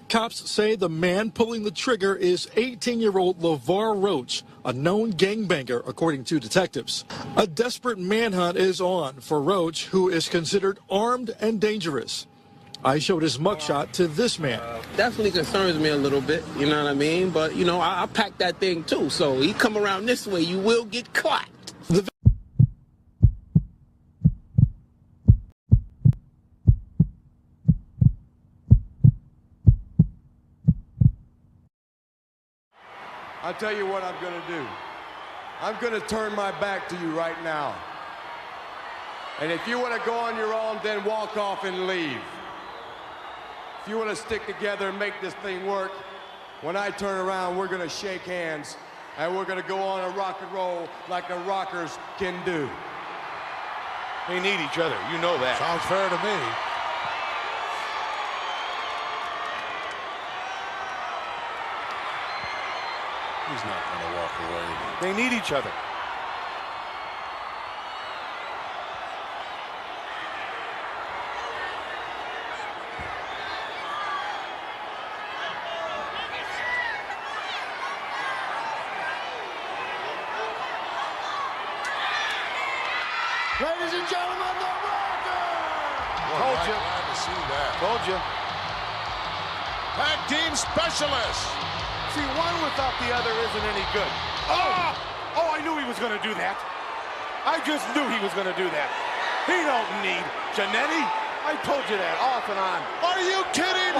Cops say the man pulling the trigger is 18-year-old LeVar Roach, a known gangbanger, according to detectives. A desperate manhunt is on for Roach, who is considered armed and dangerous. I showed his mugshot to this man. Definitely concerns me a little bit, you know what I mean? But, you know, I pack that thing too, so he come around this way, you will get caught. I'll tell you what I'm going to do. I'm going to turn my back to you right now. And if you want to go on your own, then walk off and leave. If you want to stick together and make this thing work, when I turn around, we're going to shake hands, and we're going to go on a rock and roll like the rockers can do. They need each other. You know that. Sounds fair to me. He's not going to walk away. They need each other. Ladies and gentlemen, the Rockers! Told you. Glad to see that. Told you. Tag team specialists. See, one without the other isn't any good. Oh! Oh, I knew he was going to do that. I just knew he was going to do that. He don't need Jannetty. I told you that off and on. Are you kidding?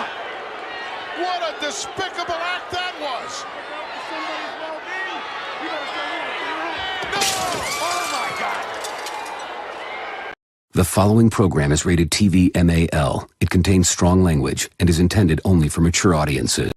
What a despicable act that was. No! Oh, my God. The following program is rated TV MAL. It contains strong language and is intended only for mature audiences.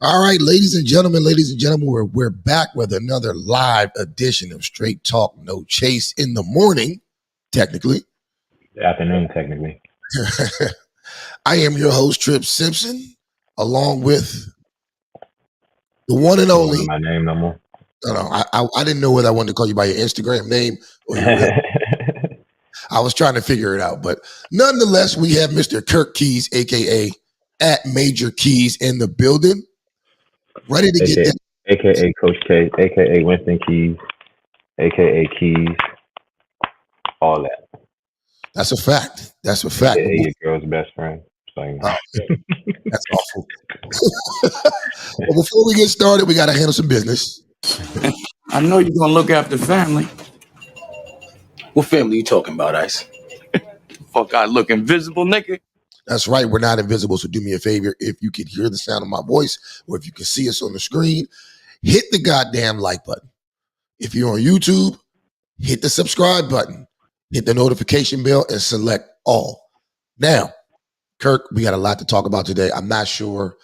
All right, ladies and gentlemen, we're back with another live edition of Straight Talk, No Chase in the morning, technically. Afternoon, technically. I am your host, Trip Simpson, along with the one and only. My name no more. No, I didn't know whether I wanted to call you by your Instagram name or your real. I was trying to figure it out, but nonetheless, we have Mr. Kirk Keys, aka at Major Keys, in the building. Ready to get that. AKA Coach K, AKA Winston Keys, AKA Keys, all that. That's a fact. That's a fact. AKA your girl's best friend. So, you know. That's awful. Well, before we get started, we got to handle some business. I know you're going to look after family. What family you talking about, Ice? Fuck, I look invisible, nigga. That's right. We're not invisible. So do me a favor. If you can hear the sound of my voice or if you can see us on the screen, hit the goddamn like button. If you're on YouTube, hit the subscribe button, hit the notification bell, and select all. Now, Kirk, we got a lot to talk about today. I'm not sure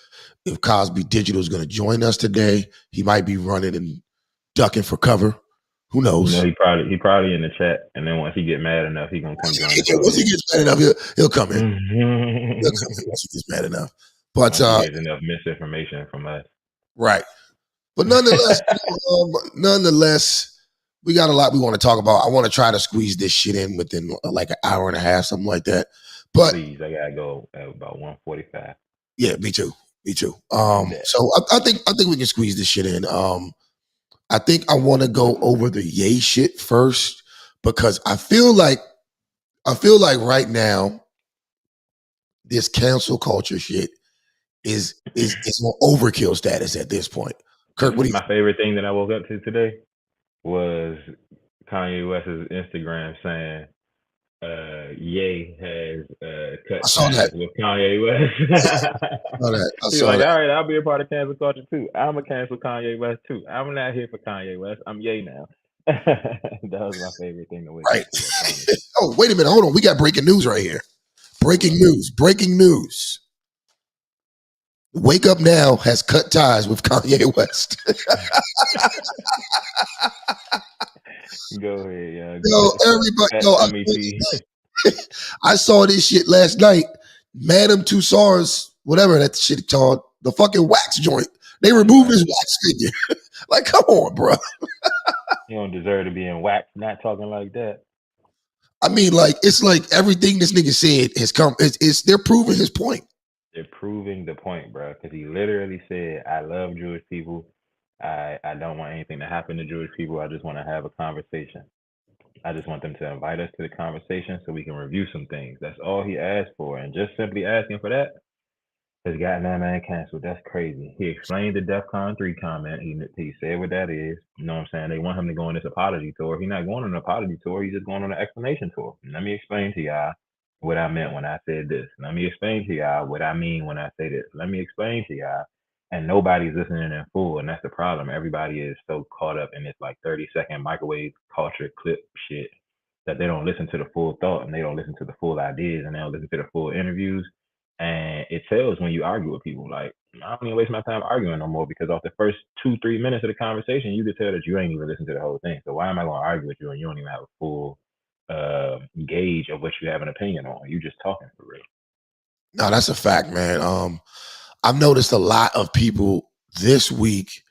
if Cosby Digital is going to join us today. He might be running and ducking for cover. Who knows? You know, he probably in the chat, and then once he get mad enough, he gonna come join the show. Once he gets mad enough, he'll come in. Mm-hmm. He'll come in once he gets mad enough. But he gets enough misinformation from us. Right. But nonetheless, we got a lot we want to talk about. I want to try to squeeze this shit in within like an hour and a half, something like that. But please, I gotta go at about 1:45. Yeah, me too. So I think we can squeeze this shit in. I think I want to go over the Ye shit first because I feel like right now this cancel culture shit is on overkill status at this point. Kirk, what do you? My favorite thing that I woke up to today was Kanye West's Instagram saying, Ye has cut ties with Kanye West. He's like, all right, I'll be a part of cancel culture too. I'm a cancel Kanye West too. I'm not here for Kanye West. I'm Ye now. That was my favorite thing to wake up to. Oh, wait a minute. Hold on. We got breaking news right here. Breaking news. Wake Up Now has cut ties with Kanye West. Go ahead, yeah. Yo, everybody. I saw this shit last night. Madame Tussauds, whatever that shit called, the fucking wax joint. They removed his wax figure. Like, come on, bro. You don't deserve to be in wax. Not talking like that. I mean, like, it's like everything this nigga said has come. They're proving his point. They're proving the point, bro. Because he literally said, "I love Jewish people. I don't want anything to happen to Jewish people. I just want to have a conversation. I just want them to invite us to the conversation so we can review some things." That's all he asked for. And just simply asking for that has gotten that man canceled. That's crazy. He explained the DEFCON 3 comment. He said what that is. You know what I'm saying? They want him to go on this apology tour. He's not going on an apology tour. He's just going on an explanation tour. Let me explain to y'all what I meant when I said this. Let me explain to y'all what I mean when I say this. Let me explain to y'all. And nobody's listening in full, and that's the problem. Everybody is so caught up in this like 30-second microwave culture clip shit that they don't listen to the full thought, and they don't listen to the full ideas, and they don't listen to the full interviews. And it tells when you argue with people. Like, I don't even waste my time arguing no more, because off the first 2-3 minutes of the conversation, you could tell that you ain't even listened to the whole thing. So why am I going to argue with you and you don't even have a full gauge of what you have an opinion on? You just talking for real. No, that's a fact, man. I've noticed a lot of people this week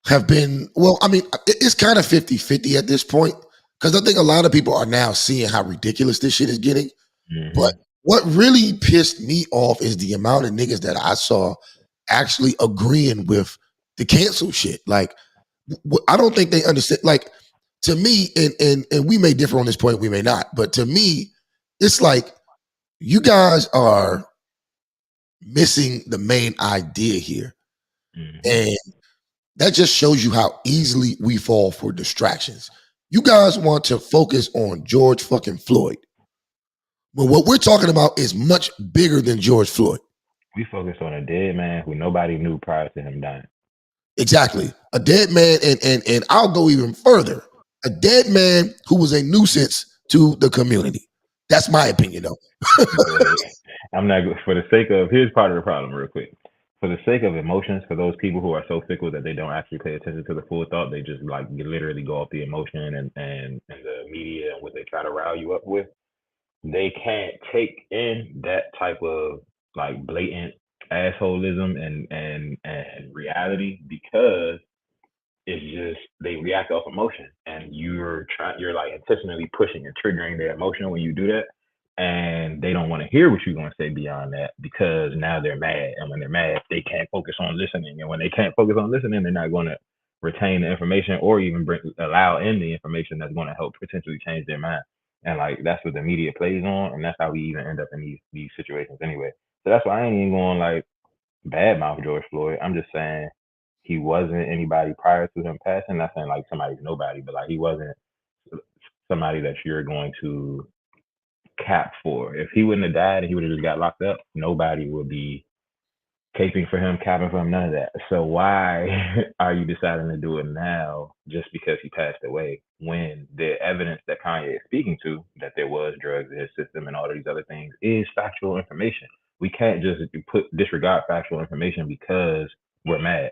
have been, well, I mean, it's kind of 50-50 at this point, because I think a lot of people are now seeing how ridiculous this shit is getting. Mm-hmm. But what really pissed me off is the amount of niggas that I saw actually agreeing with the cancel shit. Like, I don't think they understand. Like, to me, and we may differ on this point, we may not, but to me, it's like you guys are missing the main idea here. Mm-hmm. And that just shows you how easily we fall for distractions. You guys want to focus on George fucking Floyd. But what we're talking about is much bigger than George Floyd. We focus on a dead man who nobody knew prior to him dying. Exactly. A dead man, and I'll go even further. A dead man who was a nuisance to the community. That's my opinion, though. I'm not, for the sake of, here's part of the problem real quick. For the sake of emotions, for those people who are so fickle that they don't actually pay attention to the full thought, they just like literally go off the emotion and the media and what they try to rile you up with. They can't take in that type of like blatant assholism and reality, because it's just, they react off emotion, and you're like intentionally pushing and triggering their emotion when you do that. And they don't want to hear what you're going to say beyond that, because now they're mad. And when they're mad, they can't focus on listening. And when they can't focus on listening, they're not going to retain the information or even allow in the information that's going to help potentially change their mind. And like, that's what the media plays on. And that's how we even end up in these situations anyway. So that's why I ain't even going like badmouth George Floyd. I'm just saying he wasn't anybody prior to him passing. Not saying like somebody's nobody, but like he wasn't somebody that you're going to cap for. If he wouldn't have died and he would have just got locked up, nobody would be caping for him, capping for him, none of that. So why are you deciding to do it now just because he passed away, when the evidence that Kanye is speaking to, that there was drugs in his system and all of these other things, is factual information? We can't just disregard factual information because we're mad.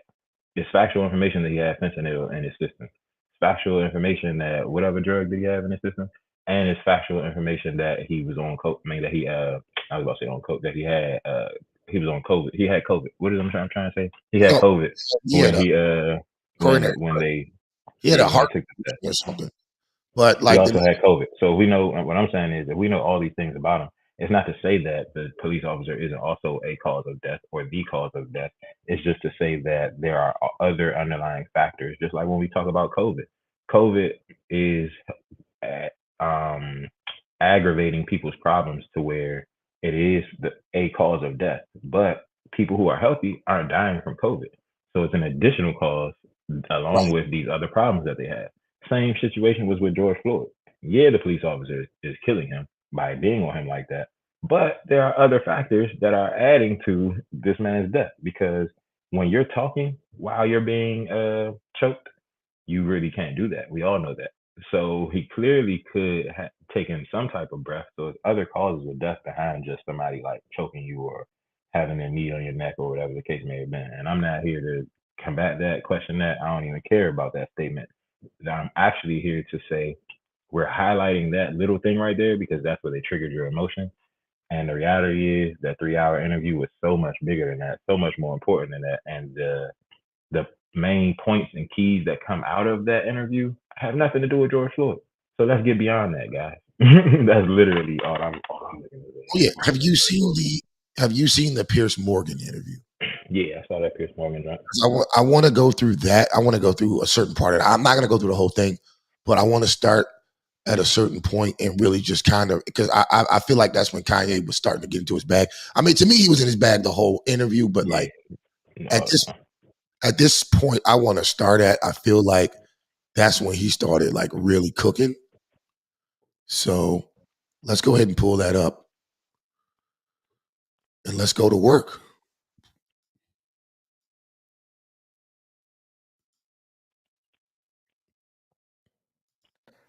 It's factual information that he had fentanyl in his system. It's factual information that whatever drug did he have in his system, and it's factual information that he was on coke. I mean, that he I was about to say on coke, that he was on COVID. He had COVID. What is I'm trying to say? He had COVID when he had a when heart they took the test. or something. But He like also had COVID. So we know what I'm saying is that we know all these things about him. It's not to say that the police officer isn't also a cause of death or the cause of death. It's just to say that there are other underlying factors. Just like when we talk about COVID, COVID is aggravating people's problems to where it is a cause of death. But people who are healthy aren't dying from COVID. So it's an additional cause along with these other problems that they have. Same situation was with George Floyd. Yeah, the police officer is killing him by being on him like that. But there are other factors that are adding to this man's death, because when you're talking while you're being choked, you really can't do that. We all know that. So he clearly could have taken some type of breath. So it's other causes of death behind just somebody like choking you or having a knee on your neck or whatever the case may have been. And I'm not here to combat that, question that. I don't even care about that statement. I'm actually here to say we're highlighting that little thing right there because that's where they triggered your emotion. And the reality is that 3-hour interview was so much bigger than that, so much more important than that. And the main points and keys that come out of that interview have nothing to do with George Floyd. So let's get beyond that, guys. That's literally all I'm looking at. Yeah. Have you seen the Pierce Morgan interview? Yeah, I saw that Pierce Morgan drop. I want to go through that. I want to go through a certain part of it. I'm not going to go through the whole thing, but I want to start at a certain point and really just kind of, because I feel like that's when Kanye was starting to get into his bag. I mean, to me, he was in his bag the whole interview, but at this point, I want to start at, I feel like that's when he started like really cooking. So let's go ahead and pull that up and let's go to work.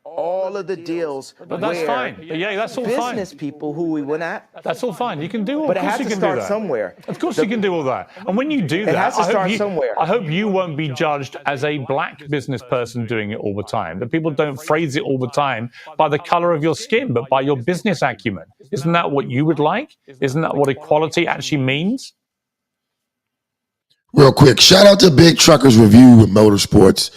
All of the deals, but that's fine. Yeah, that's all fine. Business people who we went at. That's all fine. You can do all. But Of it course has you to can start do that. somewhere. Of course you can do all that. And when you do that, has to start somewhere. I hope you won't be judged as a black business person doing it all the time. That people don't phrase it all the time by the color of your skin, but by your business acumen. Isn't that what you would like? Isn't that what equality actually means? Real quick, shout out to Big Truckers Review with Motorsports.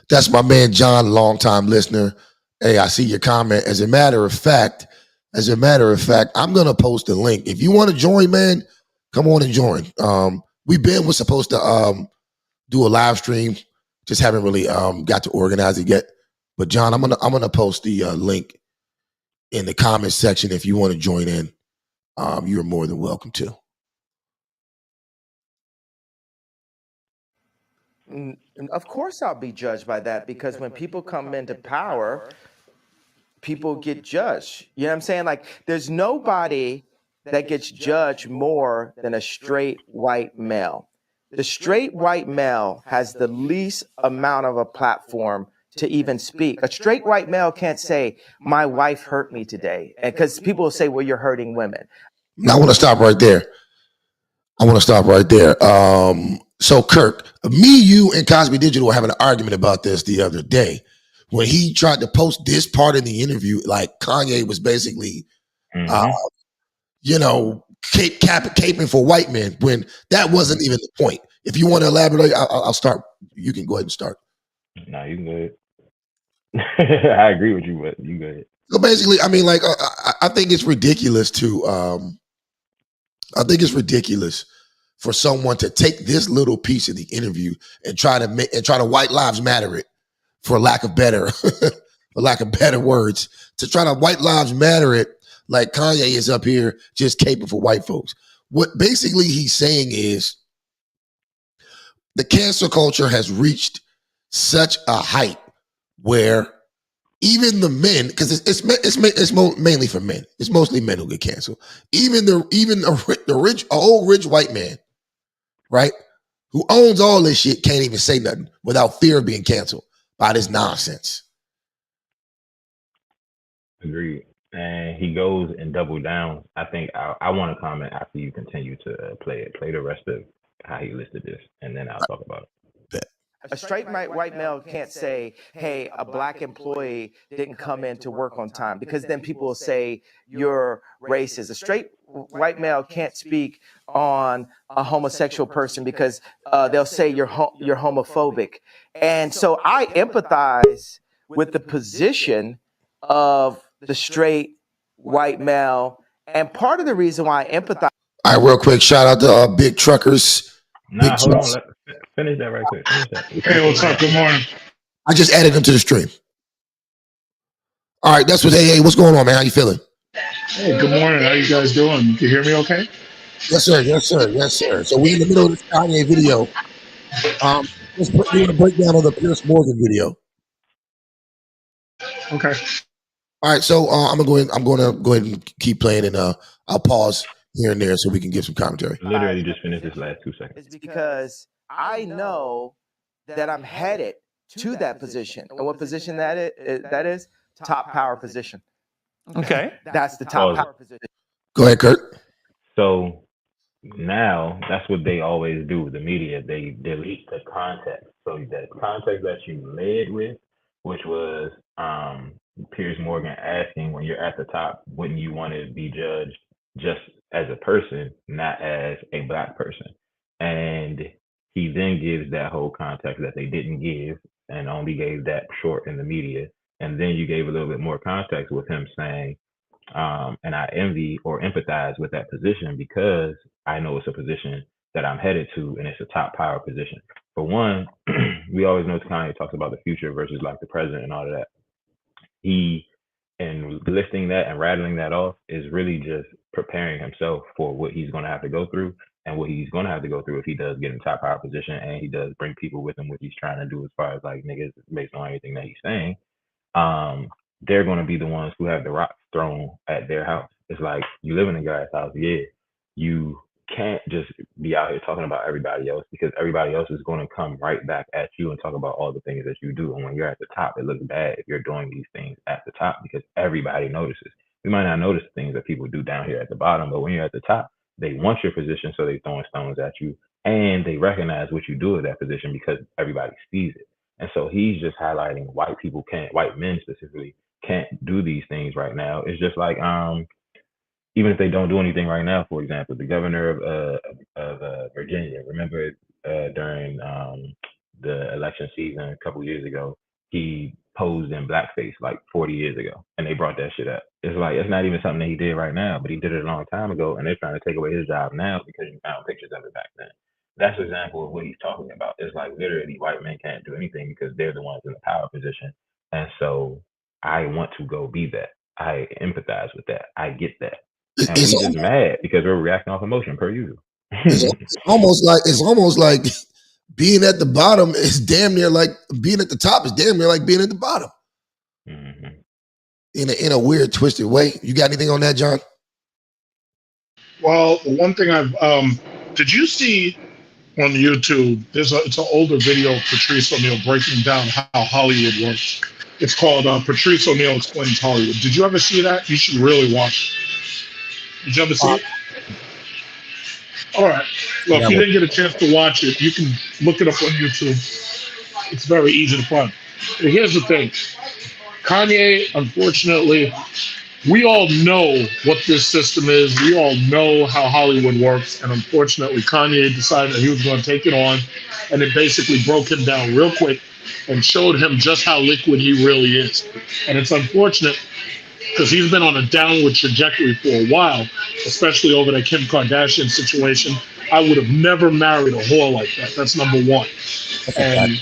That's my man John, longtime listener. Hey, I see your comment. As a matter of fact, I'm gonna post a link. If you want to join, man, come on and join. We're supposed to do a live stream, just haven't really got to organize it yet. But John, I'm gonna post the link in the comment section if you want to join in. You're more than welcome to. Of course I'll be judged by that, because when people come into power, people get judged. You know what I'm saying? Like, there's nobody that gets judged more than a straight white male. The straight white male has the least amount of a platform to even speak. A straight white male can't say, my wife hurt me today. And because people will say, well, you're hurting women. Now I want to stop right there. So Kirk, me, you, and Cosby Digital were having an argument about this the other day when he tried to post this part in the interview. Like Kanye was basically, caping for white men when that wasn't even the point. If you want to elaborate, I'll start. You can go ahead and start. No, you can go ahead. I agree with you, but you go ahead. So basically, I mean, like, I think it's ridiculous for someone to take this little piece of the interview and try to white lives matter it, for lack of better words, to try to white lives matter it like Kanye is up here just caping for white folks. What basically he's saying is the cancel culture has reached such a height where even the men, because it's mainly for men. It's mostly men who get canceled. Even the old rich white man, right, who owns all this shit, can't even say nothing without fear of being canceled by this nonsense. Agreed. And he goes and double down. I think I want to comment after you continue to play it. Play the rest of how he listed this, and then I'll talk about it. A straight white male can't say, hey, a black employee didn't come in to work on time, because then people will say you're racist. A straight white male can't speak on a homosexual person because they'll say you're homophobic. And so I empathize with the position of the straight white male. And part of the reason why I empathize. All right, real quick, shout out to Big Truckers. Nah, hold on. Finish that right quick. Finish that. Hey, what's up? Good morning. I just added him to the stream. All right, that's what. Hey, what's going on, man? How you feeling? Hey, good morning. How you guys doing? You can hear me okay? Yes, sir. Yes, sir. Yes, sir. So we're in the middle of this Kanye video. Let's put you in a breakdown of the Pierce Morgan video. Okay. All right, so I'm gonna go ahead and keep playing, and I'll pause here and there so we can give some commentary. Literally just finished this last 2 seconds. It's because I know that I'm headed to that position. And what position that is? Top power position. Okay. That's the top power position. Go ahead, Kurt. So now that's what they always do. The media, they delete the context. So the context that you led with, which was Piers Morgan asking, when you're at the top, wouldn't you want to be judged just as a person, not as a black person? And he then gives that whole context that they didn't give, and only gave that short in the media. And then you gave a little bit more context with him saying, and I envy or empathize with that position because I know it's a position that I'm headed to, and it's a top power position. For one, we always know Kanye talks about the future versus like the present and all of that. He, and listing that and rattling that off, is really just preparing himself for what he's going to have to go through, and what he's going to have to go through if he does get in top power position and he does bring people with him, what he's trying to do as far as like niggas, based on everything that he's saying. They're going to be the ones who have the rocks thrown at their house. It's like, you live in a guy's house, yeah. You can't just be out here talking about everybody else, because everybody else is going to come right back at you and talk about all the things that you do. And when you're at the top, it looks bad if you're doing these things at the top, because everybody notices. We might not notice things that people do down here at the bottom, but when you're at the top, they want your position, so they're throwing stones at you, and they recognize what you do at that position because everybody sees it. And so he's just highlighting white men specifically can't do these things right now. It's just like, even if they don't do anything right now, for example, the governor of Virginia, remember during the election season a couple years ago, he posed in blackface like 40 years ago, and they brought that shit up. It's like, it's not even something that he did right now, but he did it a long time ago, and they're trying to take away his job now because you found pictures of it back then. That's an example of what he's talking about. It's like, literally, white men can't do anything because they're the ones in the power position. And so I want to go be that. I empathize with that. I get that. And we're just mad because we're reacting off emotion per usual. It's almost like being at the bottom is damn near like being at the top is damn near like being at the bottom. Mm-hmm. In a weird, twisted way. You got anything on that, John? Well, one thing did you see on YouTube, it's an older video of Patrice O'Neal breaking down how Hollywood works. It's called Patrice O'Neal Explains Hollywood. Did you ever see that? You should really watch it. Did you ever see it? All right. Well, if you didn't get a chance to watch it, you can look it up on YouTube. It's very easy to find. But here's the thing. Kanye, unfortunately, we all know what this system is. We all know how Hollywood works. And unfortunately, Kanye decided that he was going to take it on. And it basically broke him down real quick and showed him just how liquid he really is. And it's unfortunate because he's been on a downward trajectory for a while, especially over the Kim Kardashian situation. I would have never married a whore like that. That's number one. And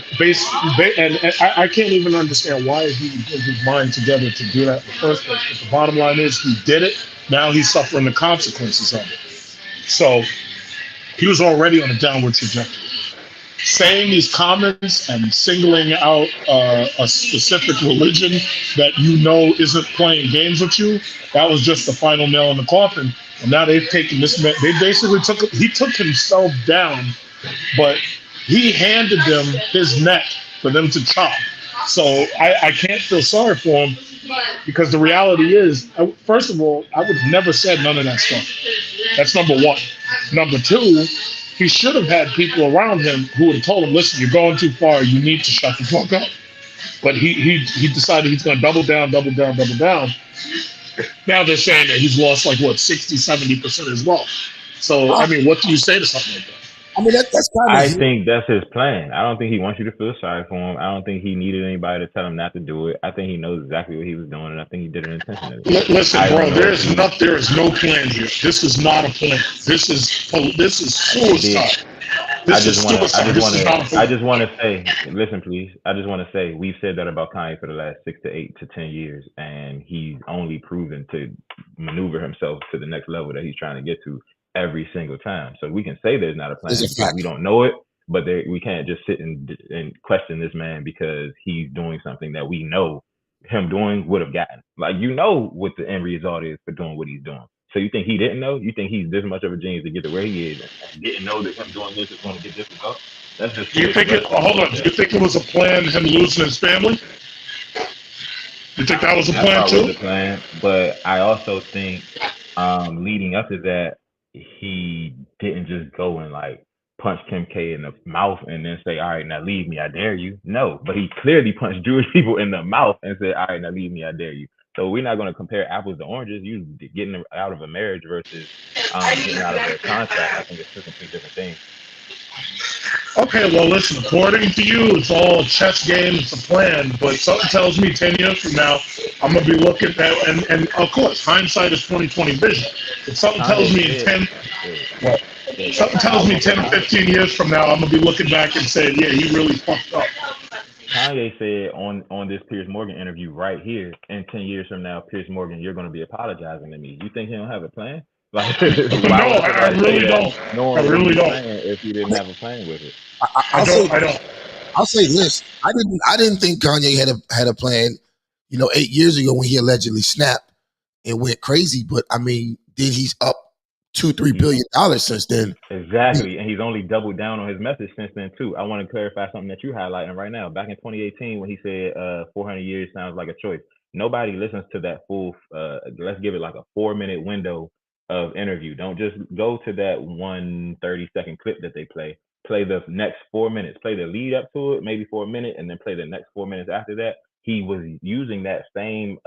I can't even understand why he put his mind together to do that in the first place. But the bottom line is he did it. Now he's suffering the consequences of it. So he was already on a downward trajectory. Saying these comments and singling out a specific religion that you know isn't playing games with you, that was just the final nail in the coffin. And now they've taken this man, he took himself down, but he handed them his neck for them to chop. So I can't feel sorry for him, because the reality is, first of all, I would have never said none of that stuff. That's number one. Number two, he should have had people around him who would have told him, listen, you're going too far. You need to shut the fuck up. But he decided he's going to double down. Now they're saying that he's lost like, what, 60, 70% of his wealth. So, I mean, what do you say to something like that? I mean, that's kind of. I think that's his plan. I don't think he wants you to feel sorry for him. I don't think he needed anybody to tell him not to do it. I think he knows exactly what he was doing, and I think he did it intentionally. Listen, bro, there is no plan here. This is not a plan. This is suicide. I just want to say, listen, please. I just want to say, we've said that about Kanye for the last 6 to 8 to 10 years, and he's only proven to maneuver himself to the next level that he's trying to get to every single time. So we can say there's not a plan. We don't know it, but we can't just sit and question this man because he's doing something that we know him doing would have gotten. Like, you know what the end result is for doing what he's doing. So you think he didn't know? You think he's this much of a genius to get to where he is and didn't know that him doing this is going to get this result? That's just. Do you think it? Hold on. Do you think it was a plan? Him losing his family? You think that was a plan too? Was a plan, but I also think leading up to that, he didn't just go and like punch Kim K in the mouth and then say, all right, now leave me, I dare you. No, but he clearly punched Jewish people in the mouth and said, all right, now leave me, I dare you. So we're not going to compare apples to oranges. You getting out of a marriage versus getting out of a contract. I think it's two completely different things. Okay, well, listen, according to you, it's all a chess game, it's a plan, but something tells me 10 years from now, I'm going to be looking at, and of course, hindsight is 20/20 vision. But something tells me in 10 or 15 years from now, I'm going to be looking back and saying, yeah, he really fucked up. Kanye said on this Piers Morgan interview right here, in 10 years from now, Piers Morgan, you're going to be apologizing to me. You think he don't have a plan? Like, no, I really don't. I really don't. If he didn't have a plan with it, I don't. I'll say this: I didn't think Kanye had a plan. 8 years ago when he allegedly snapped and went crazy. But I mean, then he's up $2-3 billion since then. Exactly, and he's only doubled down on his message since then too. I want to clarify something that you're highlighting right now. Back in 2018, when he said 400 years sounds like a choice, nobody listens to that full. Let's give it like a 4-minute window of interview. Don't just go to that 1 30-second clip that they play. Play the next 4 minutes. Play the lead up to it, maybe for a minute, and then play the next 4 minutes after that. He was using that same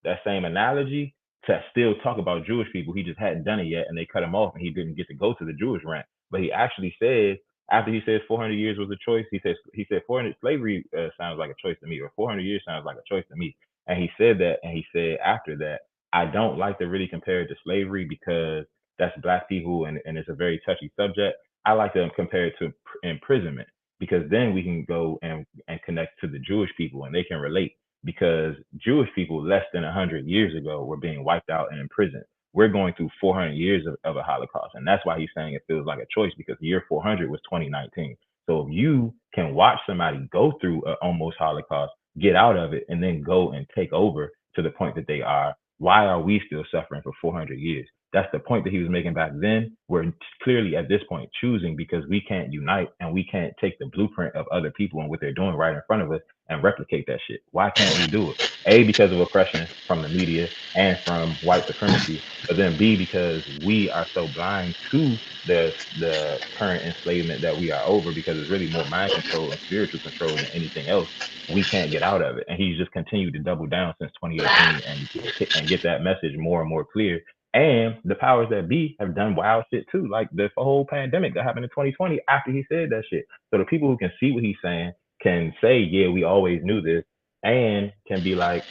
analogy to still talk about Jewish people. He just hadn't done it yet, and they cut him off, and he didn't get to go to the Jewish rant. But he actually said, after he says 400 years was a choice, he said 400 slavery sounds like a choice to me, or 400 years sounds like a choice to me. And he said that, and he said after that, I don't like to really compare it to slavery because that's black people and it's a very touchy subject. I like to compare it to imprisonment because then we can go and connect to the Jewish people and they can relate because Jewish people less than 100 years ago were being wiped out and imprisoned. We're going through 400 years of a Holocaust. And that's why he's saying it feels like a choice because the year 400 was 2019. So if you can watch somebody go through an almost Holocaust, get out of it, and then go and take over to the point that they are, why are we still suffering for 400 years? That's the point that he was making back then. We're clearly at this point choosing because we can't unite and we can't take the blueprint of other people and what they're doing right in front of us and replicate that shit. Why can't we do it? A, because of oppression from the media and from white supremacy, but then B, because we are so blind to the current enslavement that we are over because it's really more mind control and spiritual control than anything else. We can't get out of it. And he's just continued to double down since 2018 and get that message more and more clear. And the powers that be have done wild shit too, like the whole pandemic that happened in 2020 after he said that shit. So the people who can see what he's saying can say, yeah, we always knew this, and can be like,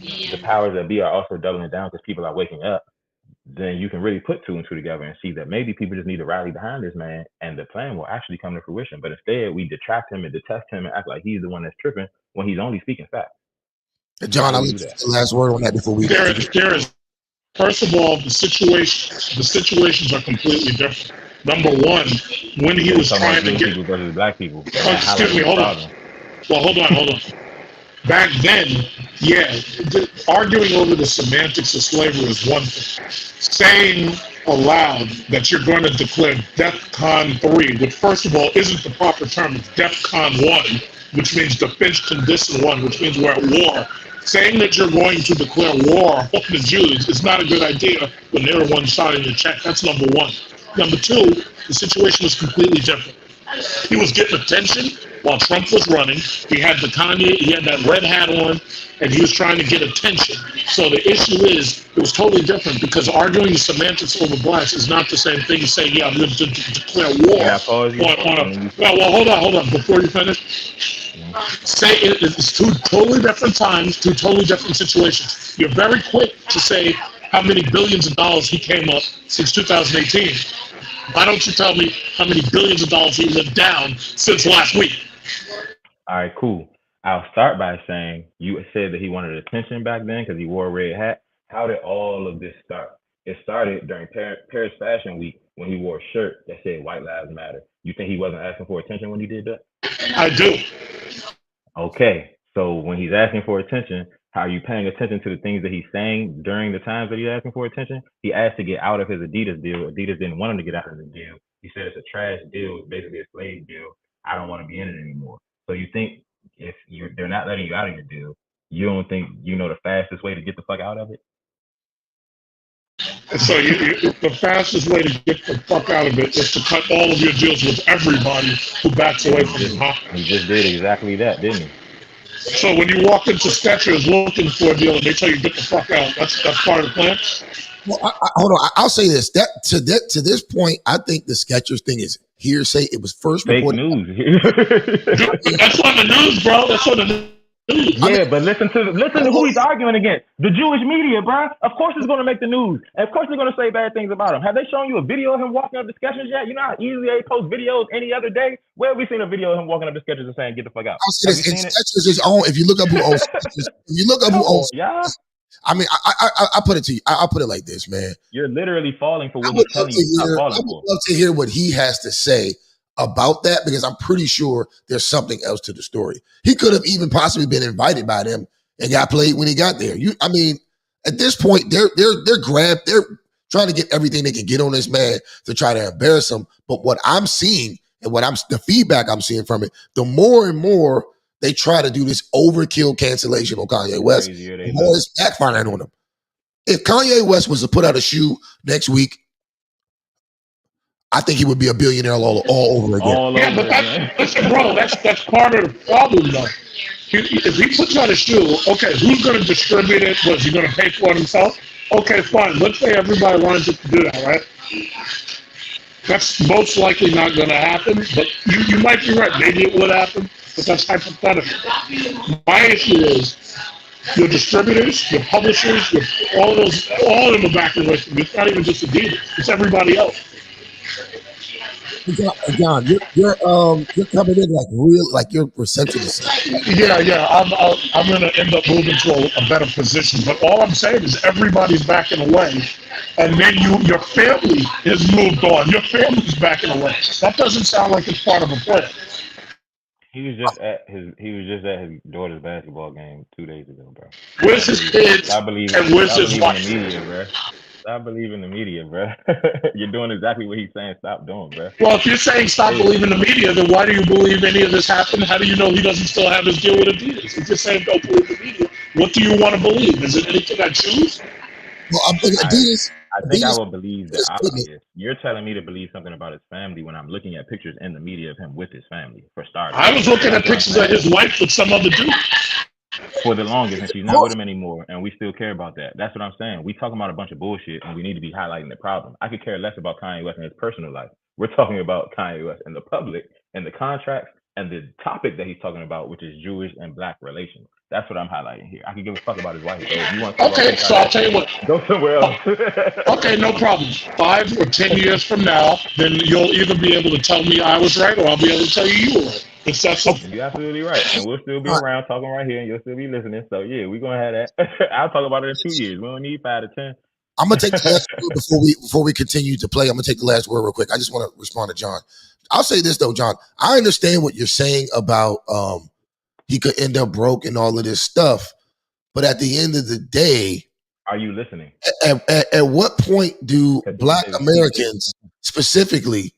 the powers that be are also doubling down because people are waking up. Then you can really put 2 and 2 together and see that maybe people just need to rally behind this man and the plan will actually come to fruition. But instead, we detract him and detest him and act like he's the one that's tripping when he's only speaking facts. John, I'll let you the last word on that before we there is. First of all, the situations are completely different. Number one, when he was trying to get versus black people. Excuse me, hold on. Well, hold on. Back then, yeah, arguing over the semantics of slavery is one thing. Saying aloud that you're going to declare DEFCON 3, which first of all isn't the proper term, it's DEFCON 1, which means Defense Condition 1, which means we're at war. Saying that you're going to declare war on the Jews is not a good idea when they're one shot in your check. That's number one. Number two, the situation was completely different. He was getting attention while Trump was running. He had that red hat on, and he was trying to get attention. So the issue is, it was totally different because arguing the semantics over blacks is not the same thing as saying, yeah, I'm going to declare war on a. Well, hold on. Before you finish, say it's two totally different times, two totally different situations. You're very quick to say how many billions of dollars he came up since 2018. Why don't you tell me how many billions of dollars he went down since last week? All right, cool. I'll start by saying you said that he wanted attention back then because he wore a red hat. How did all of this start? It started during Paris Fashion Week when he wore a shirt that said White Lives Matter. You think he wasn't asking for attention when he did that? I do. Okay, so when he's asking for attention, how are you paying attention to the things that he's saying during the times that he's asking for attention? He asked to get out of his Adidas deal. Adidas didn't want him to get out of the deal. He said it's a trash deal. It's basically a slave deal. I don't want to be in it anymore. So you think if they're not letting you out of your deal, you don't think you know the fastest way to get the fuck out of it? So the fastest way to get the fuck out of it is to cut all of your deals with everybody who backs away from you, huh? He just did exactly that, didn't he? So when you walk into Skechers looking for a deal and they tell you get the fuck out, that's part of the plan? Well, hold on. I'll say this. To this point, I think the Skechers thing is hearsay. It was first fake reported. News. That's on the news, bro. That's on the news. Yeah, but listen to who he's arguing against. The Jewish media, bro. Of course it's going to make the news. And of course they're going to say bad things about him. Have they shown you a video of him walking up the Skechers yet? You know how easily they post videos any other day? Where have we seen a video of him walking up the Skechers and saying, get the fuck out? I'll say this. Skechers is on. If you look up who owns Skechers, yeah. I mean, I put it to you. I'll put it like this, man. You're literally falling for what he's telling you. I would love to hear what he has to say about that, because I'm pretty sure there's something else to the story. He could have even possibly been invited by them and got played when he got there. I mean, at this point, they're trying to get everything they can get on this man to try to embarrass him. But what I'm seeing and the feedback I'm seeing from it, the more and more they try to do this overkill cancellation on Kanye West, the more it's backfiring on him. If Kanye West was to put out a shoe next week, I think he would be a billionaire all over again. But listen, bro, that's part of the problem, though. If he puts out a shoe, okay, who's going to distribute it? Was he going to pay for it himself? Okay, fine. Let's say everybody runs it to do that, right? That's most likely not going to happen, but you might be right. Maybe it would happen, but that's hypothetical. My issue is your distributors, your publishers, all of them are backing away from you. It's not even just Adidas. It's everybody else. John, you're coming in like your perception is. Yeah. I'm gonna end up moving to a better position. But all I'm saying is everybody's backing away, and then your family has moved on. Your family's backing away. That doesn't sound like it's part of a plan. He was just at his daughter's basketball game 2 days ago, bro. Where's his kids? Where's his wife? Stop believing the media, bro. You're doing exactly what he's saying. Stop doing, bro. Well, if you're saying stop believing the media, then why do you believe any of this happened? How do you know he doesn't still have his deal with Adidas? If you're saying don't believe the media, what do you want to believe? Is it anything I choose? Well, I'm thinking Adidas. I think I will believe the obvious. You're telling me to believe something about his family when I'm looking at pictures in the media of him with his family, for starters. I was looking at pictures of his wife with some other dude. For the longest, and she's not with him anymore, and we still care about that. That's what I'm saying. We talking about a bunch of bullshit, and we need to be highlighting the problem. I could care less about Kanye West and his personal life. We're talking about Kanye West and the public, and the contracts, and the topic that he's talking about, which is Jewish and Black relations. That's what I'm highlighting here. I could give a fuck about his wife. So you want to okay, so I'll tell you what. Go somewhere else. Okay, no problem. 5 or 10 years from now, then you'll either be able to tell me I was right, or I'll be able to tell you were right. It's that simple. You're absolutely right. And we'll still be around talking right here, and you'll still be listening. So, yeah, we're going to have that. I'll talk about it in 2 years. We don't need 5 to 10. I'm going to take the last word before we continue to play. I'm going to take the last word real quick. I just want to respond to John. I'll say this, though, John. I understand what you're saying about he could end up broke and all of this stuff. But at the end of the day, are you listening? At what point do Black Americans specifically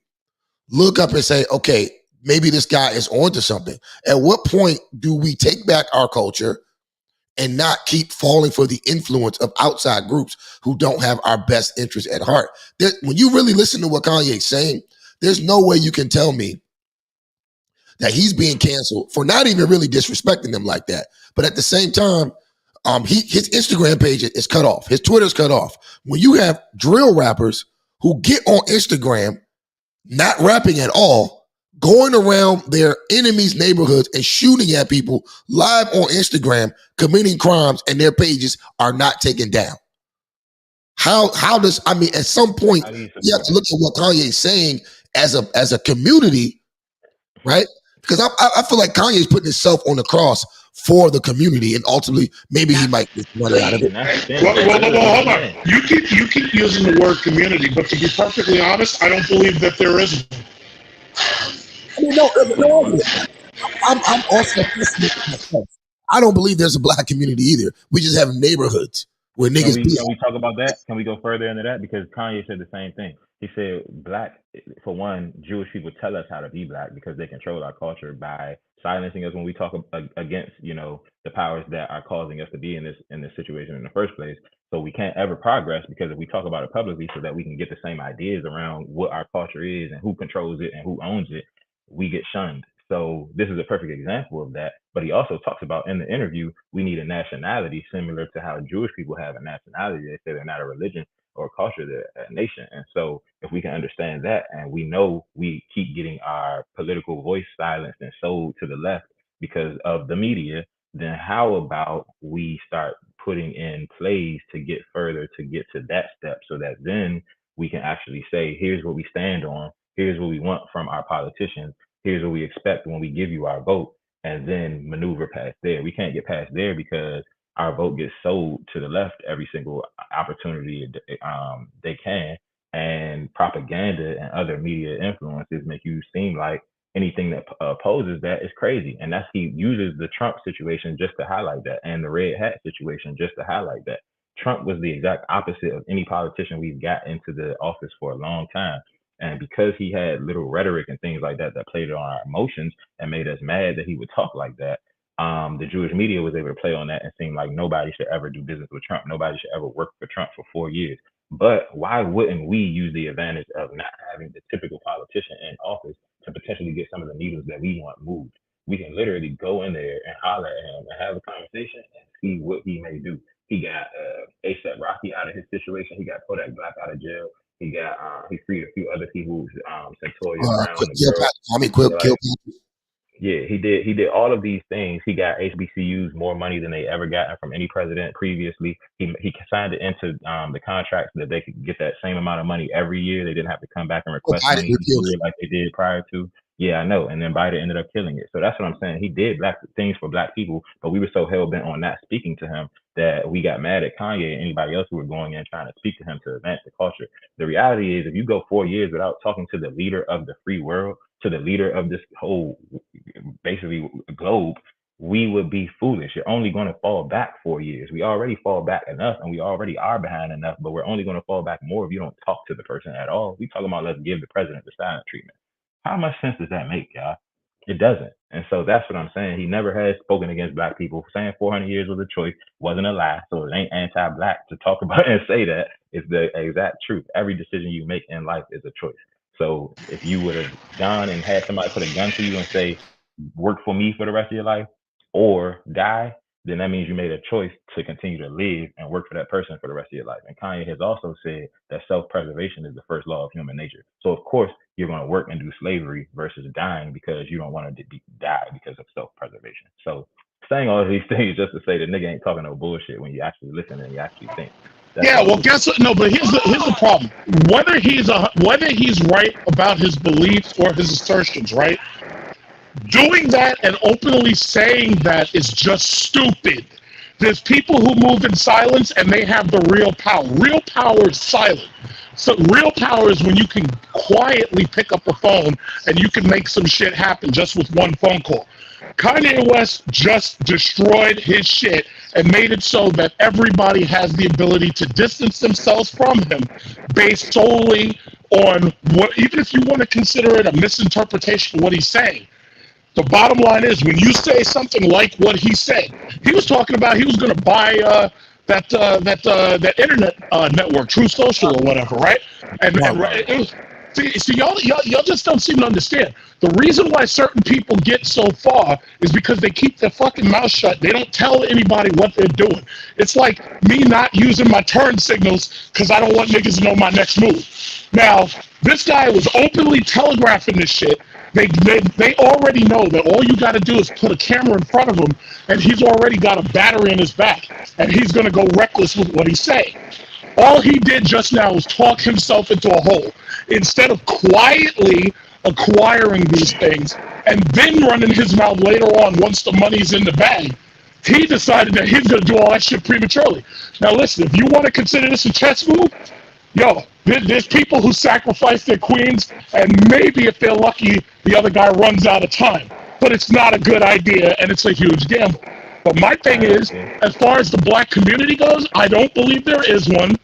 look up and say, okay, maybe this guy is onto something? At what point do we take back our culture and not keep falling for the influence of outside groups who don't have our best interests at heart. When you really listen to what Kanye's saying, there's no way you can tell me that he's being canceled for not even really disrespecting them like that. But at the same time, his Instagram page is cut off. His Twitter's cut off. When you have drill rappers who get on Instagram, not rapping at all, going around their enemies' neighborhoods and shooting at people live on Instagram, committing crimes, and their pages are not taken down. How does, I mean, at some point, you have to look at what Kanye's saying as a community, right? Because I feel like Kanye's putting himself on the cross for the community, and ultimately, maybe he might get money out of it. Well, hold on. You keep using the word community, but to be perfectly honest, I don't believe that there is. I mean, no. I'm also myself. I don't believe there's a black community either. We just have neighborhoods where niggas. Can we talk about that? Can we go further into that? Because Kanye said the same thing. He said, black, for one, Jewish people tell us how to be black because they control our culture by silencing us when we talk against, the powers that are causing us to be in this situation in the first place. So we can't ever progress because if we talk about it publicly so that we can get the same ideas around what our culture is and who controls it and who owns it, we get shunned. So this is a perfect example of that. But he also talks about in the interview, we need a nationality similar to how Jewish people have a nationality. They say they're not a religion or culture, they're a nation. And so if we can understand that, and we know we keep getting our political voice silenced and sold to the left because of the media, then how about we start putting in plays to get further, to get to that step so that then we can actually say, here's what we stand on, here's what we want from our politicians, here's what we expect when we give you our vote, and then maneuver past there. We can't get past there because our vote gets sold to the left every single opportunity they can. And propaganda and other media influences make you seem like anything that opposes that is crazy. And he uses the Trump situation just to highlight that, and the red hat situation just to highlight that. Trump was the exact opposite of any politician we've got into the office for a long time. And because he had little rhetoric and things like that that played on our emotions and made us mad that he would talk like that, the Jewish media was able to play on that and seem like nobody should ever do business with Trump. Nobody should ever work for Trump for 4 years. But why wouldn't we use the advantage of not having the typical politician in office to potentially get some of the needles that we want moved? We can literally go in there and holler at him and have a conversation and see what he may do. He got A$AP Rocky out of his situation. He got Kodak Black out of jail. He freed a few other people, Santoria Brown. Yeah, he did all of these things. He got HBCUs more money than they ever gotten from any president previously. He signed it into the contracts that they could get that same amount of money every year. They didn't have to come back and request money like they did prior to. Yeah, I know. And then Biden ended up killing it. So that's what I'm saying. He did black things for black people, but we were so hell bent on not speaking to him that we got mad at Kanye and anybody else who were going in trying to speak to him to advance the culture. The reality is, if you go 4 years without talking to the leader of the free world, to the leader of this whole basically globe, we would be foolish. You're only going to fall back 4 years. We already fall back enough, and we already are behind enough, but we're only going to fall back more if you don't talk to the person at all. We talking about let's give the president the silent treatment. How much sense does that make, y'all? It doesn't. And so that's what I'm saying. He never has spoken against black people. Saying 400 years was a choice wasn't a lie. So it ain't anti-black to talk about and say that. It's the exact truth. Every decision you make in life is a choice. So if you would have gone and had somebody put a gun to you and say, work for me for the rest of your life or die, then that means you made a choice to continue to live and work for that person for the rest of your life. And Kanye has also said that self-preservation is the first law of human nature. So of course you're going to work and do slavery versus dying because you don't want to die because of self-preservation. So saying all of these things just to say the nigga ain't talking no bullshit when you actually listen and you actually think. Well, guess what? No, but here's the problem. Whether he's right about his beliefs or his assertions, right? Doing that and openly saying that is just stupid. There's people who move in silence and they have the real power. Real power is silent. So real power is when you can quietly pick up the phone and you can make some shit happen just with one phone call. Kanye West just destroyed his shit and made it so that everybody has the ability to distance themselves from him based solely on what, even if you want to consider it a misinterpretation of what he's saying. The bottom line is, when you say something like what he said, he was talking about he was going to buy that internet network, True Social or whatever, right? And it was, see, y'all just don't seem to understand. The reason why certain people get so far is because they keep their fucking mouth shut. They don't tell anybody what they're doing. It's like me not using my turn signals because I don't want niggas to know my next move. Now, this guy was openly telegraphing this shit. They already know that all you got to do is put a camera in front of him, and he's already got a battery in his back, and he's going to go reckless with what he's saying. All he did just now was talk himself into a hole. Instead of quietly acquiring these things and then running his mouth later on once the money's in the bag, he decided that he's going to do all that shit prematurely. Now listen, if you want to consider this a chess move, yo, there's people who sacrifice their queens, and maybe if they're lucky, the other guy runs out of time. But it's not a good idea, and it's a huge gamble. But my thing is, as far as the black community goes, I don't believe there is one.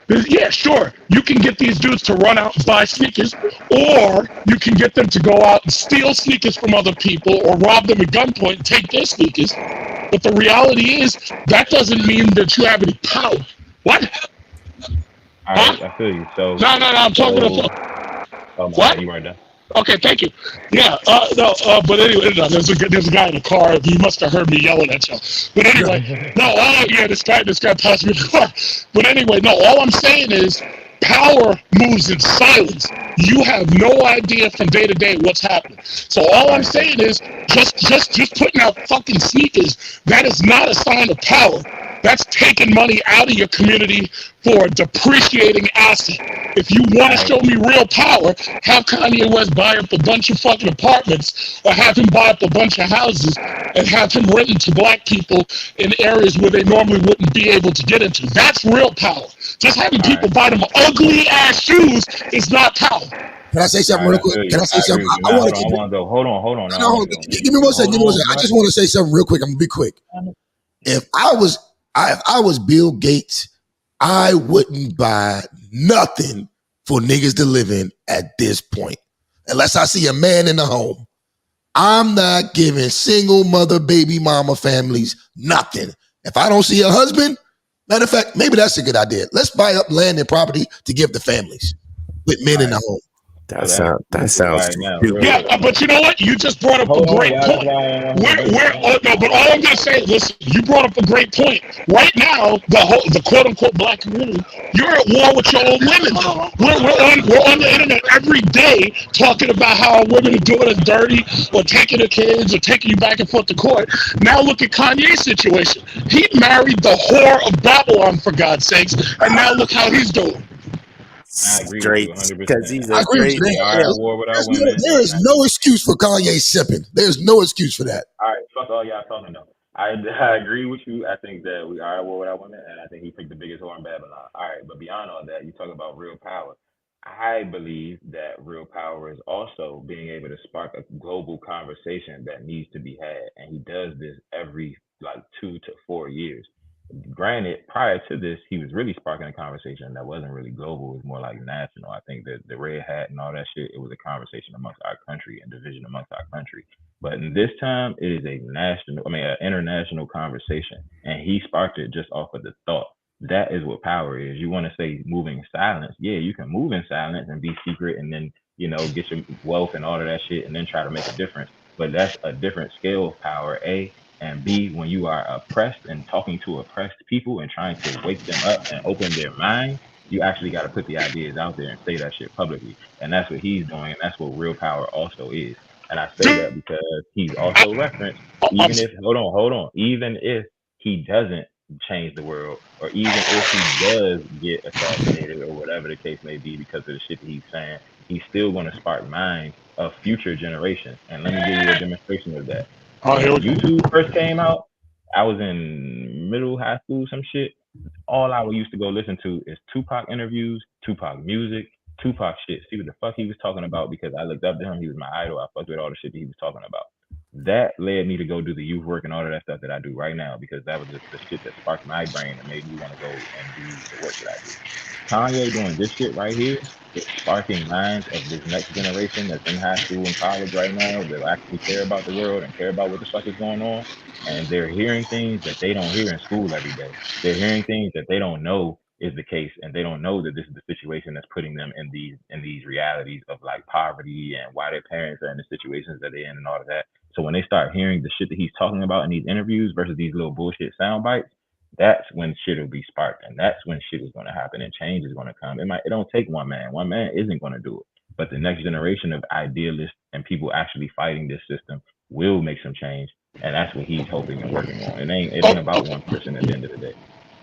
Yeah, sure, you can get these dudes to run out and buy sneakers, or you can get them to go out and steal sneakers from other people or rob them at gunpoint and take their sneakers. But the reality is, that doesn't mean that you have any power. What? All right, I feel you. So No, I'm talking about. Oh, What? You weren't done. Okay, thank you. Yeah, but anyway, no, there's a guy in the car. He must have heard me yelling at y'all. But anyway, this guy passed me the car. But anyway, no, all I'm saying is power moves in silence. You have no idea from day to day what's happening. So all I'm saying is just putting out fucking sneakers, that is not a sign of power. That's taking money out of your community for a depreciating asset. If you want to show me real power, have Kanye West buy up a bunch of fucking apartments, or have him buy up a bunch of houses and have him renting to black people in areas where they normally wouldn't be able to get into. That's real power. Just having people buy them ugly ass shoes is not power. Can I say something real quick? Can I say something? I want to go. Hold on. No, give me one second. I just want to say something real quick. I'm gonna be quick. If I was Bill Gates, I wouldn't buy nothing for niggas to live in at this point, unless I see a man in the home. I'm not giving single mother, baby mama families nothing. If I don't see a husband, matter of fact, maybe that's a good idea. Let's buy up land and property to give the families with men in the home. That sounds stupid. Yeah, but you know what? You just brought up a great point. But all I'm gonna say, listen, you brought up a great point. Right now, the quote unquote black community, you're at war with your own women. We're on the internet every day talking about how our women are doing us dirty, or taking the kids, or taking you back and forth to court. Now look at Kanye's situation. He married the whore of Babylon, for God's sakes, and now look how he's doing. I agree Straight, with you 100%. because he's a I agree with straight. you. There is no excuse for Kanye sipping. There's no excuse for that. All right, fuck all y'all talking though. I agree with you. I think that we are at war with our women, and I think he picked the biggest whore in Babylon. All right, but beyond all that, you talk about real power. I believe that real power is also being able to spark a global conversation that needs to be had, and he does this every 2 to 4 years. Granted, prior to this, he was really sparking a conversation that wasn't really global. It was more like national. I think that the red hat and all that shit, it was a conversation amongst our country and division amongst our country. But in this time, it is an international conversation. And he sparked it just off of the thought. That is what power is. You want to say moving in silence. Yeah, you can move in silence and be secret and then, get your wealth and all of that shit and then try to make a difference. But that's a different scale of power, A. And B, when you are oppressed and talking to oppressed people and trying to wake them up and open their mind, you actually got to put the ideas out there and say that shit publicly. And that's what he's doing. And that's what real power also is. And I say that because he's also referenced, even if he doesn't change the world, or even if he does get assassinated or whatever the case may be because of the shit that he's saying, he's still going to spark minds of future generations. And let me give you a demonstration of that. When YouTube first came out, I was in middle high school, some shit. All I used to go listen to is Tupac interviews, Tupac music, Tupac shit. See what the fuck he was talking about, because I looked up to him. He was my idol. I fucked with all the shit that he was talking about. That led me to go do the youth work and all of that stuff that I do right now, because that was the shit that sparked my brain and made me want to go and do the work that I do. Kanye doing this shit right here is sparking minds of this next generation that's in high school and college right now that actually care about the world and care about what the fuck is going on. And they're hearing things that they don't hear in school every day. They're hearing things that they don't know is the case, and they don't know that this is the situation that's putting them in these realities of like poverty and why their parents are in the situations that they're in and all of that. So when they start hearing the shit that he's talking about in these interviews versus these little bullshit sound bites, that's when shit will be sparked, and that's when shit is going to happen and change is going to come. It don't take one man. One man isn't going to do it, but the next generation of idealists and people actually fighting this system will make some change, and that's what he's hoping and working on. It ain't about one person at the end of the day.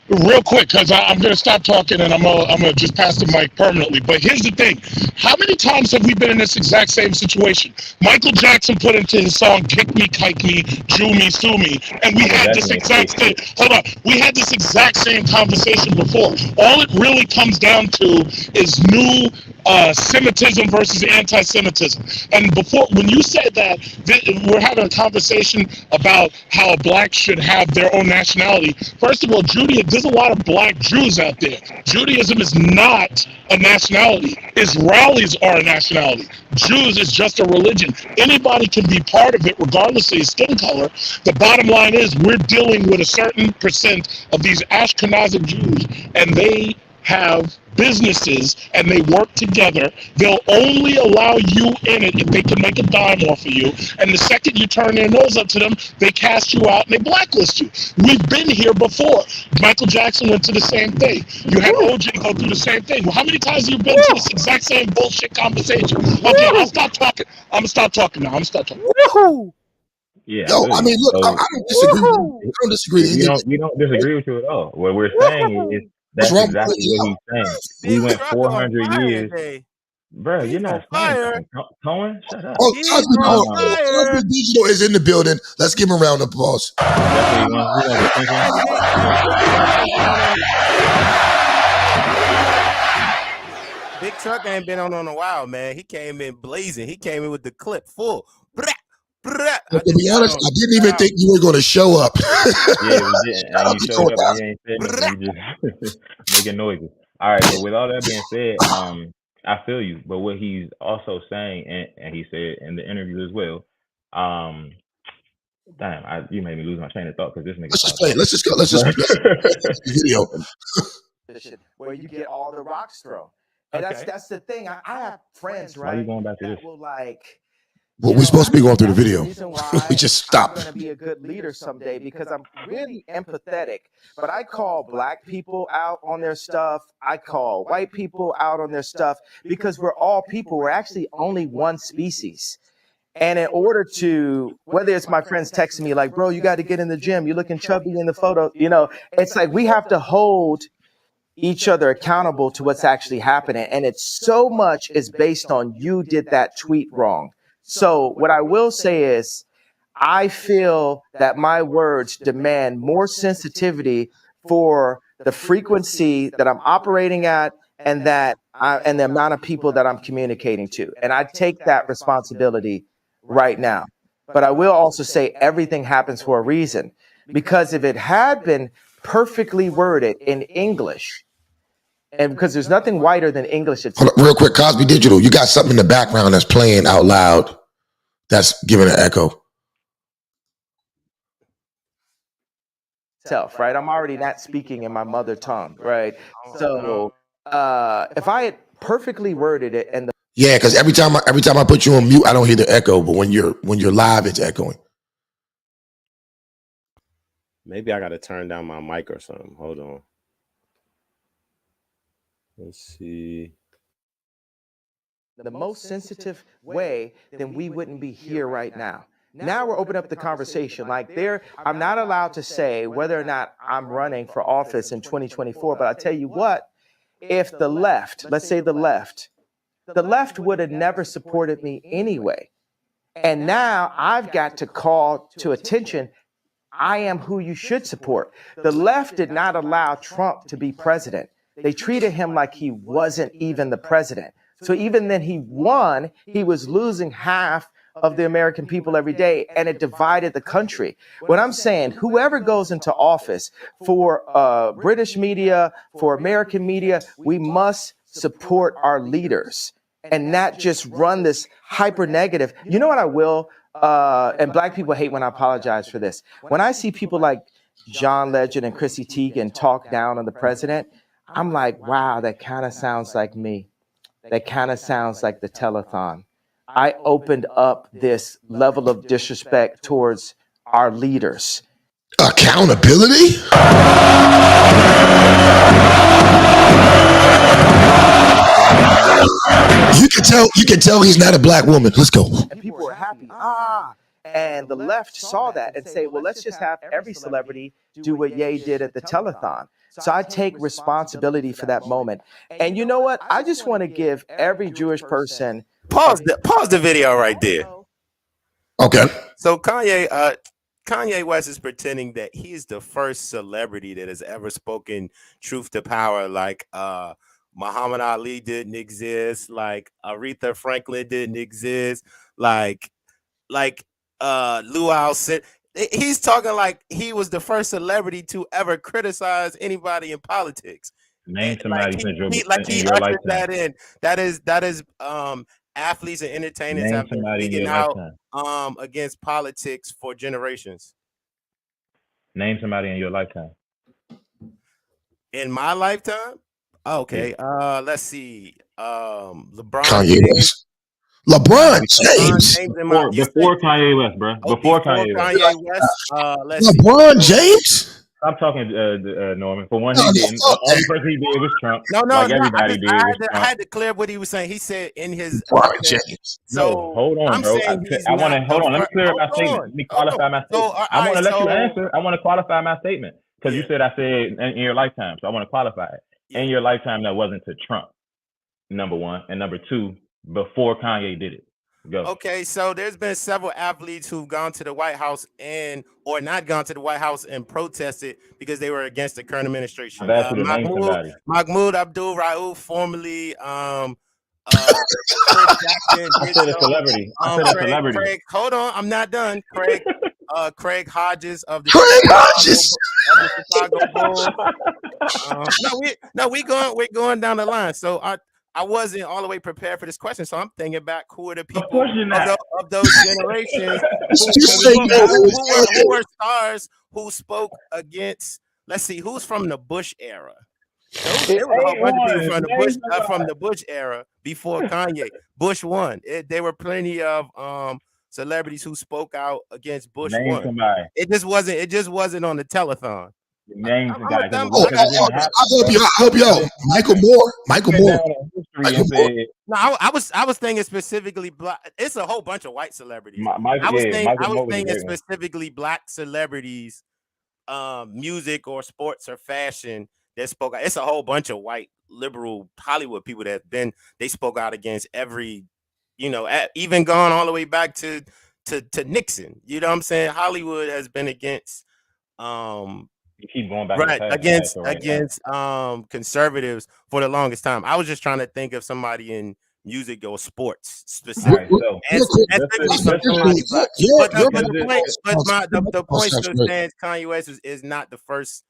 Real quick, because I'm going to stop talking and I'm gonna just pass the mic permanently. But here's the thing. How many times have we been in this exact same situation? Michael Jackson put into his song, kick me, kike me, Jew me, sue me. And we had this exact same, we had this exact same conversation before. All it really comes down to is new Semitism versus anti-Semitism. And before, when you said that, we're having a conversation about how a black should have their own nationality. First of all, there's a lot of black Jews out there. Judaism is not a nationality. Israelis are a nationality. Jews is just a religion. Anybody can be part of it regardless of your skin color. The bottom line is we're dealing with a certain percent of these Ashkenazi Jews, and they have businesses and they work together. They'll only allow you in it if they can make a dime off of you. And the second you turn their nose up to them, they cast you out and they blacklist you. We've been here before. Michael Jackson went to the same thing. You had OJ go through the same thing. Well, how many times have you been to this exact same bullshit conversation? Okay, I'll stop talking. I'm gonna stop talking now. I'm gonna stop talking. Yeah. Yo, I mean, look, I don't disagree. I don't disagree. We don't disagree with you at all. What we're saying is that's exactly what he's saying. We went 400 years. Bro, you're not saying nothing. Cohen, shut up. Oh, Cosby Digital is in the building. Let's give him a round of applause. Big Truck ain't been on a while, man. He came in blazing. He came in with the clip full. To be honest, I didn't even think you were going to show up. Yeah, we didn't. And you showed up and you ain't said nothing. You just making noises. All right, but with all that being said, I feel you. But what he's also saying, and he said in the interview as well, damn, you made me lose my train of thought because this nigga. Let's just play it. Let's just video where you get all the rocks thrown. And that's the thing. I have friends, right? Why are you going back to this? Will like. Well, we're supposed to be going through the video. We just stopped. I'm going to be a good leader someday because I'm really empathetic. But I call black people out on their stuff. I call white people out on their stuff because we're all people. We're actually only one species. And in order to, whether it's my friends texting me like, bro, you got to get in the gym. You're looking chubby in the photo. You know, it's like we have to hold each other accountable to what's actually happening. And it's so much is based on you did that tweet wrong. So what I will say is I feel that my words demand more sensitivity for the frequency that I'm operating at and the amount of people that I'm communicating to. And I take that responsibility right now. But I will also say everything happens for a reason, because if it had been perfectly worded in English, and because there's nothing whiter than English. Hold on, real quick, Cosby Digital, you got something in the background that's playing out loud that's giving an echo. Right? I'm already not speaking in my mother tongue, right? So if I had perfectly worded it and yeah, because every time I put you on mute, I don't hear the echo, but when you're live, it's echoing. Maybe I got to turn down my mic or something. Hold on. Let's see. The most sensitive way, then we wouldn't be here right now. Now we're opening up the conversation. Like I'm not allowed to say whether or not I'm running for office in 2024, but I'll tell you what, if the left, let's say the left would have never supported me anyway. And now I've got to call to attention, I am who you should support. The left did not allow Trump to be president. They treated him like he wasn't even the president. So even then he won, he was losing half of the American people every day, and it divided the country. What I'm saying, whoever goes into office, for British media, for American media, we must support our leaders and not just run this hyper negative. You know what I will? And black people hate when I apologize for this. When I see people like John Legend and Chrissy Teigen talk down on the president, I'm like, wow, that kind of sounds like me. That kind of sounds like the telethon. I opened up this level of disrespect towards our leaders. Accountability? You can tell he's not a black woman. Let's go. And people were happy. And the left saw that and say, well, let's just have every celebrity do what Ye did at the telethon. So I take responsibility for that moment. And you know what? I just want to give every Jewish person. Pause the video right there. Okay. So Kanye West is pretending that he is the first celebrity that has ever spoken truth to power, like Muhammad Ali didn't exist, like Aretha Franklin didn't exist, like Luau said. He's talking like he was the first celebrity to ever criticize anybody in politics. Name somebody he in your ushered lifetime. that in. That is athletes and entertainers Name have been somebody in speaking your out lifetime. against politics for generations. Name somebody in your lifetime. In my lifetime? Okay. Let's see. LeBron Kanye James. West. LeBron James. Before Kanye West, bro. Before Kanye West. Let's LeBron James? I'm talking Norman. For one, he didn't. The only person he did was Trump. No. Like everybody did. I had to clear what he was saying. He said in his LeBron James. So no, hold on, I'm bro. saying I want to hold on. Let me clear my statement. On. Let me qualify my statement. I want to let you answer. I want to qualify my statement because you said I said in your lifetime. So I want to qualify it. Yeah. In your lifetime, that wasn't to Trump. Number one, and number two, before Kanye did it. Go. Okay, so there's been several athletes who've gone to the White House or not gone to the White House and protested because they were against the current administration. Mahmoud Abdul-Rauf, formerly Chris Jackson. I said a celebrity. Craig, hold on, I'm not done. Craig Hodges of the Chicago Bulls. We're going down the line. So I wasn't all the way prepared for this question, so I'm thinking back who are the people of those generations who were stars who spoke against. Let's see, who's from the Bush era? There were a whole bunch of people from the Bush era before Kanye. Bush won. There were plenty of celebrities who spoke out against Bush. Name somebody. It just wasn't on the telethon. Name some guys. I'll help you out. Michael Moore. No, I was thinking specifically black. It's a whole bunch of white celebrities. I was thinking specifically black celebrities, music or sports or fashion that spoke out. It's a whole bunch of white liberal Hollywood people that they spoke out against every, even gone all the way back to Nixon. You know what I'm saying? Hollywood has been against you keep going back against conservatives for the longest time. I was just trying to think of somebody in music or sports specifically. The point still stands. Kanye West is not the first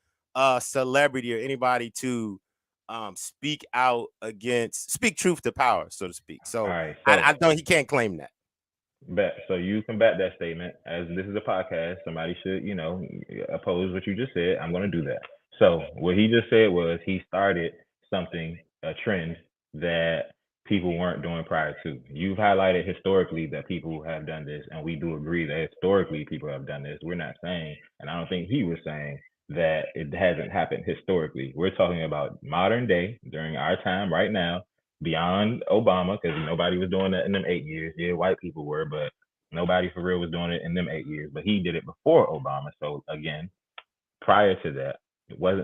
celebrity or anybody to speak truth to power, so to speak. So, I don't. He can't claim that. So you combat that statement. As this is a podcast, somebody should, oppose what you just said. I'm going to do that. So what he just said was he started a trend that people weren't doing prior to. You've highlighted historically that people have done this, and we do agree that historically people have done this. We're not saying, and I don't think he was saying, that it hasn't happened historically. We're talking about modern day, during our time right now, beyond Obama, because nobody was doing that in them 8 years. Yeah, white people were, but nobody for real was doing it in them 8 years. But he did it before Obama. So again, prior to that,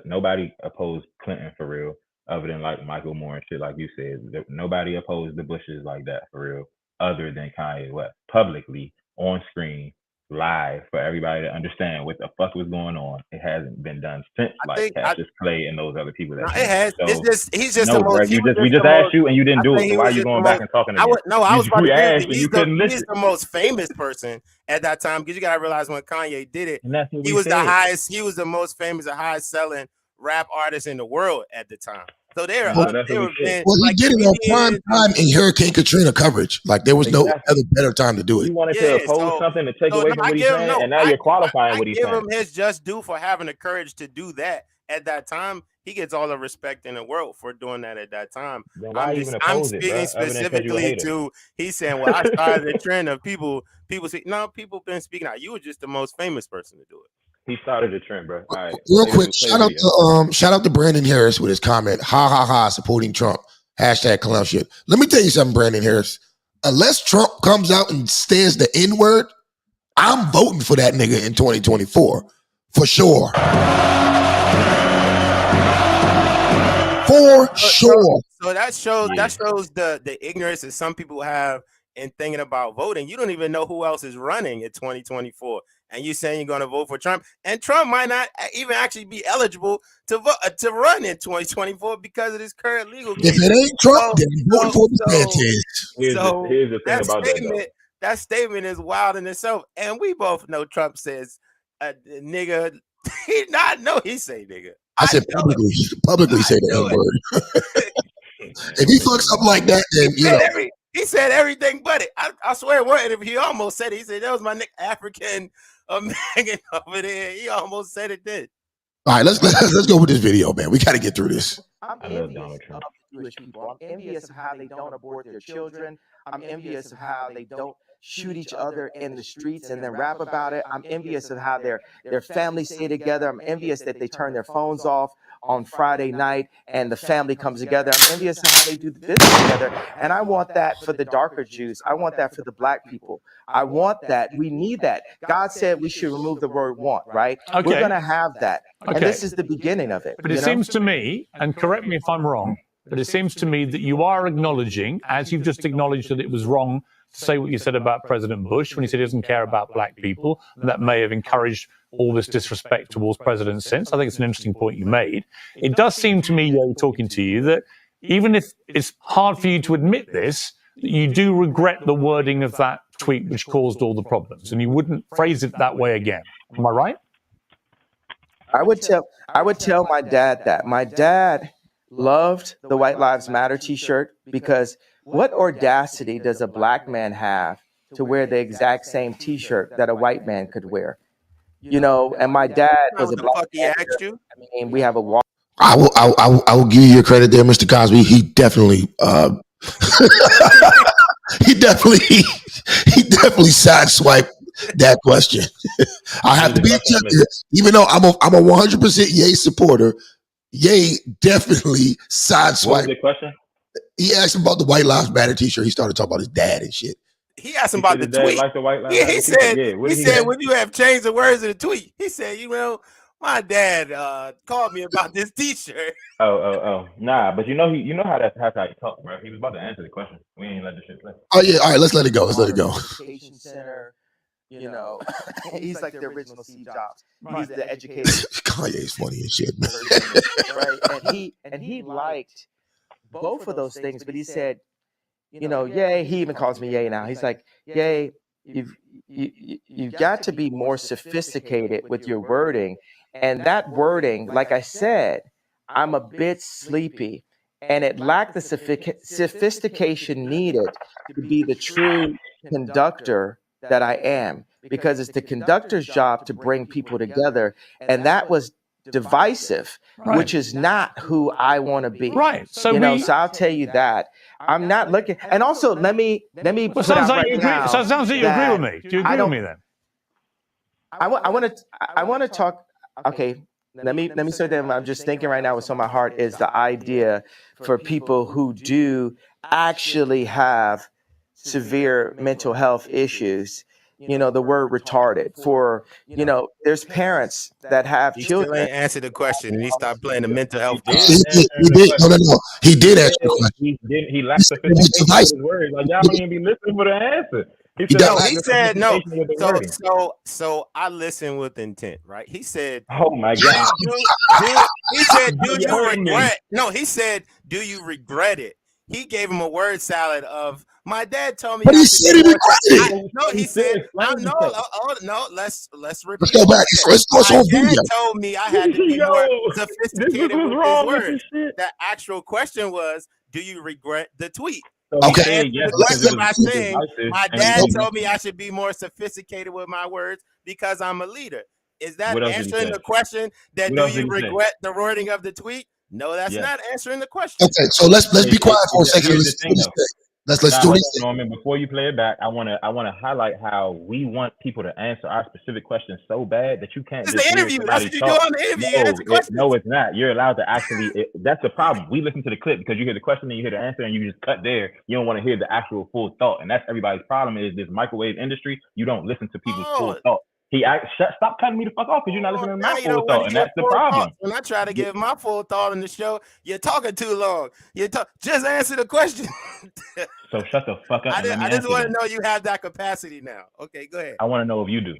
nobody opposed Clinton for real, other than like Michael Moore and shit, like you said. Nobody opposed the Bushes like that for real, other than Kanye West, publicly on screen live for everybody to understand what the fuck was going on. It hasn't been done since, like Cassius Clay and those other people. No, it has. So, It's just he's just no, the bro. most. We just asked you and you didn't do it. think So he why are was you just the going back most. and talking I again? was about to You agree with asked you. and you couldn't He's listen. the most famous person at that time, because you gotta realize when Kanye did it, And that's what he we was said. the highest. He was the most famous, the highest selling rap artist in the world at the time. So they were been Well, he like did it on prime comedians. time in Hurricane Katrina coverage. Like there was no other better time to do it. You wanted to oppose something to take away from what he's saying, and now you're qualifying what he's give saying. him his just due for having the courage to do that at that time. He gets all the respect in the world for doing that at that time. Then why even oppose it, bro? Speaking specifically to, he's saying, well, I started the trend of people speak. No, people been speaking out. You were just the most famous person to do it. He started the trend, bro. All right. Real quick, shout out to Brandon Harris with his comment. Ha ha ha, supporting Trump. Hashtag clown shit. Let me tell you something, Brandon Harris. Unless Trump comes out and says the N-word, I'm voting for that nigga in 2024. For sure. For sure. So that shows the ignorance that some people have in thinking about voting. You don't even know who else is running in 2024, and you saying you're going to vote for Trump, and Trump might not even actually be eligible to vote to run in 2024 because of this current legal case. If it ain't Trump, then vote for DeSantis. Here's the thing about statement. That statement is wild in itself, and we both know Trump says, "Nigga." He not know he say nigga. I said publicly say the N-word. If he fucks up like that, then you know. He said everything but it. I swear, one interview he almost said it. He said that was my African American over there. He almost said it then. All right, let's go with this video, man. We got to get through this. I'm envious of Jewish people. I'm envious of how they don't abort their children. I'm envious of how they don't shoot each other in the streets and then rap about it. I'm envious of how their families stay together. I'm envious that they turn their phones off on Friday night and the family comes together. I'm envious of how they do the business together. And I want that for the darker Jews. I want that for the black people. I want that. We need that. God said we should remove the word want, right? Okay. We're going to have that. Okay. And this is the beginning of it. But it seems to me, and correct me if I'm wrong, but it seems to me that you are acknowledging, as you've just acknowledged that it was wrong to say what you said about President Bush when he said he doesn't care about black people, and that may have encouraged all this disrespect towards presidents since. I think it's an interesting point you made. It does seem to me, talking to you, that even if it's hard for you to admit this, you do regret the wording of that tweet which caused all the problems, and you wouldn't phrase it that way again. Am I right? I would tell my dad that. My dad loved the White Lives Matter t-shirt because what audacity does a black man have to wear the exact same t-shirt that a white man could wear? You know, and my dad was a black man. I mean, we have a walk. I will give you your credit there, Mr. Cosby. He definitely he definitely sideswiped that question. I have to be even though I'm a 100% Ye supporter. Ye definitely sideswiped. What was the question? He asked him about the White Lives Matter t-shirt. He started talking about his dad and shit. He asked him about the tweet. Like the White Lives He said when you have changed the words of the tweet, he said, my dad called me about this t-shirt. Oh. Nah, but you know how how he talked, bro. He was about to answer the question. We ain't let the shit play. Oh yeah, all right, let's let it go. Education center, he's like the original Steve Jobs. He's the educator. Kanye's funny as shit, man. Right? And he liked both of those things, but he said, Ye, he even calls me Ye now. He's like, Ye, you've got to be more sophisticated with your wording. And that wording, like I said, I'm a bit sleepy, and it lacked the sophistication needed to be the true conductor that I am, because it's the conductor's job to bring people together, and that was divisive, which is not who I want to be. Right. So so I'll tell you that I'm not looking. And also, let me. Well, sounds like you agree. So it sounds like you agree with me. Do you agree with me then? I want to talk. Okay. Let me say that I'm just thinking right now what's on my heart is the idea for people who do actually have severe mental health issues, the word retarded. For, there's parents that have He still children. ain't answered the question, and he started playing the mental health He game. did. No. He did answer the question. He lacked sophistication with his words. Like, y'all don't even be listening for the answer. He said, No, he said no. With the wording. So I listened with intent, right? He said, "Oh my God." He said, "Do you regret?" No, he said, "Do you regret it?" He gave him a word salad of, "My dad told me." But he said he regretted it. No, he said, "No, let's repeat." Let's go back. Let's go My on dad video. told me I had to be more sophisticated this was with wrong his with words. this shit. The actual question was, "Do you regret the tweet?" So Okay. Said yes, The question by was saying, "My and dad he- told me I should be more sophisticated with my words because I'm a leader." Is that What else did he answering say? the question? That What do else did you he say? regret the wording of the tweet? No, that's Yes. not answering the question. Okay, so let's be quiet for a second. Here's Let's the thing, though. let's Nah, do hold this. on, Norman. Before you play it back, I wanna highlight how we want people to answer our specific questions so bad that you can't It's just the hear interview. That's somebody what you talk. do on the interview. You answer questions. No, it's not. You're allowed to actually. That's the problem. We listen to the clip because you hear the question and you hear the answer and you just cut there. You don't want to hear the actual full thought, and that's everybody's problem. Is this microwave industry? You don't listen to people's full thought. Stop cutting me the fuck off because you're not listening to my full thought, and that's the problem. When I try to give my full thought in the show, you're talking too long. Just answer the question. So shut the fuck up. I just want to know you have that capacity now. Okay, go ahead. I want to know if you do.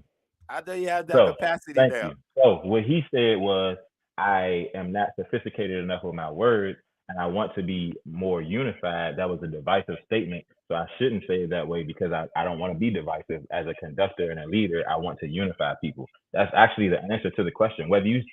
I know you have that capacity thank now. you. So what he said was, I am not sophisticated enough with my words, and I want to be more unified. That was a divisive statement. So I shouldn't say it that way because I don't want to be divisive. As a conductor and a leader, I want to unify people. That's actually the answer to the question. Whether you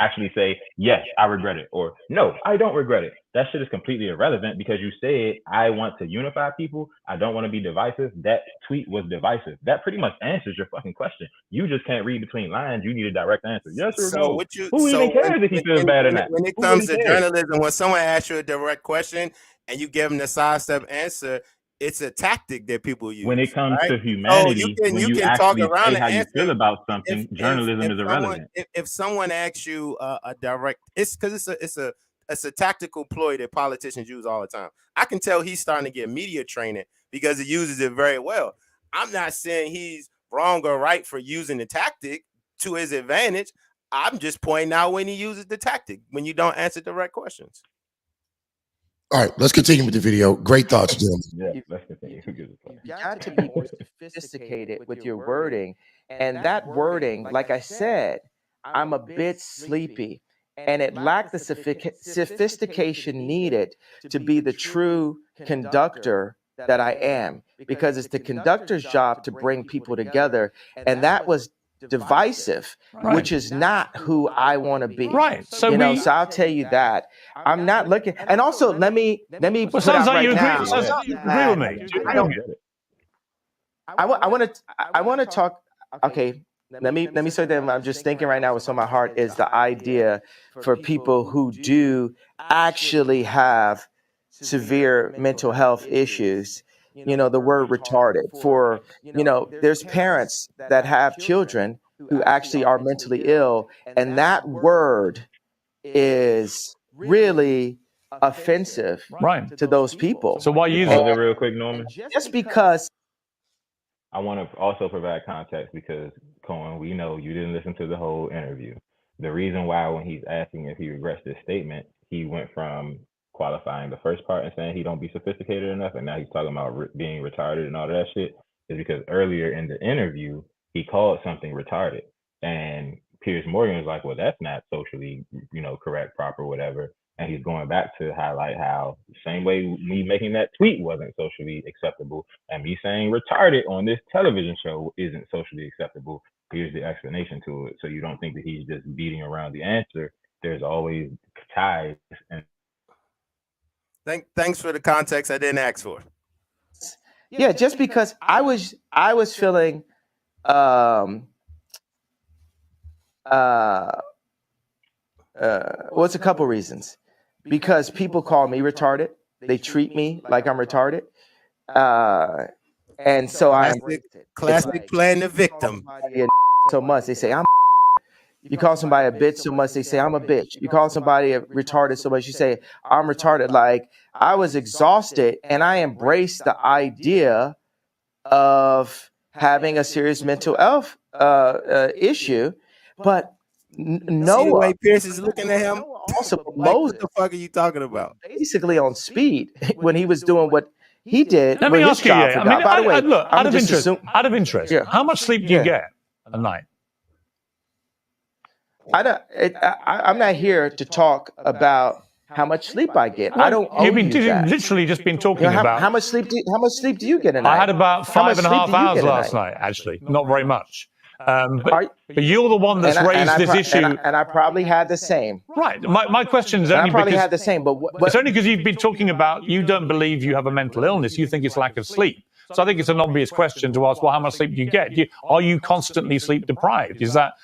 actually say, yes, I regret it, or no, I don't regret it. That shit is completely irrelevant because you said, I want to unify people. I don't want to be divisive. That tweet was divisive. That pretty much answers your fucking question. You just can't read between lines. You need a direct answer. Yes or no? Who even cares if he feels bad or not? When it comes to journalism, when someone asks you a direct question and you give them the sidestep answer, it's a tactic that people use. When it comes to humanity, when you can actually talk around say how you answer, feel about something, journalism is irrelevant. If someone asks you a direct, it's because it's a tactical ploy that politicians use all the time. I can tell he's starting to get media training because he uses it very well. I'm not saying he's wrong or right for using the tactic to his advantage. I'm just pointing out when he uses the tactic, when you don't answer direct questions. All right, let's continue with the video. Great thoughts, gentlemen. Yeah, let's continue. You got to be more sophisticated with your wording. And that wording, like I said, I'm a bit sleepy. And it lacked the sophistication needed to be the true conductor that I am. Because it's the conductor's job to bring people together. And that was divisive, which is not who I want to be. Right. So so I'll tell you that I'm not looking. And also, let me put sounds out like right you now. agree with me. I want to talk. Okay, let me say that I'm just thinking right now. What's on my heart is the idea for people who do actually have severe mental health issues. The word retarded. For there's parents that have children who actually are mentally ill, and that word is really offensive to those people. So why use it real quick, Norman? Just because. I want to also provide context because, Cohen, we know you didn't listen to the whole interview. The reason why when he's asking if he regrets this statement, he went from qualifying the first part and saying he don't be sophisticated enough, and now he's talking about being retarded and all that shit, is because earlier in the interview, he called something retarded. And Piers Morgan was like, well, that's not socially, correct, proper, whatever. And he's going back to highlight how the same way me making that tweet wasn't socially acceptable and me saying retarded on this television show isn't socially acceptable. Here's the explanation to it. So you don't think that he's just beating around the answer. There's always ties. And thanks for the context I didn't ask for. Yeah, just because I was feeling it's a couple reasons. Because people call me retarded. They treat me like I'm retarded. And so I'm classic playing the victim. So much they say I'm. You call somebody a bitch so much they say I'm a bitch. You call somebody a retarded so much you say I'm retarded. Like I was exhausted and I embraced the idea of having a serious mental health issue, but See the Noah way Pierce is looking at him. also Like, Moses what the fuck are you talking about? basically on speed when he was doing what he did. Let where me his ask you, job I forgot. mean, By the way, look, I'm out of just interest, Yeah. how much sleep do you get a night? I'm not here to talk about how much sleep I get. I don't owe You've that. literally just been talking about how much sleep do you get a night? I had about How much 5.5 sleep do you hours get a last night? night, actually. Not very much. But you're the one that's raised this issue. And I probably had the same. Right. My question is And only I probably because had the same, but it's only because you've been talking about you don't believe you have a mental illness. You think it's lack of sleep. So I think it's an obvious question to ask, well, how much sleep do you get? Are you constantly sleep deprived? Is that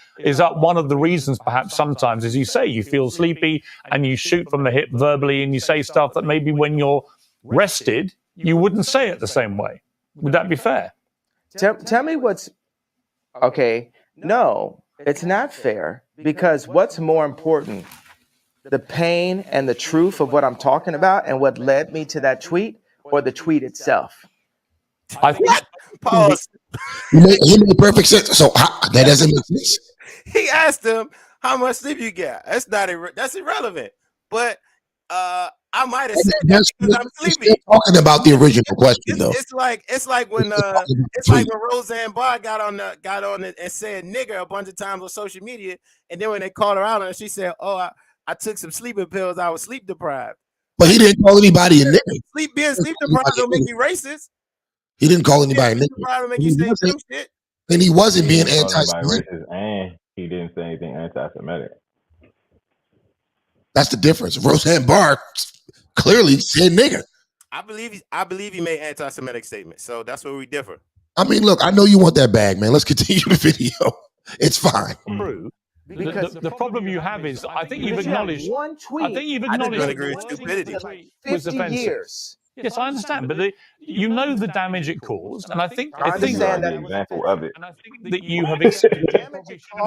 one of the reasons, perhaps sometimes, as you say, you feel sleepy and you shoot from the hip verbally and you say stuff that maybe when you're rested, you wouldn't say it the same way. Would that be fair? Tell me what's okay. No, it's not fair, because what's more important, the pain and the truth of what I'm talking about and what led me to that tweet, or the tweet itself? What? Pause. He made perfect sense. So that doesn't make sense. He asked him how much sleep you get. That's irrelevant. But I might have said that because I'm sleepy. Still talking about the original question, though. It's like when Roseanne Barr got on it and said nigger a bunch of times on social media, and then when they called her out on it, she said, "Oh, I took some sleeping pills. I was sleep deprived." But he didn't call anybody a nigger. Being sleep deprived don't make you racist. He didn't call anybody a nigger. And he wasn't being anti-Semitic. And he didn't say anything anti-Semitic. That's the difference. Roseanne Barr clearly said nigger. I believe he made anti-Semitic statements. So that's where we differ. I mean, look, I know you want that bag, man. Let's continue the video. It's fine. True. The problem you have is, I think you've acknowledged one tweet. I think you've acknowledged agree with stupidity. Was 50 offensive. years. Yes, I understand, but you know the damage it caused, and I think the example of it. that you have accepted.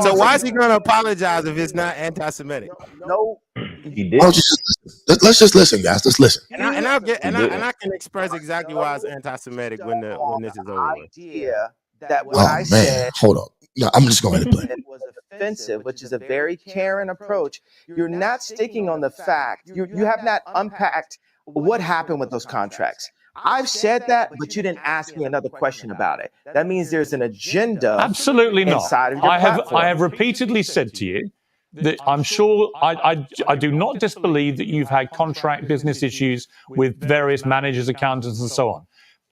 So why is he going to apologize if it's not anti-Semitic? No, he did. Let's just listen, guys. Let's listen. And I can express exactly why it's anti-Semitic when this is over. Idea that what I said. Hold on. No, I'm just going to play. It was offensive, which is a very caring approach. You're not sticking on the fact. You have not unpacked what happened with those contracts. I've said that, but you didn't ask me another question about it. That means there's an agenda. Absolutely not. Inside of your I platform. have repeatedly said to you that I'm sure I do not disbelieve that you've had contract business issues with various managers, accountants, and so on.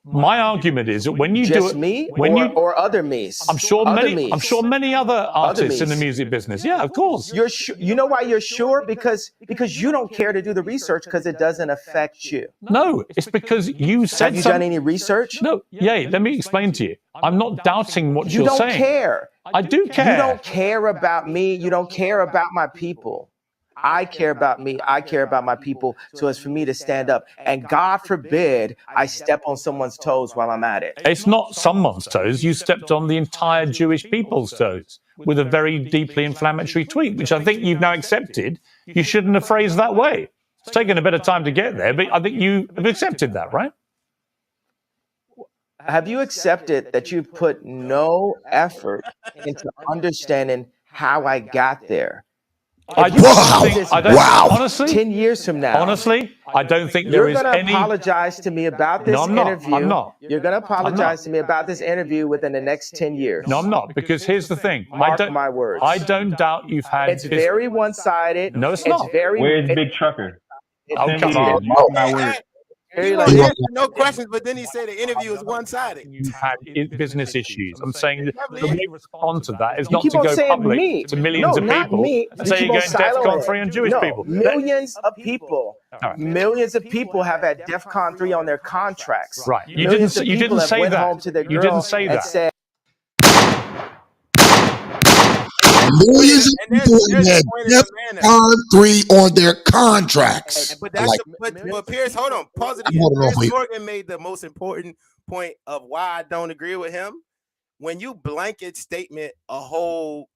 My argument is that when you Just do it, me or other me's. I'm sure many other artists in the me's. music business. Yeah, of course. You know why you're sure? Because you don't care to do the research because it doesn't affect you. No, it's because you said. Have you done any research? No. Yeah, let me explain to you. I'm not doubting what you're saying. You don't care. I do care. You don't care about me. You don't care about my people. I care about me. I care about my people. So it's for me to stand up. And God forbid I step on someone's toes while I'm at it. It's not someone's toes. You stepped on the entire Jewish people's toes with a very deeply inflammatory tweet, which I think you've now accepted. You shouldn't have phrased that way. It's taken a bit of time to get there, but I think you have accepted that, right? Have you accepted that you put no effort into understanding how I got there? Wow. Honestly, 10 years from now. Honestly, I don't think there is any... You're going to apologize to me about this interview. I'm not. You're going to apologize to me about this interview within the next 10 years. No, I'm not, because here's the thing. Mark my words. I don't doubt you've had... It's very one-sided. No, it's not. Where's Big Trucker? Oh, come on. Mark my words. No questions, but then he said the interview was one-sided. You've had business issues. I'm saying that the way to respond to that is You not keep to on go saying public me. to millions No, of not people me. and say keep you're on going DEFCON siloing 3 on Jewish No, people. Millions of people. Right. Millions of people have had DEFCON 3 on their contracts. Right. You Millions didn't of people have say went that. home to their You girl didn't say and that. said, Millions of people had DEFCON 3 on their contracts. But Pierce, hold on, pause it. Pierce Morgan made the most important point of why I don't agree with him. When you blanket statement a whole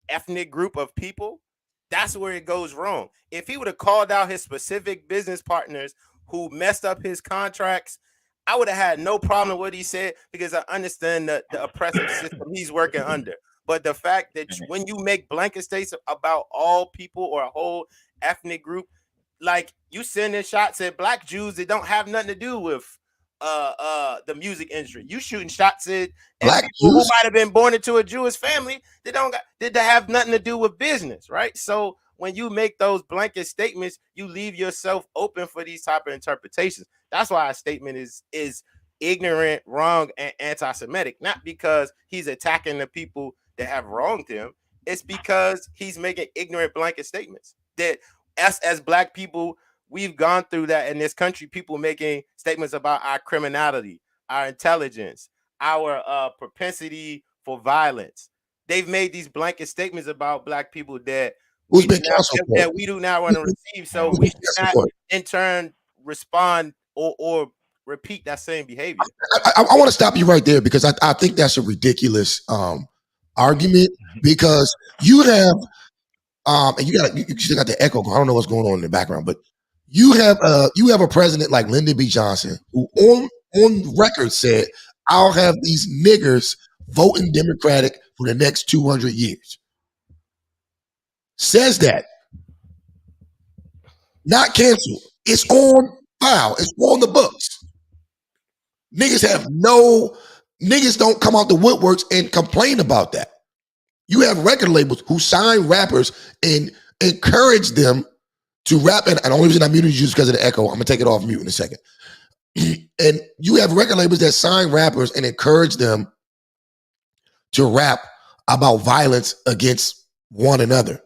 ethnic group of people, that's where it goes wrong. If he would have called out his specific business partners who messed up his contracts, I would have had no problem with what he said because I understand the oppressive system he's working under. But the fact that when you make blanket statements about all people or a whole ethnic group, like you sending shots at black Jews that don't have nothing to do with the music industry. You shooting shots at black people Jews who might have been born into a Jewish family that that have nothing to do with business, right? So when you make those blanket statements, you leave yourself open for these type of interpretations. That's why a statement is ignorant, wrong, and anti-Semitic, not because he's attacking the people that have wronged him. It's because he's making ignorant blanket statements that us as black people, we've gone through that in this country. People making statements about our criminality, our intelligence, our propensity for violence. They've made these blanket statements about black people that we do not want to receive. So we should not in turn respond or repeat that same behavior. I want to stop you right there because I think that's a ridiculous argument because you have and you still got the echo. I don't know what's going on in the background, but you have a president like Lyndon B. Johnson who on record said, "I'll have these niggers voting Democratic for the next 200 years." Says that. Not canceled. It's on file. It's on the books. Niggas don't come out the woodworks and complain about that. You have record labels who sign rappers and encourage them to rap. And the only reason I muted you is because of the echo. I'm going to take it off mute in a second. And you have record labels that sign rappers and encourage them to rap about violence against one another.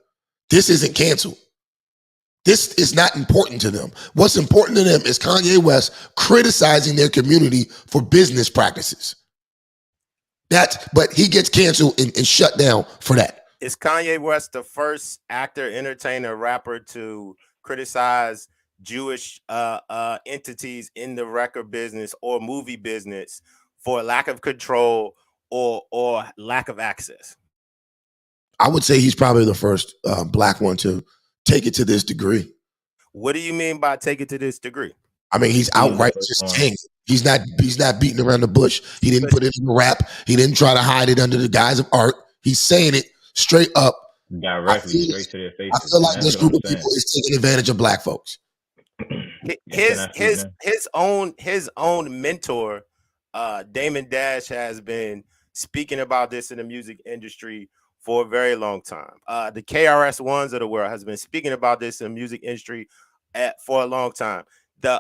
This isn't canceled. This is not important to them. What's important to them is Kanye West criticizing their community for business practices. But he gets canceled and shut down for that. Is Kanye West the first actor, entertainer, rapper to criticize Jewish entities in the record business or movie business for lack of control or lack of access? I would say he's probably the first black one to take it to this degree. What do you mean by take it to this degree? I mean, he's outright just saying it. He's not beating around the bush. He didn't put it in the rap. He didn't try to hide it under the guise of art. He's saying it straight up. Directly, straight to their faces. I feel like this group of people is taking advantage of black folks. His own mentor, Damon Dash, has been speaking about this in the music industry for a very long time. The KRS-Ones of the world has been speaking about this in the music industry for a long time. The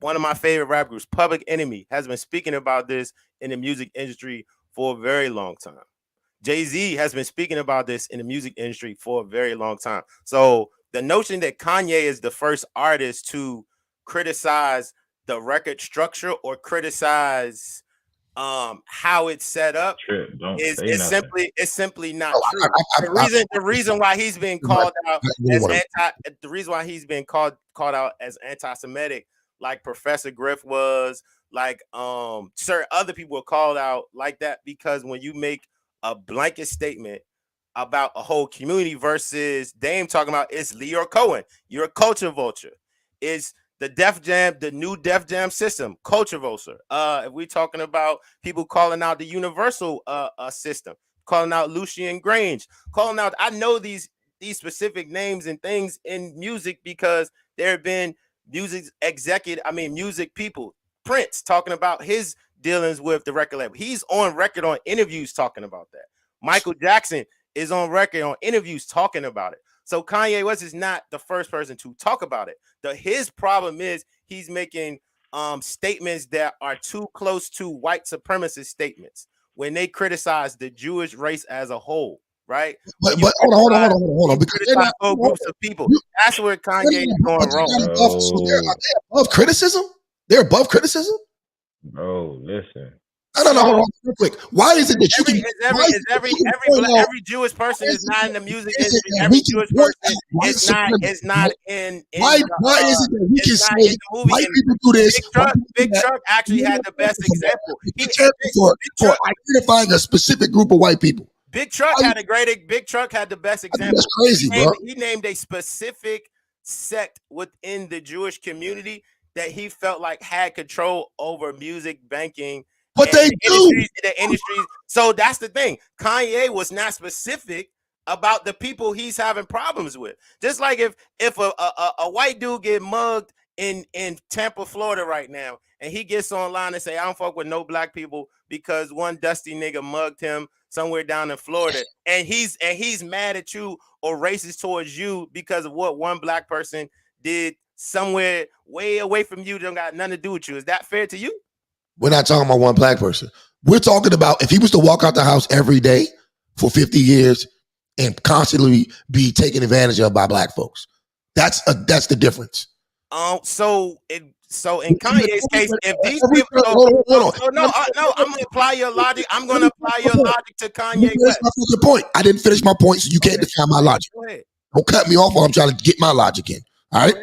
one of my favorite rap groups, Public Enemy, has been speaking about this in the music industry for a very long time. Jay-Z has been speaking about this in the music industry for a very long time. So the notion that Kanye is the first artist to criticize the record structure or criticize how it's set up is simply not true. The reason why he's being called out as anti-Semitic, like Professor Griff was, like certain other people were called out like that, because when you make a blanket statement about a whole community versus Dame talking about it's Lee or Cohen, you're a culture vulture. It's the Def Jam, the new Def Jam system, culture vulture. If we're talking about people calling out the Universal system, calling out Lucien Grange, calling out, I know these specific names and things in music because there have been music people. Prince talking about his dealings with the record label. He's on record on interviews talking about that. Michael Jackson is on record on interviews talking about it. So Kanye West is not the first person to talk about it. His problem is he's making statements that are too close to white supremacist statements when they criticize the Jewish race as a whole, right? But hold on. Because they're not whole groups of people. That's where Kanye is going wrong. They're above criticism? They're above criticism? Bro, listen. No, hold on, real quick. Why is it that every Jewish person is not in the music industry? Every Jewish person is not in. Why is it that we can say white people do this? Big Truck actually had the best example. For identifying a specific group of white people. Big Truck had the best example. That's crazy, bro. He named a specific sect within the Jewish community that he felt like had control over music, banking, but they do. The industries. So that's the thing. Kanye was not specific about the people he's having problems with. Just like if a white dude get mugged in Tampa, Florida right now, and he gets online and say, I don't fuck with no black people because one dusty nigga mugged him somewhere down in Florida, and he's mad at you or racist towards you because of what one black person did somewhere way away from you, don't got nothing to do with you. Is that fair to you? We're not talking about one black person. We're talking about if he was to walk out the house every day for 50 years and constantly be taken advantage of by black folks. That's the difference. So in Kanye's case, if these people, no, I'm gonna apply your logic. I'm gonna apply your logic to Kanye West. My point. I didn't finish my point, so you can't define my logic. Go ahead. Don't cut me off while I'm trying to get my logic in. All right.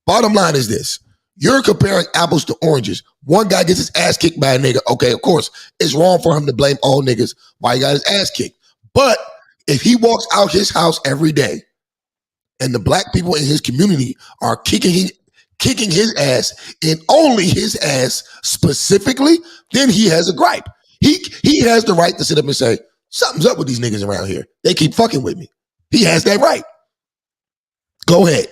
Bottom line is this: you're comparing apples to oranges. One guy gets his ass kicked by a nigga. Okay, of course, it's wrong for him to blame all niggas why he got his ass kicked. But if he walks out his house every day, and the black people in his community are kicking his ass and only his ass specifically, then he has a gripe. He has the right to sit up and say, something's up with these niggas around here. They keep fucking with me. He has that right. Go ahead.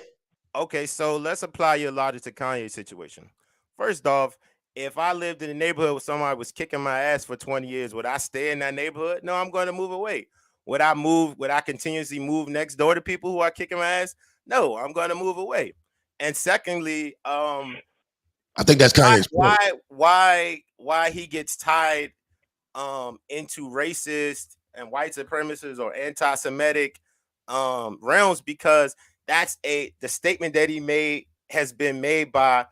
Okay, so let's apply your logic to Kanye's situation. First off, if I lived in a neighborhood where somebody was kicking my ass for 20 years, would I stay in that neighborhood? No, I'm going to move away. Would I continuously move next door to people who are kicking my ass? No, I'm going to move away. And secondly, I think that's Kanye's point. Why he gets tied into racist and white supremacist or anti-Semitic realms, because the statement that he made has been made by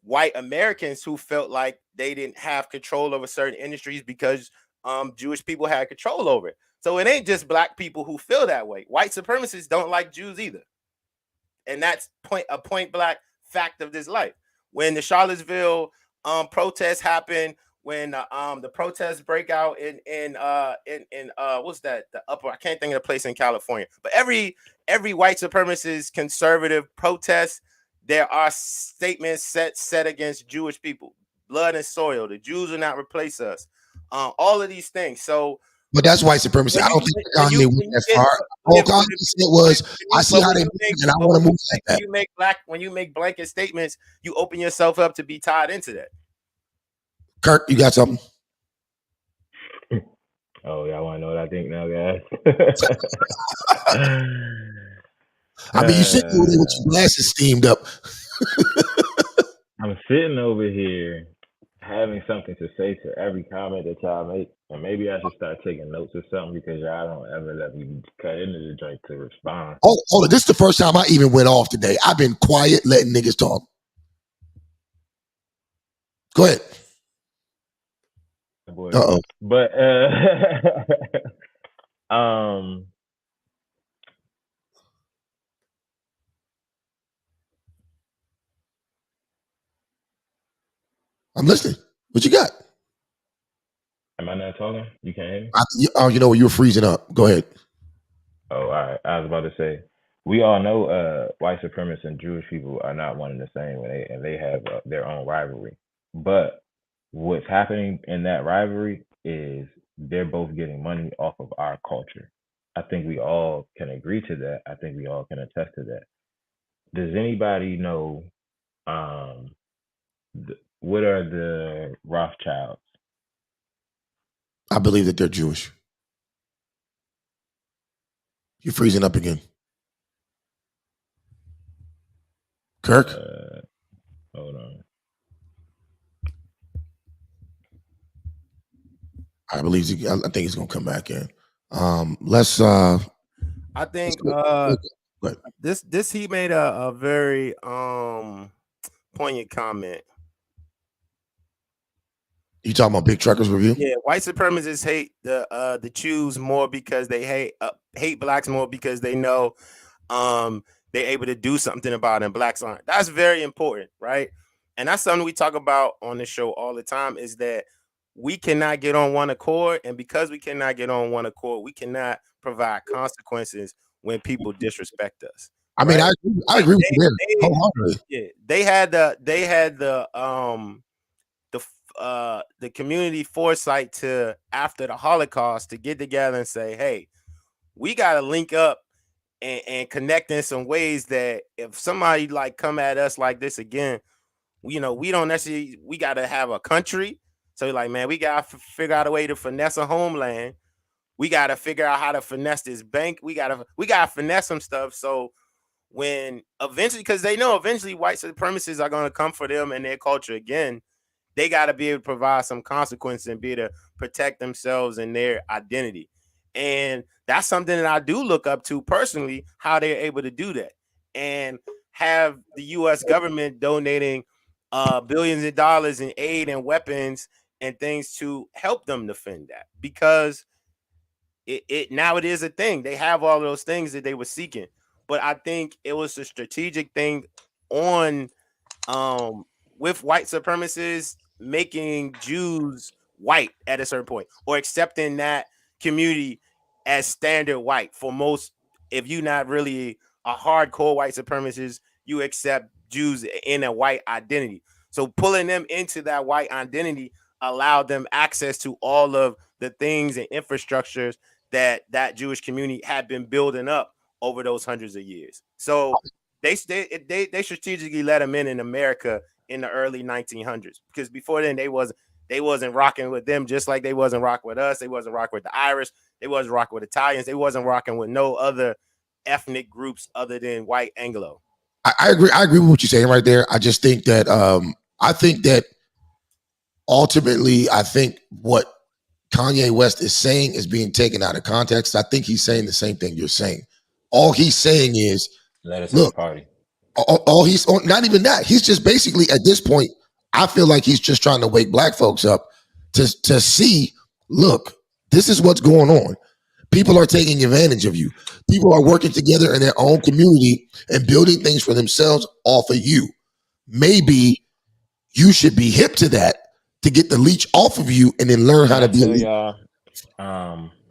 white Americans who felt like they didn't have control over certain industries because Jewish people had control over it. So it ain't just black people who feel that way. White supremacists don't like Jews either. And that's a point blank fact of this life. When the Charlottesville protests happen, when the protests break out in what's that? The upper, I can't think of the place in California. But every white supremacist conservative protest, there are statements set against Jewish people. Blood and soil. The Jews will not replace us. All of these things. So, but that's white supremacy. I don't think Kanye went that far. All Kanye said was, I see how they move and I want to move like that. When you make blanket statements, you open yourself up to be tied into that. Kirk, you got something? Oh, y'all want to know what I think now, guys? I mean, you sitting over there with your glasses steamed up. I'm sitting over here having something to say to every comment that y'all make, and maybe I should start taking notes or something because y'all don't ever let me cut into the drink to respond. Hold on, this is the first time I even went off today. I've been quiet, letting niggas talk. Go ahead. Uh-oh. But I'm listening. What you got? Am I not talking? You can't hear me? You know, you were freezing up. Go ahead. Oh, all right. I was about to say, we all know white supremacists and Jewish people are not one and the same, and they have their own rivalry. But what's happening in that rivalry is they're both getting money off of our culture. I think we all can agree to that. I think we all can attest to that. Does anybody know what are the Rothschilds? I believe that they're Jewish. You're freezing up again. Kirk? Hold on. I think he's gonna come back in. Let's I think this he made a very poignant comment. You talking about Big Truckers Review? Yeah, white supremacists hate the Jews more because they hate blacks more because they know they're able to do something about it and blacks aren't. That's very important, right? And that's something we talk about on the show all the time, is that we cannot get on one accord, and because we cannot get on one accord, we cannot provide consequences when people disrespect us. I mean, right? I agree with you there They, wholeheartedly. yeah, they had the community foresight to, after the Holocaust, to get together and say, hey, we got to link up and connect in some ways that if somebody like come at us like this again, we don't necessarily, we got to have a country. So like, man, we got to figure out a way to finesse a homeland. We got to figure out how to finesse this bank. We got to finesse some stuff. So when eventually, because they know eventually white supremacists are going to come for them and their culture again, they got to be able to provide some consequence and be able to protect themselves and their identity. And that's something that I do look up to personally, how they're able to do that and have the U.S. government donating billions of dollars in aid and weapons and things to help them defend that, because it now it is a thing. They have all those things that they were seeking, but I think it was a strategic thing on with white supremacists making Jews white at a certain point, or accepting that community as standard white. For most, if you're not really a hardcore white supremacist, you accept Jews in a white identity. So pulling them into that white identity allowed them access to all of the things and infrastructures that Jewish community had been building up over those hundreds of years. So they strategically let them in America in the early 1900s, because before then they wasn't rocking with them, just like they wasn't rocking with us. They wasn't rocking with the Irish. They wasn't rocking with Italians. They wasn't rocking with no other ethnic groups other than white Anglo. I agree. I agree with what you're saying right there. I just think that ultimately, I think what Kanye West is saying is being taken out of context. I think he's saying the same thing you're saying. All he's saying is, let us look, party. All he's not even that. He's just basically at this point, I feel like he's just trying to wake black folks up to see, look, this is what's going on. People are taking advantage of you. People are working together in their own community and building things for themselves off of you. Maybe you should be hip to that to get the leech off of you and then learn how to be a leech. Y'all,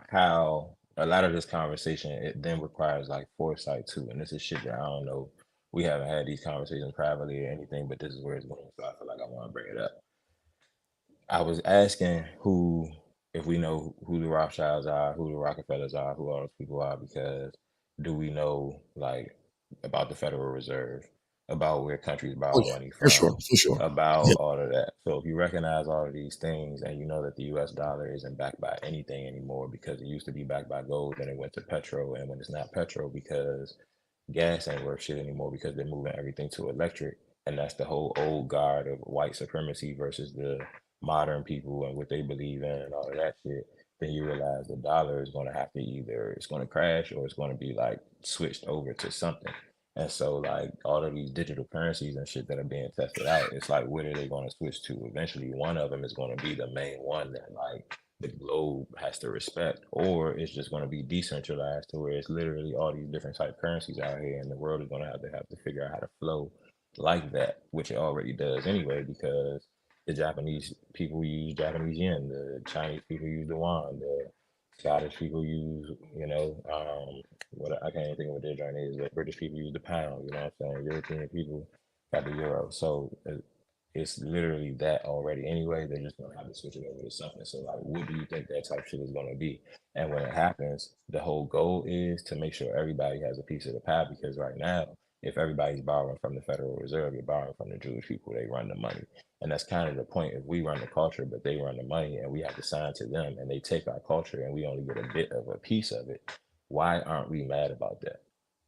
how a lot of this conversation, it then requires like foresight too. And this is shit that I don't know. We haven't had these conversations privately or anything, but this is where it's going. So I feel like I want to bring it up. I was asking if we know who the Rothschilds are, who the Rockefellers are, who all those people are, because do we know like about the Federal Reserve, about where countries borrow money from, for sure. about all of that. So if you recognize all of these things and you know that the US dollar isn't backed by anything anymore, because it used to be backed by gold, then it went to petrol, and when it's not petrol because gas ain't worth shit anymore because they're moving everything to electric, and that's the whole old guard of white supremacy versus the modern people and what they believe in and all of that shit, then you realize the dollar is going to have to either it's going to crash or it's going to be like switched over to something. And so like all of these digital currencies and shit that are being tested out, it's like, what are they going to switch to? Eventually one of them is going to be the main one that like the globe has to respect, or it's just going to be decentralized to where it's literally all these different type currencies out here, and the world is going to have to figure out how to flow like that, which it already does anyway, because the Japanese people use Japanese yen, the Chinese people use the yuan, the Scottish people use, what I can't even think of what their joint is, but British people use the pound, you know what I'm saying? European people got the euro. So it's literally that already anyway. They're just gonna have to switch it over to something. So like, what do you think that type shit is gonna be? And when it happens, the whole goal is to make sure everybody has a piece of the pie, because right now, if everybody's borrowing from the Federal Reserve, you're borrowing from the Jewish people, they run the money. And that's kind of the point. If we run the culture, but they run the money, and we have to sign to them, and they take our culture and we only get a bit of a piece of it, why aren't we mad about that?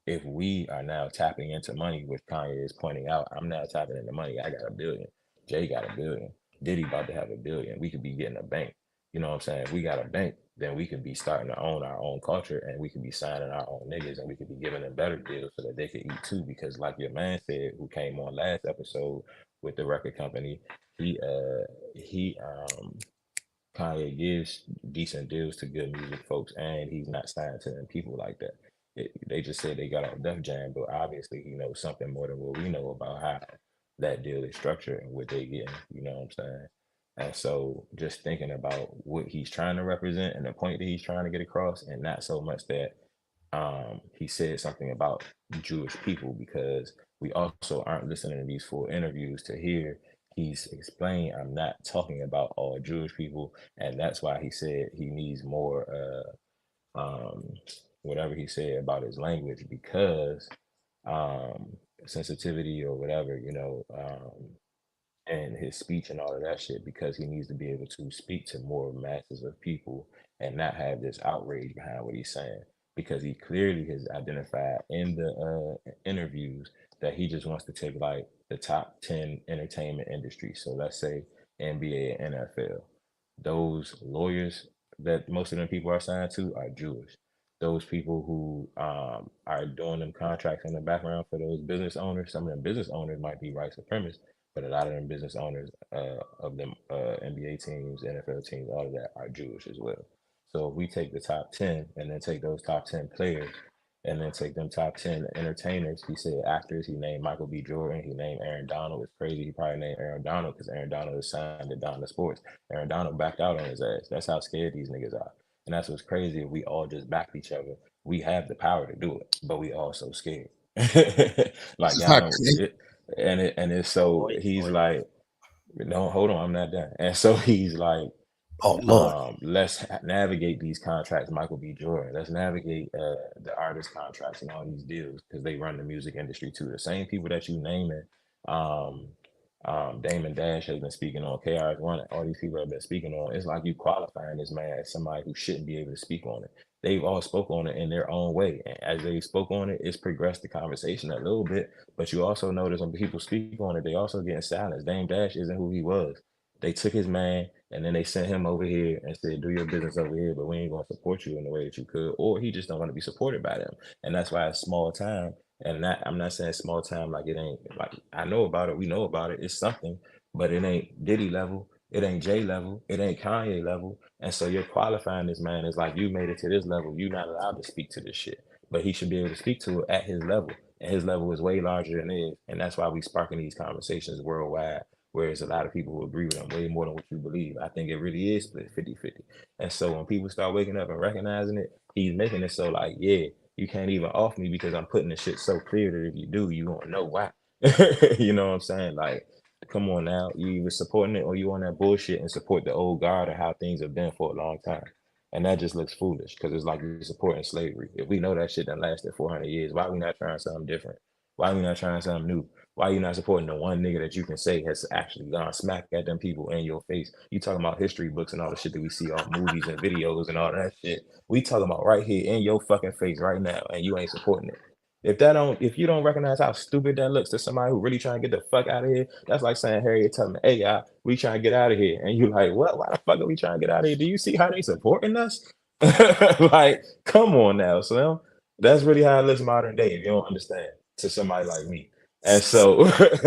If we are now tapping into money, which Kanye is pointing out, I'm now tapping into money. I got $1 billion. Jay got $1 billion. Diddy about to have $1 billion. We could be getting a bank. You know what I'm saying? If we got a bank, then we could be starting to own our own culture, and we could be signing our own niggas, and we could be giving them better deals so that they could eat too. Because like your man said, who came on last episode with the record company, Kanye gives decent deals to good music folks, and he's not signed to them people like that. They just said they got on Def Jam, but obviously he knows something more than what we know about how that deal is structured and what they get. You know what I'm saying? And so just thinking about what he's trying to represent and the point that he's trying to get across, and not so much that he said something about Jewish people, because we also aren't listening to these full interviews to hear he's explained, I'm not talking about all Jewish people, and that's why he said he needs more whatever he said about his language, because sensitivity or whatever, and his speech and all of that shit, because he needs to be able to speak to more masses of people and not have this outrage behind what he's saying, because he clearly has identified in the interviews that he just wants to take like the top 10 entertainment industries. So let's say NBA and NFL. Those lawyers that most of them people are signed to are Jewish. Those people who are doing them contracts in the background for those business owners, some of them business owners might be white supremacists, but a lot of them business owners of them NBA teams, NFL teams, all of that are Jewish as well. So if we take the top 10 and then take those top 10 players and then take them top 10 entertainers, he said actors, he named Michael B. Jordan, he named Aaron Donald. It's crazy he probably named Aaron Donald because Aaron Donald is signed to Donda Sports. Aaron Donald backed out on his ass. That's how scared these niggas are. And that's what's crazy. If we all just backed each other, we have the power to do it, but we all so scared. Like y'all don't. It's so he's like, no, hold on, I'm not done. And so he's like, oh Lord, let's navigate these contracts, Michael B. Jordan. Let's navigate the artist contracts and all these deals, because they run the music industry too. The same people that you naming, Damon Dash has been speaking on, KRS-One, all these people have been speaking on. It's like you qualifying this man as somebody who shouldn't be able to speak on it. They've all spoke on it in their own way. And as they spoke on it, it's progressed the conversation a little bit. But you also notice when people speak on it, they also getting silenced. Dame Dash isn't who he was. They took his man and then they sent him over here and said, do your business over here, but we ain't going to support you in the way that you could. Or he just don't want to be supported by them. And that's why it's small time. And I'm not saying small time like it ain't, like I know about it, we know about it, it's something, but it ain't Diddy level, it ain't Jay level, it ain't Kanye level. And so you're qualifying this man as like, you made it to this level, you're not allowed to speak to this shit. But he should be able to speak to it at his level. And his level is way larger than his. And that's why we sparking these conversations worldwide, whereas a lot of people who agree with him way more than what you believe. I think it really is split 50-50. And so when people start waking up and recognizing it, he's making it so like, yeah, you can't even off me because I'm putting the shit so clear that if you do, you won't know why. You know what I'm saying? Like, come on now, you either supporting it or you on that bullshit and support the old guard of how things have been for a long time. And that just looks foolish, because it's like you're supporting slavery. If we know that shit done lasted 400 years, why are we not trying something different? Why are we not trying something new? Why are you not supporting the one nigga that you can say has actually gone smack at them people in your face? You talking about history books and all the shit that we see on movies and videos and all that shit. We talking about right here in your fucking face right now, and you ain't supporting it. If you don't recognize how stupid that looks to somebody who really trying to get the fuck out of here, that's like saying Harriet Tubman, hey y'all, we trying to get out of here. And you like, what? Why the fuck are we trying to get out of here? Do you see how they supporting us? Like, come on now, Slim. That's really how it looks modern day if you don't understand, to somebody like me. And so I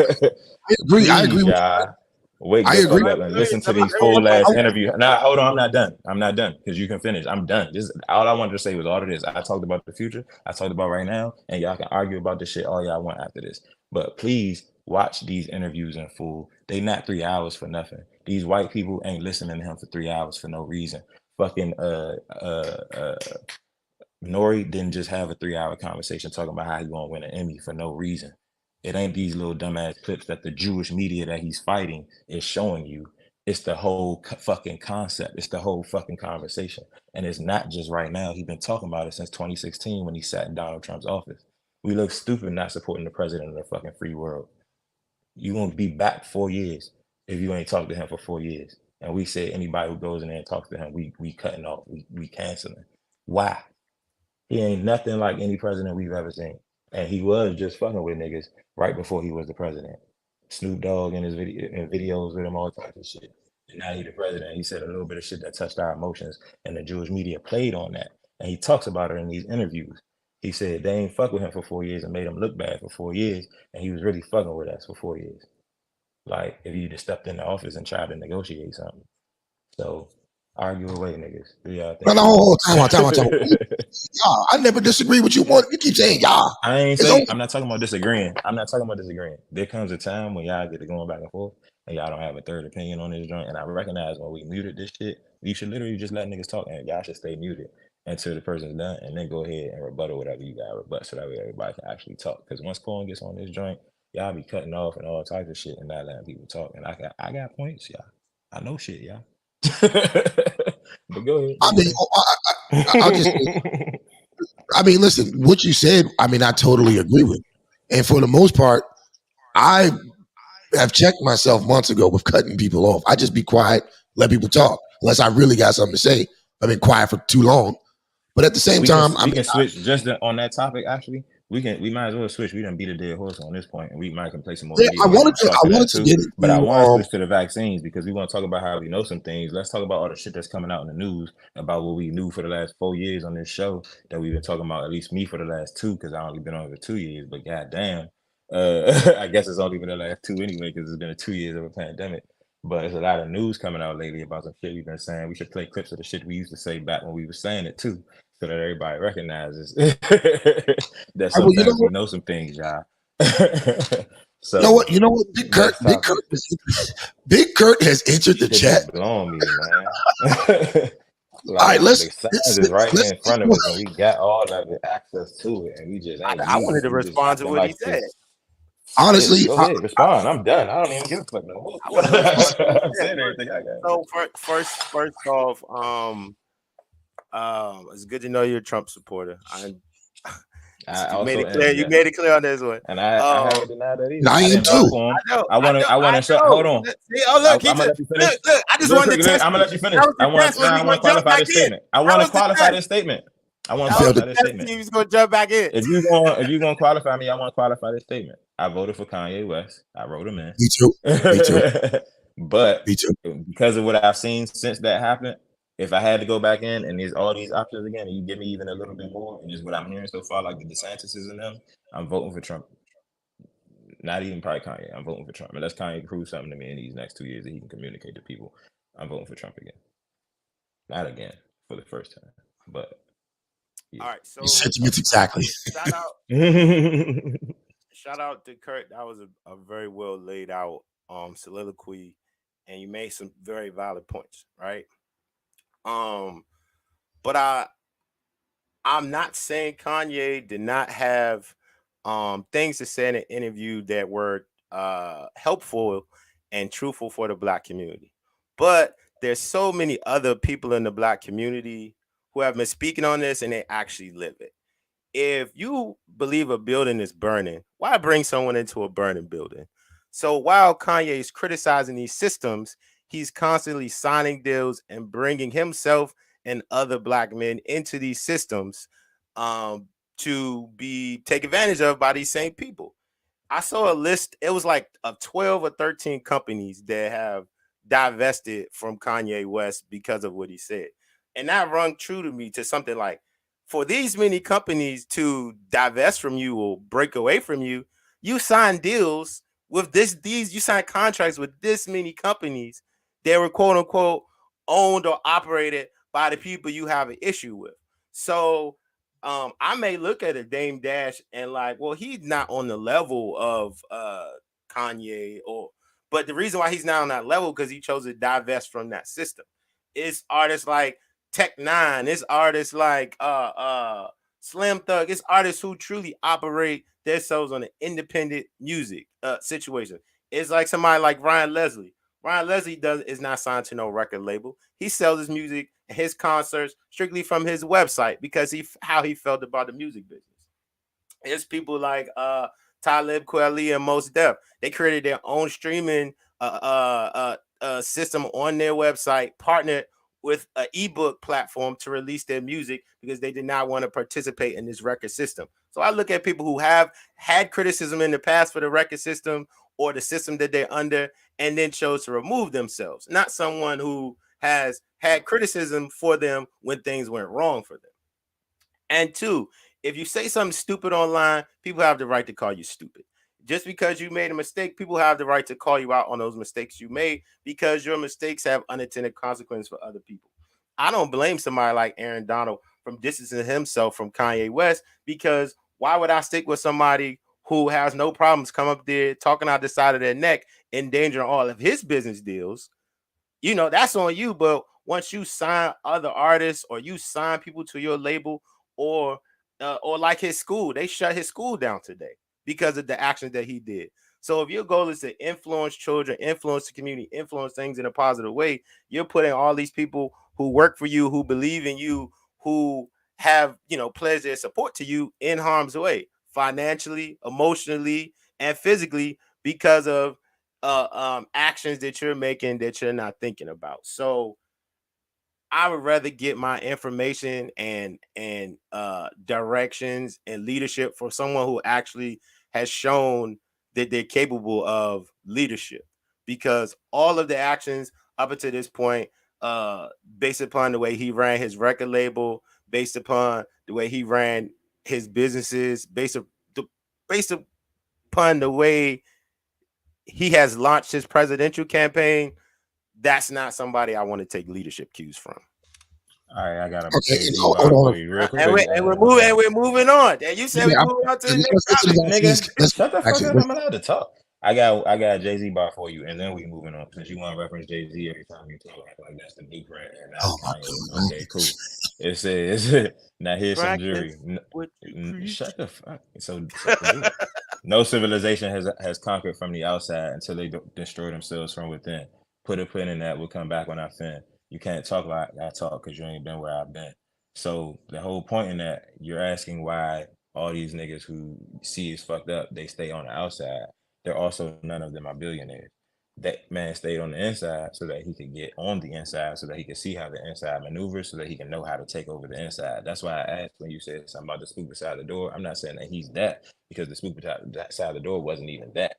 agree with y'all, wake the fuck up and listen to these full ass interviews. Now, hold on, I'm not done because you can finish. I'm done. This all I wanted to say was all of this. I talked about the future. I talked about right now, and y'all can argue about this shit all y'all want after this. But please watch these interviews in full. They not 3 hours for nothing. These white people ain't listening to him for 3 hours for no reason. Fucking Nori didn't just have a 3-hour conversation talking about how he gonna win an Emmy for no reason. It ain't these little dumbass clips that the Jewish media that he's fighting is showing you. It's the whole fucking concept. It's the whole fucking conversation. And it's not just right now. He's been talking about it since 2016 when he sat in Donald Trump's office. We look stupid not supporting the president of the fucking free world. You gonna be back 4 years if you ain't talked to him for 4 years. And we say anybody who goes in there and talks to him, we cutting off, we canceling. Why? He ain't nothing like any president we've ever seen. And he was just fucking with niggas right before he was the president. Snoop Dogg in his videos with him, all types of shit. And now he the president. He said a little bit of shit that touched our emotions, and the Jewish media played on that. And he talks about it in these interviews. He said they ain't fuck with him for 4 years and made him look bad for 4 years, and he was really fucking with us for 4 years. Like, if you just stepped in the office and tried to negotiate something. So, argue away, niggas. Do y'all think? No, time. Y'all, I never disagree with you. You keep saying y'all. I'm not talking about disagreeing. There comes a time when y'all get to going back and forth, and y'all don't have a third opinion on this joint. And I recognize when we muted this shit, we should literally just let niggas talk, and y'all should stay muted. until the person's done, and then go ahead and rebuttal whatever you got to rebut, so that way everybody can actually talk. Because once Corn gets on this joint, y'all be cutting off and all types of shit and not letting people talk. And I got points, y'all. I know shit, y'all. But go ahead. I mean, I'll just. I mean, listen, what you said, I mean, I totally agree with. And for the most part, I have checked myself months ago with cutting people off. I just be quiet, let people talk, unless I really got something to say. I've been quiet for too long. But at the same time, we can switch just on that topic. Actually, we might as well switch. We done beat a dead horse on this point, and we might can play some more. Yeah, I wanted to get it, but I want to switch to the vaccines because we want to talk about how we know some things. Let's talk about all the shit that's coming out in the news about what we knew for the last 4 years on this show that we've been talking about. At least me for the last 2, because I only been on for 2 years. But goddamn, I guess it's only been the last 2 anyway, because it's been 2 years of a pandemic. But there's a lot of news coming out lately about some shit we've been saying. We should play clips of the shit we used to say back when we were saying it too, so that everybody recognizes that sometimes we know some things, y'all. So you know what? Big Kurt has entered the chat. Blowing me, man. Like, all right, let's is right in front of us, and we got all of the access to it, and we just ain't. I wanted to respond to what he said. Honestly, go ahead, respond. I'm done. I don't even give a fuck no more. I'm saying everything I got. So first off, it's good to know you're a Trump supporter. You made it clear on this one, and I haven't denied that either. I am too. I want to shut. Hold on. See, look, I'm gonna let you finish. Look, I just wanted to test. I'm gonna let you finish. I want to qualify this statement. I want to qualify this statement. I want to qualify this statement. He's gonna jump back in. If you're gonna qualify me, I want to qualify this statement. I voted for Kanye West. I wrote him in. Me too. But me too. Because of what I've seen since that happened, if I had to go back in and there's all these options again, and you give me even a little bit more, and just what I'm hearing so far, like the DeSantis's and them, I'm voting for Trump. Not even probably Kanye. I'm voting for Trump. Unless Kanye proves something to me in these next 2 years that he can communicate to people, I'm voting for Trump again. Not again, for the first time, but. Yeah. All right, so sentiments exactly. Shout out to Kurt. That was a very well laid out soliloquy, and you made some very valid points, right? But I'm not saying Kanye did not have things to say in an interview that were helpful and truthful for the Black community. But there's so many other people in the Black community who have been speaking on this, and they actually live it. If you believe a building is burning, why bring someone into a burning building? So while Kanye is criticizing these systems, he's constantly signing deals and bringing himself and other Black men into these systems to be taken advantage of by these same people. I saw a list. It was like of 12 or 13 companies that have divested from Kanye West because of what he said. And that rung true to me to something like, for these many companies to divest from you or break away from you, you sign deals with you sign contracts with this many companies that were quote unquote owned or operated by the people you have an issue with. So I may look at a Dame Dash and like, well, he's not on the level of Kanye, but the reason why he's not on that level because he chose to divest from that system. It's artists like Tech-9, it's artists like Slim Thug, it's artists who truly operate themselves on an independent music situation. It's like somebody like Ryan Leslie. Ryan Leslie is not signed to no record label. He sells his music and his concerts strictly from his website because how he felt about the music business. It's people like Talib Kweli and Mos Def. They created their own streaming system on their website, partnered with an ebook platform to release their music because they did not want to participate in this record system. So I look at people who have had criticism in the past for the record system or the system that they're under and then chose to remove themselves, not someone who has had criticism for them when things went wrong for them. And two, if you say something stupid online, people have the right to call you stupid. Just because you made a mistake, people have the right to call you out on those mistakes you made because your mistakes have unintended consequences for other people. I don't blame somebody like Aaron Donald from distancing himself from Kanye West because why would I stick with somebody who has no problems come up there talking out the side of their neck, endangering all of his business deals? You know, that's on you. But once you sign other artists or you sign people to your label, or like his school, they shut his school down today because of the actions that he did. So if your goal is to influence children, influence the community, influence things in a positive way, you're putting all these people who work for you, who believe in you, who have, pledged their support to you in harm's way, financially, emotionally, and physically, because of actions that you're making that you're not thinking about. So I would rather get my information and directions and leadership from someone who actually has shown that they're capable of leadership, because all of the actions up until this point, based upon the way he ran his record label, based upon the way he ran his businesses, based upon the way he has launched his presidential campaign, that's not somebody I want to take leadership cues from. All right, I got a Okay, bar for you real quick. And we're moving on. And you said we're moving on to the next topic. Nigga, shut the fuck up. I'm allowed to talk. I got a Jay-Z bar for you, and then we moving on, since you want to reference Jay-Z every time you talk, like that's the blueprint. And that's Kanye. Okay, cool. It says now here's some jury. Shut the fuck. So no civilization has conquered from the outside until they destroy themselves from within. Put a pin in that. We'll come back when I fin. You can't talk like I talk because you ain't been where I've been. So the whole point in that, you're asking why all these niggas who see is fucked up, they stay on the outside. They're also, none of them are billionaires. That man stayed on the inside so that he could get on the inside, so that he could see how the inside maneuvers, so that he can know how to take over the inside. That's why I asked when you said something about the spook beside the door. I'm not saying that he's that, because the spook beside the door wasn't even that.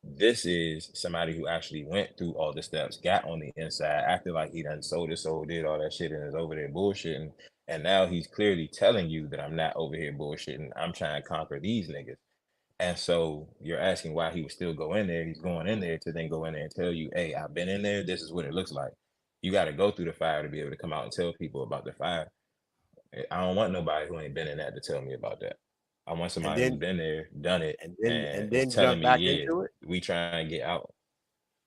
This is somebody who actually went through all the steps, got on the inside, acted like he done sold his soul, did all that shit, and is over there bullshitting. And now he's clearly telling you that I'm not over here bullshitting. I'm trying to conquer these niggas. And so you're asking why he would still go in there. He's going in there to then go in there and tell you, hey, I've been in there. This is what it looks like. You got to go through the fire to be able to come out and tell people about the fire. I don't want nobody who ain't been in that to tell me about that. I want somebody who's been there, done it, and then telling me, yeah, we try and get out.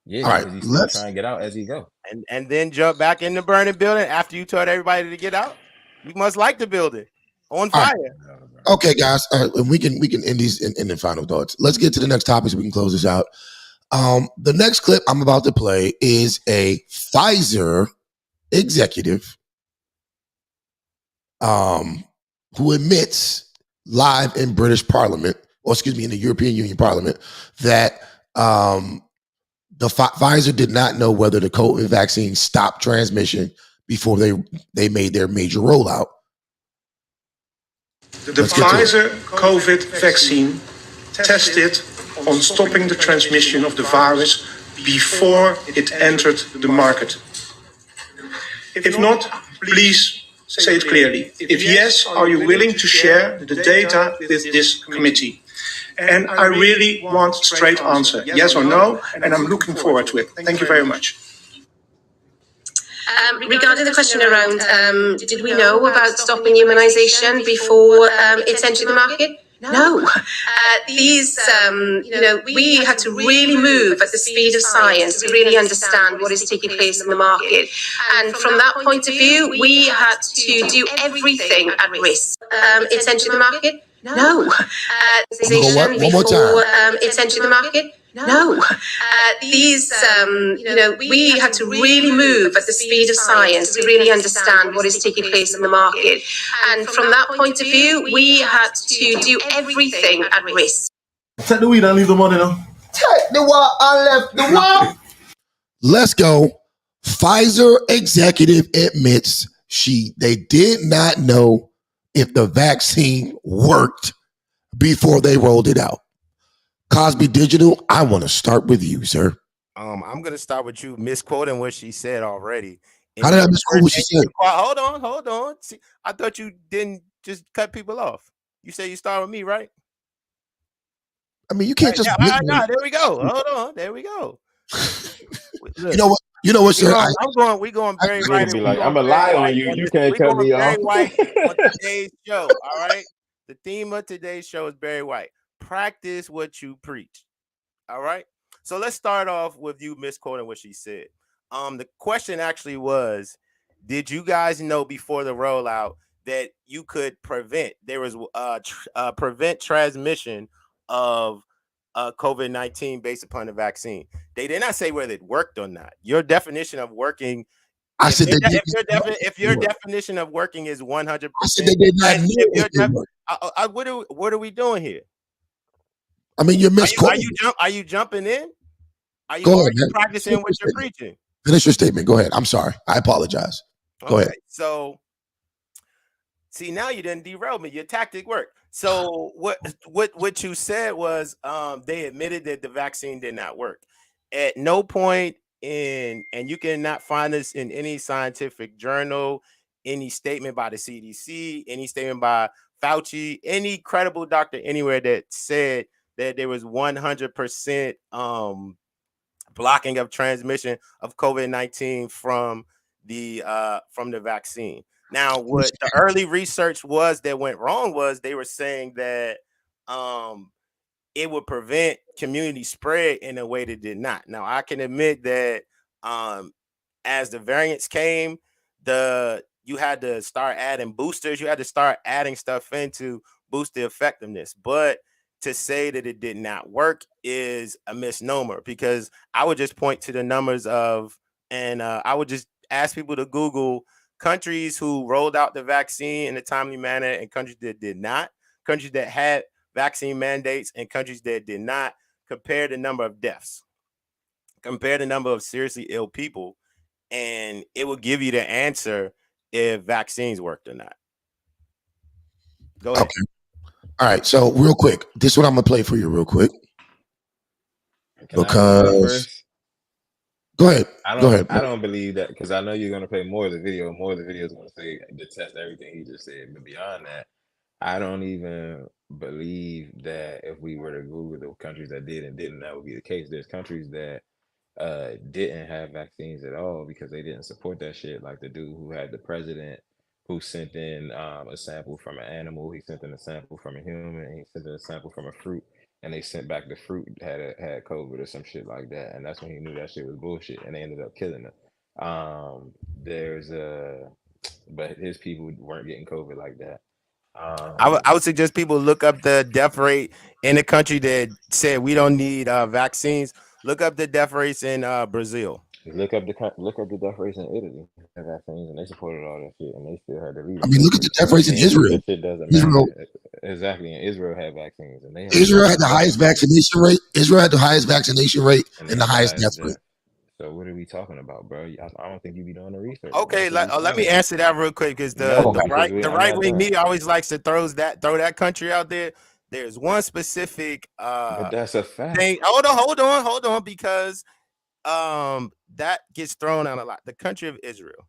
Yeah, because he's still trying to get out as he go. And then jump back in the burning building after you told everybody to get out. You must like the building on fire. Right. Okay, guys, we can end these in the final thoughts. Let's get to the next topic so we can close this out. The next clip I'm about to play is a Pfizer executive who admits live in British Parliament, or excuse me, in the European Union Parliament, that the Pfizer did not know whether the COVID vaccine stopped transmission before they made their major rollout. The Pfizer COVID vaccine tested on stopping the transmission of the virus before it entered the market. If not, please say it clearly. If yes, are you willing to share the data with this committee? And I really want a straight answer, yes or no, and I'm looking forward to it. Thank you very much. Regarding the question around, did we know about stopping immunization before it entered the market? No. We had to really move at the speed of science to really understand what is taking place in the market. And from that point of view, we had to do everything at risk. It entered the market? No. One more time. It entered the market? No. We had to really move at the speed of science to really understand what is taking place in the market. And from that point of view, we had to do everything at risk. Take the weed and leave the money now. Take the what and left the what? Let's go. Pfizer executive admits they did not know if the vaccine worked before they rolled it out. Cosby Digital, I want to start with you, sir. I'm going to start with you misquoting what she said already. How did I misquote what she said? Hold on. See, I thought you didn't just cut people off. You said you start with me, right? I mean, you can't just. No, there we go. Hold on. There we go. Look, you know what, sir? We're going very white. I'm a lie on you. You can't cut me off. Very white on today's show. All right. The theme of today's show is Barry White. Practice what you preach. All right. So let's start off with you misquoting what she said. The question actually was, Did you guys know before the rollout that you could prevent? There was prevent transmission of COVID-19 based upon the vaccine. They did not say whether it worked or not. Your definition of working. I said they did. If your definition of working is 100%, I said they did not know if it worked. what are we doing here? I mean, you're misquoting. Are you jumping in? Are you Go ahead, man. practicing what you're preaching? Finish your statement. Go ahead. I'm sorry. I apologize. Go ahead. So, see, now you didn't derail me. Your tactic worked. So what you said was they admitted that the vaccine did not work. At no point and you cannot find this in any scientific journal, any statement by the CDC, any statement by Fauci, any credible doctor anywhere that said that there was 100% blocking of transmission of COVID-19 from the vaccine. Now, what the early research was that went wrong was they were saying that it would prevent community spread in a way that did not. Now, I can admit that as the variants came, you had to start adding boosters. You had to start adding stuff in to boost the effectiveness. But to say that it did not work is a misnomer, because I would just point to the numbers of, and I would just ask people to Google countries who rolled out the vaccine in a timely manner and countries that did not, countries that had vaccine mandates and countries that did not. Compare the number of deaths, compare the number of seriously ill people, and it will give you the answer if vaccines worked or not. Go ahead. Okay. All right. So real quick, this is what I'm going to play for you real quick. Because go ahead. I don't believe that, because I know you're going to play more of the video. More of the video is going to say detest everything he just said. But beyond that, I don't even believe that if we were to Google the countries that did and didn't, that would be the case. There's countries that didn't have vaccines at all because they didn't support that shit. Like the dude who had the president who sent in a sample from an animal, he sent in a sample from a human, and he sent in a sample from a fruit, and they sent back the fruit had COVID or some shit like that, and that's when he knew that shit was bullshit, and they ended up killing him. But his people weren't getting COVID like that. I would suggest people look up the death rate in a country that said we don't need vaccines. Look up the death rates in Brazil. Look up the death rates in Italy. They had vaccines and they supported all that shit, and they still had to leave. I mean, look at the death rates in Israel. That shit doesn't matter. Exactly, and Israel had vaccines, and Israel had the highest vaccination rate. Israel had the highest vaccination rate and the highest death rate. So what are we talking about, bro? I don't think you be doing the research. Okay, let me answer that real quick, because the right wing media always likes to throw that country out there. There's one specific but that's a fact thing. Hold on, because that gets thrown out a lot. The country of Israel,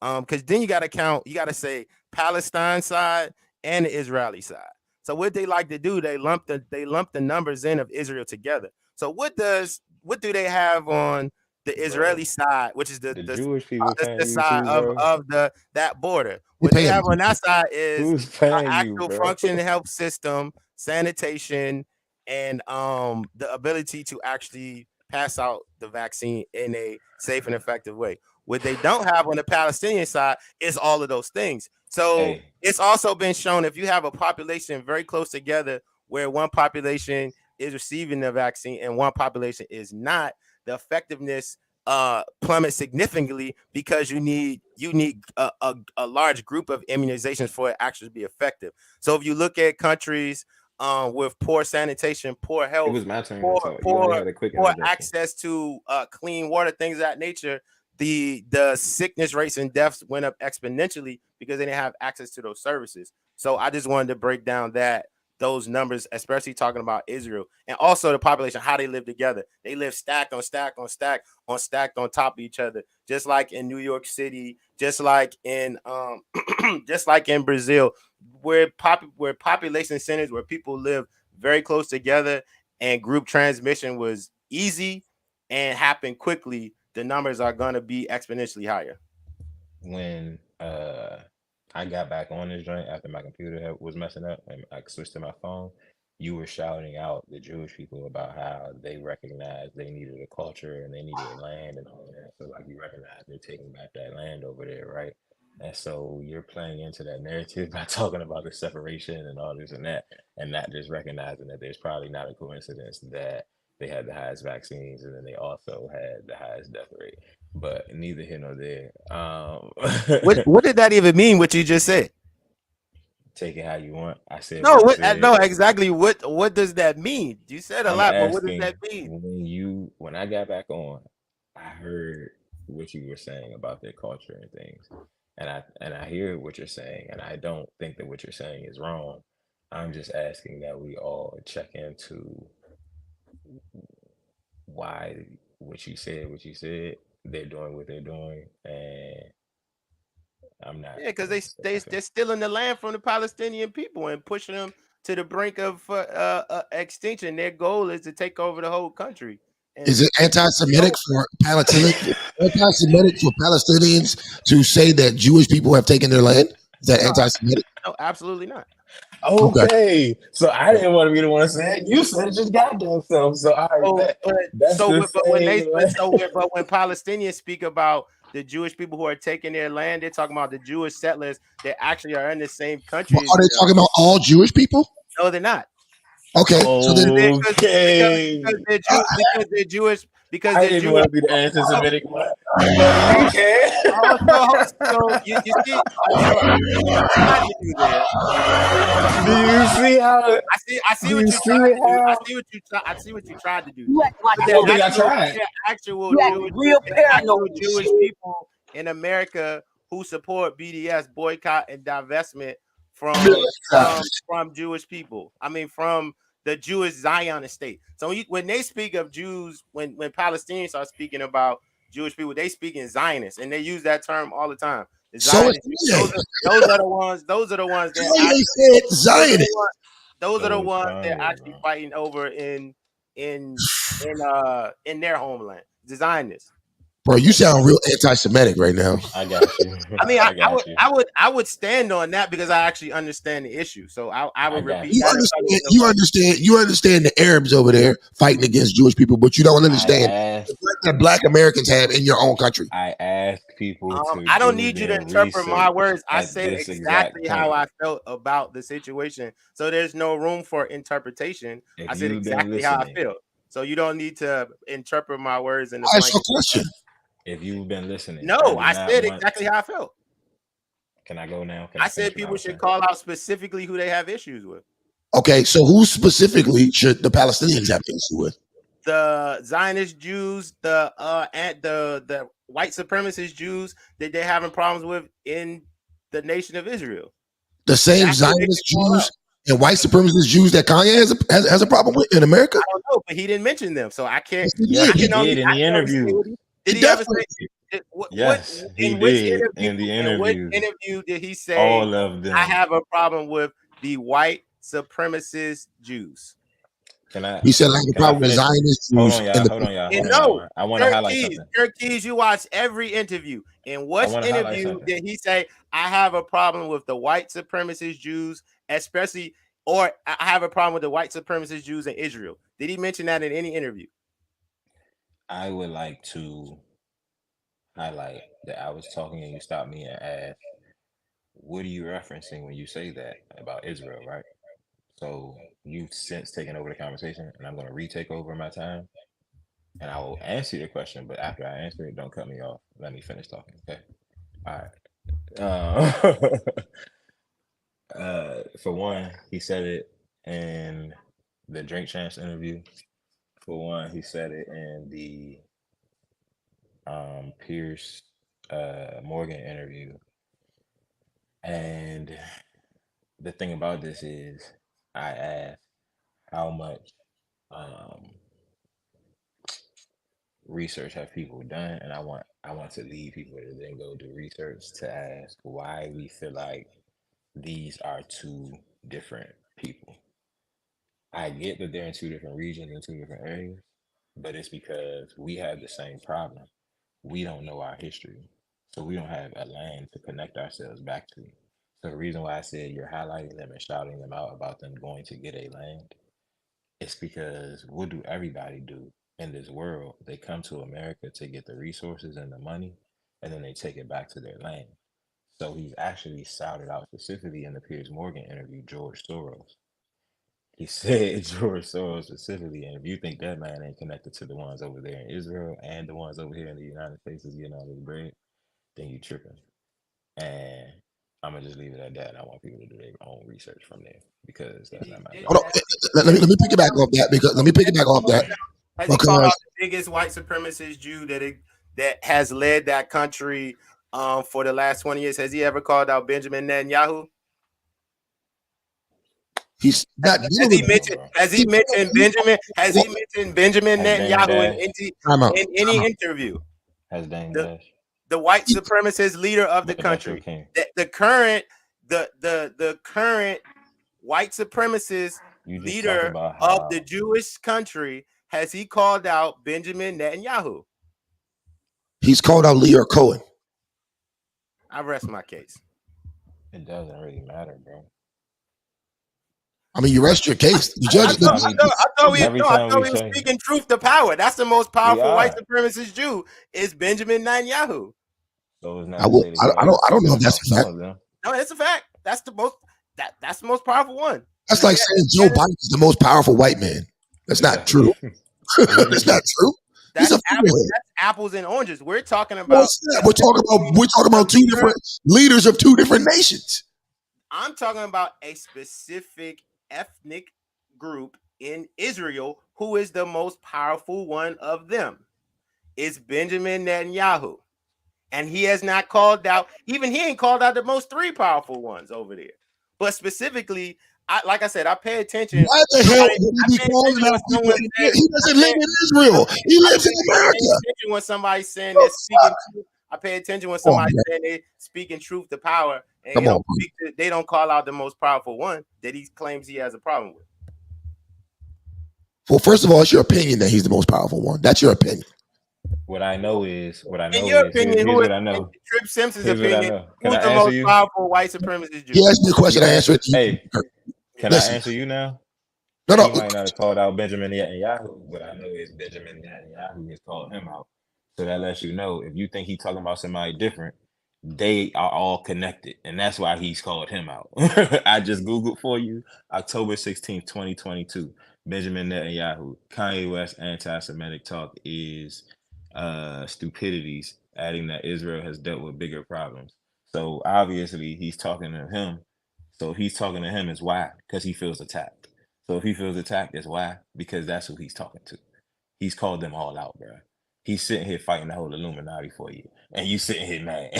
because then you got to say Palestine side and the Israeli side. So what they like to do, they lump the numbers in of Israel together. So what do they have on the Israeli side, which is the Jewish people the side of that border? What they have on that side is actual functioning health system, sanitation, and the ability to actually pass out the vaccine in a safe and effective way. What they don't have on the Palestinian side is all of those things. So it's also been shown, if you have a population very close together where one population is receiving the vaccine and one population is not, the effectiveness plummets significantly, because you need a large group of immunizations for it actually to be effective. So if you look at countries with poor sanitation, poor health, it was my turn to talk. Poor access to clean water, things of that nature, the sickness rates and deaths went up exponentially because they didn't have access to those services. So I just wanted to break down those numbers, especially talking about Israel, and also the population, how they live together. They live stacked on stacked on stacked on stacked on top of each other, just like in New York City, just like in Brazil, where population centers, where people live very close together and group transmission was easy and happened quickly. The numbers are going to be exponentially higher. When I got back on this joint after my computer was messing up and I switched to my phone, you were shouting out the Jewish people about how they recognized they needed a culture and they needed a land and all that. So like you recognize they're taking back that land over there, right? And so you're playing into that narrative by talking about the separation and all this and that, and not just recognizing that there's probably not a coincidence that they had the highest vaccines and then they also had the highest death rate. But neither here nor there. What did that even mean? What you just said? Take it how you want. I said No, what I said. no, exactly. What does that mean? You said a I'm lot, but what does asking that mean? when I got back on, I heard what you were saying about their culture and things. And I hear what you're saying, and I don't think that what you're saying is wrong. I'm just asking that we all check into why what you said, they're doing what they're doing, and I'm not. Yeah, because they're stealing the land from the Palestinian people and pushing them to the brink of extinction. Their goal is to take over the whole country. And Is it anti-Semitic for Palestinians? Anti-Semitic for Palestinians to say that Jewish people have taken their land? Is that anti-Semitic? No, absolutely not. Okay, so I didn't want to be the one to say it. You said it just goddamn self. So I bet that's the same. But when Palestinians speak about the Jewish people who are taking their land, they're talking about the Jewish settlers that actually are in the same country. Well, are they talking about all Jewish people? No, they're not. Okay, so then because they're Jewish. Because I they're didn't Jewish. want to be the anti-Semitic one. You can. So you see, do you see how? I see what you tried to do. I see what you tried to do. Actual Jewish people in America who support BDS boycott and divestment from Jewish people. I mean, from the Jewish Zionist state. So when they speak of Jews, when Palestinians are speaking about Jewish people, they speak in Zionists, and they use that term all the time. The Zionists, those are the ones. Those are the ones that said Zionists. Those are the ones that actually fighting over in their homeland. The Zionists. Bro, you sound real anti-Semitic right now. I got you. I mean, I would stand on that because I actually understand the issue. So I would repeat. You understand the Arabs over there fighting against Jewish people, but you don't understand the threat that Black Americans have in your own country. I ask people to. I don't need you to interpret my words. I said exactly how I felt about the situation. So there's no room for interpretation. I said exactly how I feel. So you don't need to interpret my words in the That's your question. If you've been listening. No, I said exactly how I felt. Can I go now? I said people should call out specifically who they have issues with. Okay, so who specifically should the Palestinians have issue with? The Zionist Jews, the white supremacist Jews that they're having problems with in the nation of Israel. The same Zionist Jews and white supremacist Jews that Kanye has a problem with in America? I don't know, but he didn't mention them, so I can't. Yes, he did in the interview. Did he ever say? Yes, he did in the interview. In what interview did he say? All of them. I have a problem with the white supremacist Jews. He said I have a problem with Zionist Jews. Hold on, y'all. I want to highlight something. Kirk Keys, you watch every interview. In what interview did he say, I have a problem with the white supremacist Jews, especially, or I have a problem with the white supremacist Jews in Israel? Did he mention that in any interview? I would like to highlight that I was talking and you stopped me and asked, what are you referencing when you say that about Israel, right? So you've since taken over the conversation, and I'm going to retake over my time, and I will answer your question. But after I answer it, don't cut me off. Let me finish talking. Okay. All right. For one, he said it in the Drink Champs interview. For one, he said it in the Pierce Morgan interview. And the thing about this is, I asked how much research have people done, and I want to lead people to then go do research to ask why we feel like these are two different people. I get that they're in two different regions and two different areas, but it's because we have the same problem. We don't know our history, so we don't have a land to connect ourselves back to. So the reason why I said you're highlighting them and shouting them out about them going to get a land It's because what do everybody do in this world? They come to America to get the resources and the money, and then they take it back to their land. So he's actually shouted out specifically in the Piers Morgan interview George Soros. He said George Soros specifically, and if you think that man ain't connected to the ones over there in Israel and the ones over here in the United States is getting all this bread, then you tripping. And I'm gonna just leave it at that. And I want people to do their own research from there because that's not my job. Hold on. Let me pick it back off that because Has he called out the biggest white supremacist Jew that has led that country for the last 20 years? Has he ever called out Benjamin Netanyahu? He's not. Has he mentioned Benjamin Netanyahu in any interview? Has Dame Dash? The white supremacist leader of the country, the current white supremacist leader of the Jewish country, has he called out Benjamin Netanyahu? He's called out Lear Cohen. I rest my case. It doesn't really matter, bro. I mean, you rest your case. The judge. I thought we were speaking truth to power. That's the most powerful white supremacist Jew is Benjamin Netanyahu. So it's not I don't know if that's a fact. No, it's a fact. That's the most powerful one. That's like saying Joe Biden is the most powerful white man. That's not true. That's not true. That's apples and oranges. We're talking about. We're talking about two different leaders of two different nations. I'm talking about a specific ethnic group in Israel who is the most powerful one of them. It's Benjamin Netanyahu. And he has not called out, even he ain't called out the most three powerful ones over there. But specifically, like I said, I pay attention. Why the hell would he be calling out people? He doesn't live in Israel. He lives in America. When somebody's saying they're speaking truth, I pay attention when somebody's saying they're speaking truth to power, and they don't call out the most powerful one that he claims he has a problem with. Well, first of all, it's your opinion that he's the most powerful one. That's your opinion. What I know is, in your opinion, here's what I know. Trip Simpson's opinion, who's the most powerful white supremacist Jew? He asked me a question, I answered it. Hey, can I answer you now? No. He might not have called out Benjamin Netanyahu. What I know is Benjamin Netanyahu has called him out. So that lets you know if you think he's talking about somebody different, they are all connected. And that's why he's called him out. I just Googled for you, October 16th, 2022. Benjamin Netanyahu, Kanye West anti-Semitic talk is stupidities, adding that Israel has dealt with bigger problems. So obviously he's talking to him. So if he's talking to him, it's why? Because he feels attacked. So if he feels attacked, it's why? Because that's who he's talking to. He's called them all out, bro. He's sitting here fighting the whole Illuminati for you, and you sitting here mad.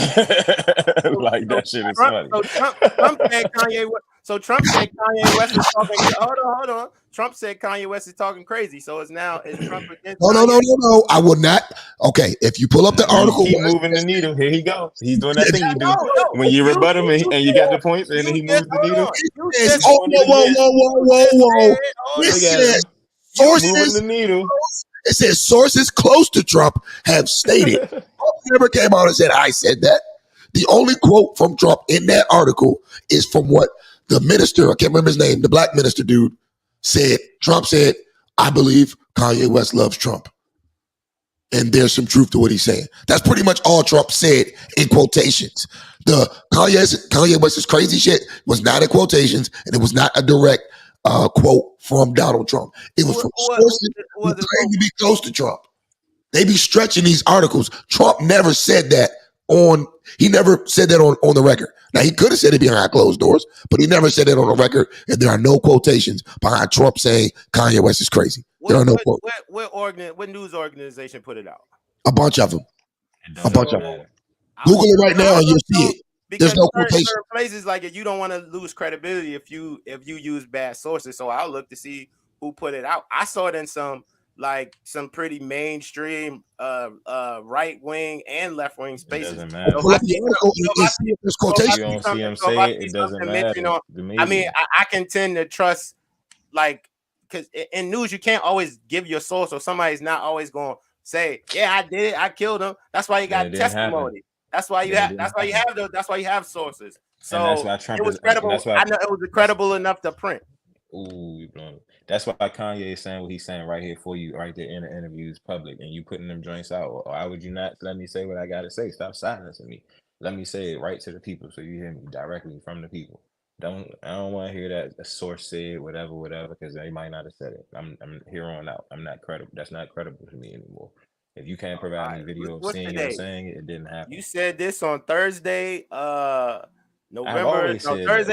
Like that shit is funny. Trump said Kanye West is talking. Hold on. Trump said Kanye West is talking crazy. So it's Trump against. No. I will not. Okay, if you pull up the article, keep moving the needle. Here he go. He's doing that thing you do when you rebut him and you got the points, and then he moves the needle. Whoa! Sources moving the needle. It says sources close to Trump have stated. Trump never came out and said, I said that. The only quote from Trump in that article is from what the minister, I can't remember his name, the black minister dude said. Trump said, I believe Kanye West loves Trump. And there's some truth to what he's saying. That's pretty much all Trump said in quotations. The Kanye West's crazy shit was not in quotations, and it was not a direct quote from Donald Trump. It was from sources who claim to be close to Trump. They be stretching these articles. Trump never said that on the record. Now, he could have said it behind closed doors, but he never said it on the record, and there are no quotations behind Trump saying Kanye West is crazy. There are no quotes. What news organization put it out? A bunch of them. Google it right now and you'll see it. Because there's no quotation. Certain places like it, you don't want to lose credibility if you use bad sources. So I'll look to see who put it out. I saw it in some pretty mainstream right wing and left wing spaces. It doesn't matter. So you don't see him say it doesn't matter. I mean, I can tend to trust, because in news you can't always give your source, or somebody's not always going to say, "Yeah, I did it. I killed him." That's why you got testimony. That's why you have sources. So it was credible. I know it was credible enough to print. Ooh, you blowing. That's why Kanye is saying what he's saying right here for you, right there in the interviews, public, and you putting them joints out. Why would you not let me say what I gotta say? Stop silencing me. Let me say it right to the people, so you hear me directly from the people. I don't want to hear that a source said whatever, because they might not have said it. I'm here on out. I'm not credible. That's not credible to me anymore. If you can't provide me video of What's seeing you today? saying it, it didn't happen. You said this on Thursday, Thursday,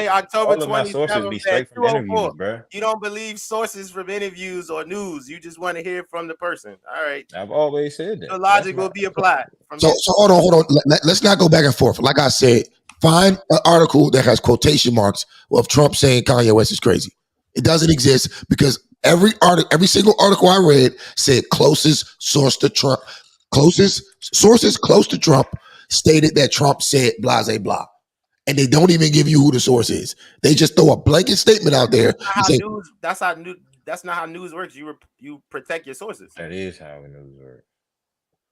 October all of my sources 27th be at straight from 2:04. interviews, bro. You don't believe sources from interviews or news. You just want to hear from the person. All right. I've always said that. The logic will be applied. So hold on. Let's not go back and forth. Like I said, find an article that has quotation marks of Trump saying Kanye West is crazy. It doesn't exist because every single article I read said closest source to Trump, sources close to Trump stated that Trump said blah, blah, blah. And they don't even give you who the source is. They just throw a blanket statement out there. That's not how news works. You protect your sources. That is how news works.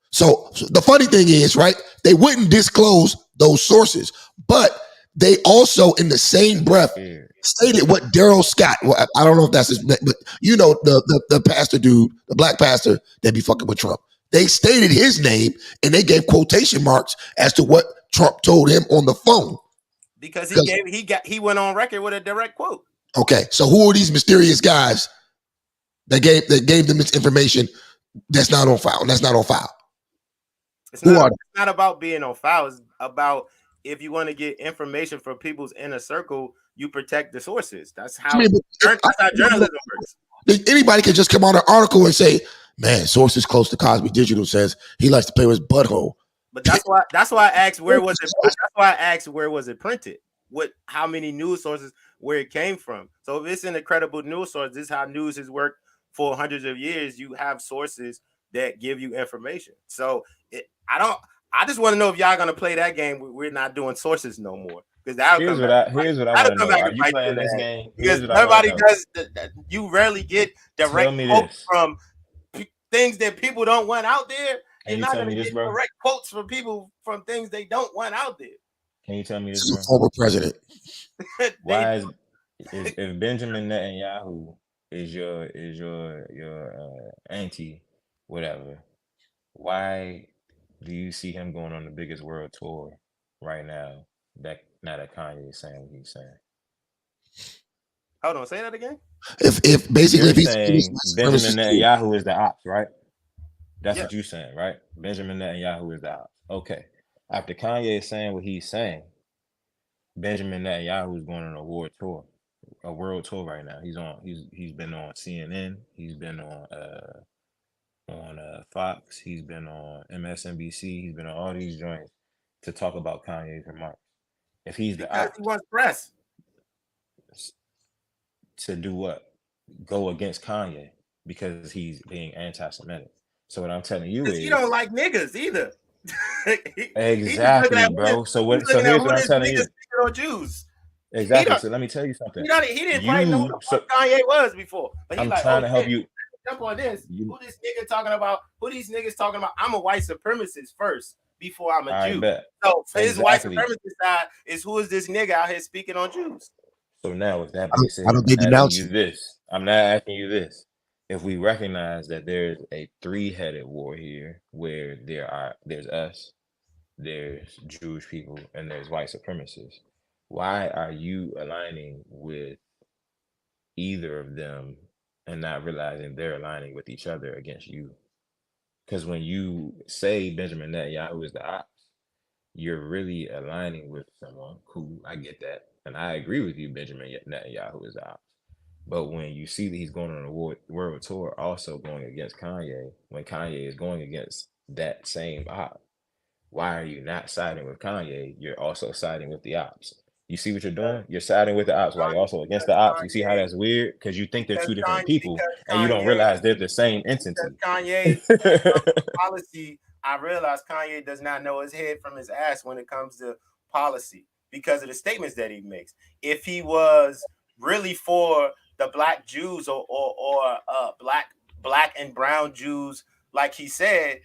So the funny thing is, right, they wouldn't disclose those sources, but they also in the same breath stated what Daryl Scott, well, I don't know if that's his name, but you know, the pastor dude, the black pastor that be fucking with Trump. They stated his name and they gave quotation marks as to what Trump told him on the phone. Because he went on record with a direct quote. Okay, so who are these mysterious guys that gave them this information that's not on file? That's not on file. It's not about being on file. It's about if you want to get information from people's inner circle, you protect the sources. That's how journalism works. Anybody can just come out an article and say, "Man, sources close to Cosby Digital says he likes to play with his butthole." But that's why I asked where was it. That's why I asked where was it printed. How many news sources, where it came from. So if it's an incredible news source, this is how news has worked for hundreds of years. You have sources that give you information. So I just want to know if y'all gonna play that game. We're not doing sources no more. Because here's what I want to know. Are you playing this game? Because everybody does. You rarely get direct quotes from things that people don't want out there. You're not gonna get direct quotes from people from things they don't want out there. Can you tell me this, bro? Former president. Why if Benjamin Netanyahu is your auntie, whatever, why do you see him going on the biggest world tour right now? Now that Kanye is saying what he's saying. Hold on, say that again. If he's saying Benjamin Netanyahu is the ops, right? That's what you're saying, right? Benjamin Netanyahu is the ops. Okay. After Kanye is saying what he's saying, Benjamin Netanyahu is going on a world tour right now. He's been on CNN. He's been on Fox. He's been on MSNBC. He's been on all these joints to talk about Kanye's remarks. If he's the ops, he wants press to do what? Go against Kanye because he's being anti-Semitic. So what I'm telling you is he don't like niggas either. Exactly, bro. So here's what I'm telling you. Jews. Exactly. So let me tell you something. He didn't quite know who Kanye was before. But I'm trying to help you. Jump on this. Who this nigga talking about? Who these niggas talking about? I'm a white supremacist first before I'm a Jew. So his white supremacist side is who is this nigga out here speaking on Jews? So now with that being said, I'm not asking you this. If we recognize that there's a three-headed war here where there's us, there's Jewish people, and there's white supremacists, why are you aligning with either of them and not realizing they're aligning with each other against you? Because when you say Benjamin Netanyahu is the ops, you're really aligning with someone. Cool, I get that. And I agree with you, Benjamin Netanyahu is the ops. But when you see that he's going on a world tour, also going against Kanye, when Kanye is going against that same op, why are you not siding with Kanye? You're also siding with the ops. You see what you're doing? You're siding with the ops while you're also against the ops. You see how that's weird? Because you think they're two different people, and you don't realize they're the same entity. Kanye policy, I realize Kanye does not know his head from his ass when it comes to policy because of the statements that he makes. If he was really for the black Jews or black and brown Jews, like he said,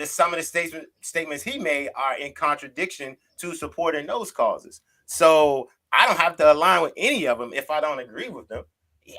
some of the statements he made are in contradiction to supporting those causes. So I don't have to align with any of them if I don't agree with them.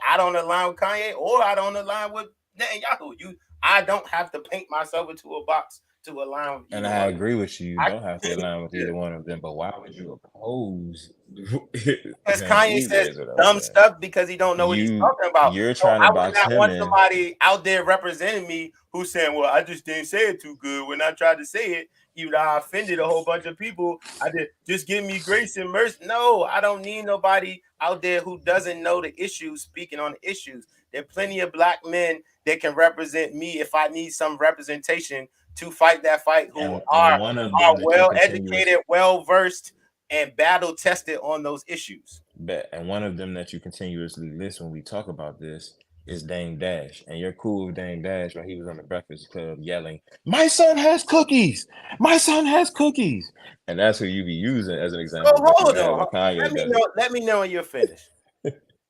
I don't align with Kanye or I don't align with Netanyahu. I don't have to paint myself into a box to align with And either I one. agree with you. You don't have to align with either one of them. But why would you oppose Because him Kanye either? says Is what I'm dumb saying. stuff because he don't know what he's talking about. You're So trying to I would box not him want in. somebody out there representing me who's saying, "Well, I just didn't say it too good." When I tried to say it, even though I offended a whole bunch of people, I did just give me grace and mercy. No, I don't need nobody out there who doesn't know the issues speaking on the issues. There are plenty of black men that can represent me if I need some representation to fight that fight, who And one of them are that you well continuously educated, well versed, and battle tested on those issues. bet, and one of them that you continuously list when we talk about this is Dame Dash, and you're cool with Dame Dash when he was on the Breakfast Club yelling, "My son has cookies! My son has cookies!" And that's who you be using as an example. So But you hold mad on. when Kanye does Let me know when you're finished.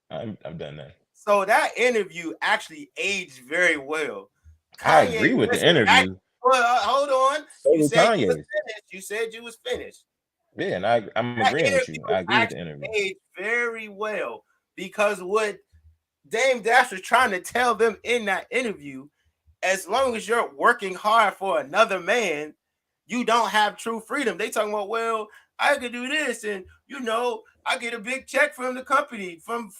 I'm done now. So that interview actually aged very well. I agree with the interview. Hold on. So You did said you was Kanye's. finished. You said you was finished. Yeah, and I'm That agreeing with you. interview I agree with the actually interview. aged very well because what Dame Dash was trying to tell them in that interview, as long as you're working hard for another man, you don't have true freedom. They talking about, well, I could do this, and I get a big check from the company, from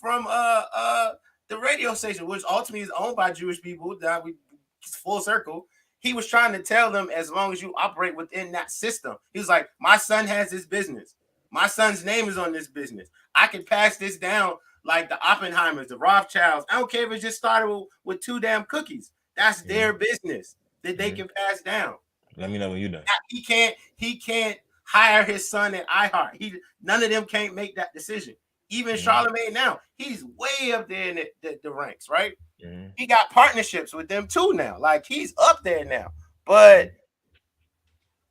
the radio station, which ultimately is owned by Jewish people. That we full circle. He was trying to tell them, as long as you operate within that system, he was like, my son has this business. My son's name is on this business. I can pass this down like the Oppenheimers, the Rothschilds. I don't care if it just started with 2 damn cookies. That's their business that they can pass down. Let me know when you're done. He can't hire his son at iHeart. None of them can't make that decision. Even Charlamagne now, he's way up there in the ranks, right? He got partnerships with them too now. Like, he's up there now. But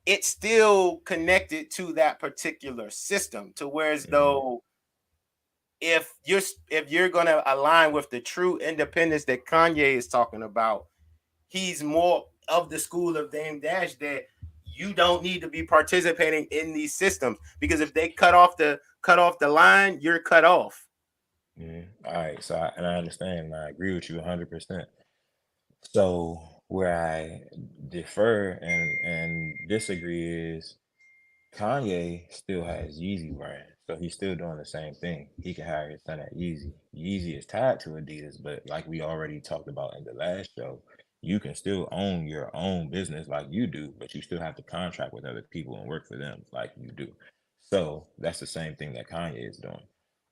it's still connected to that particular system, to where as though if you're gonna align with the true independence that Kanye is talking about, he's more of the school of Dame Dash, that you don't need to be participating in these systems, because if they cut off the line, you're cut off. All right, so I understand, and I agree with you 100%. So where I differ and disagree is Kanye still has Yeezy brand, so he's still doing the same thing. He can hire his son at Yeezy. Yeezy is tied to Adidas, but like we already talked about in the last show, you can still own your own business like you do, but you still have to contract with other people and work for them like you do. So that's the same thing that Kanye is doing.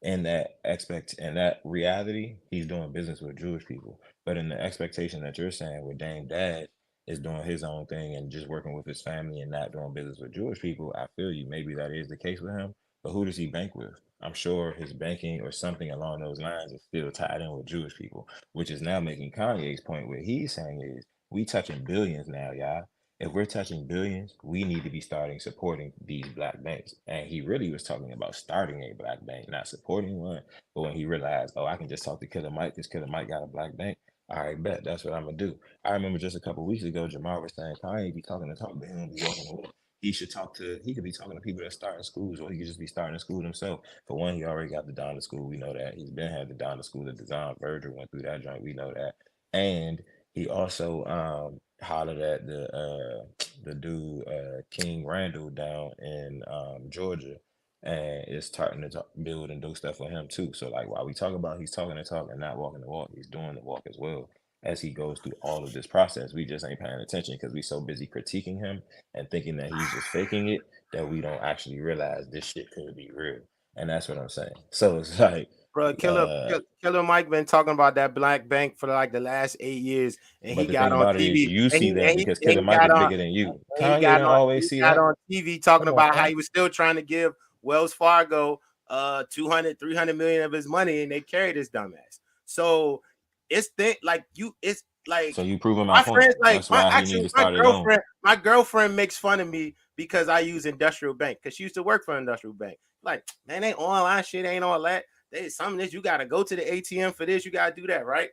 In that reality, he's doing business with Jewish people. But in the expectation that you're saying with Dame Dad is doing his own thing and just working with his family and not doing business with Jewish people, I feel you. Maybe that is the case with him. But who does he bank with? I'm sure his banking or something along those lines is still tied in with Jewish people, which is now making Kanye's point. What he's saying is, we touching billions now, y'all. If we're touching billions, we need to be starting supporting these black banks. And he really was talking about starting a black bank, not supporting one. But when he realized, oh, I can just talk to Killer Mike because Killer Mike got a black bank. All right, bet. That's what I'm going to do. I remember just a couple weeks ago, Jamar was saying, Kanye be talking to talk, but he don't be walking away. He could be talking to people that start in schools, or he could just be starting a school himself. For one, he already got the Donda School. We know that. He's been had the Donda School of Design. Virgil went through that joint. We know that. And he also hollered at the dude King Randall down in Georgia, and is starting to build and do stuff with him too. So like, while we talk about he's talking the talk and not walking the walk, he's doing the walk as well as he goes through all of this process. We just ain't paying attention because we so busy critiquing him and thinking that he's just faking it, that we don't actually realize this shit could be real. And that's what I'm saying. So it's like, bro, Killer Mike been talking about that black bank for like the last 8 years, and he but the got thing on about it is TV. you see that because And Killer he Mike got is on. bigger than you. He Kanye got don't on. always He see got that. on TV talking Come on, about how man. he was still trying to give Wells Fargo 200, 300 million of his money, and they carried his dumbass. So it's like So you proving my point. friends, like That's why he need to start it on. my girlfriend makes fun of me because I use Industrial Bank, because she used to work for Industrial Bank. Like, man, they online shit ain't all that. Some of this, you gotta go to the ATM for this, you gotta do that, right?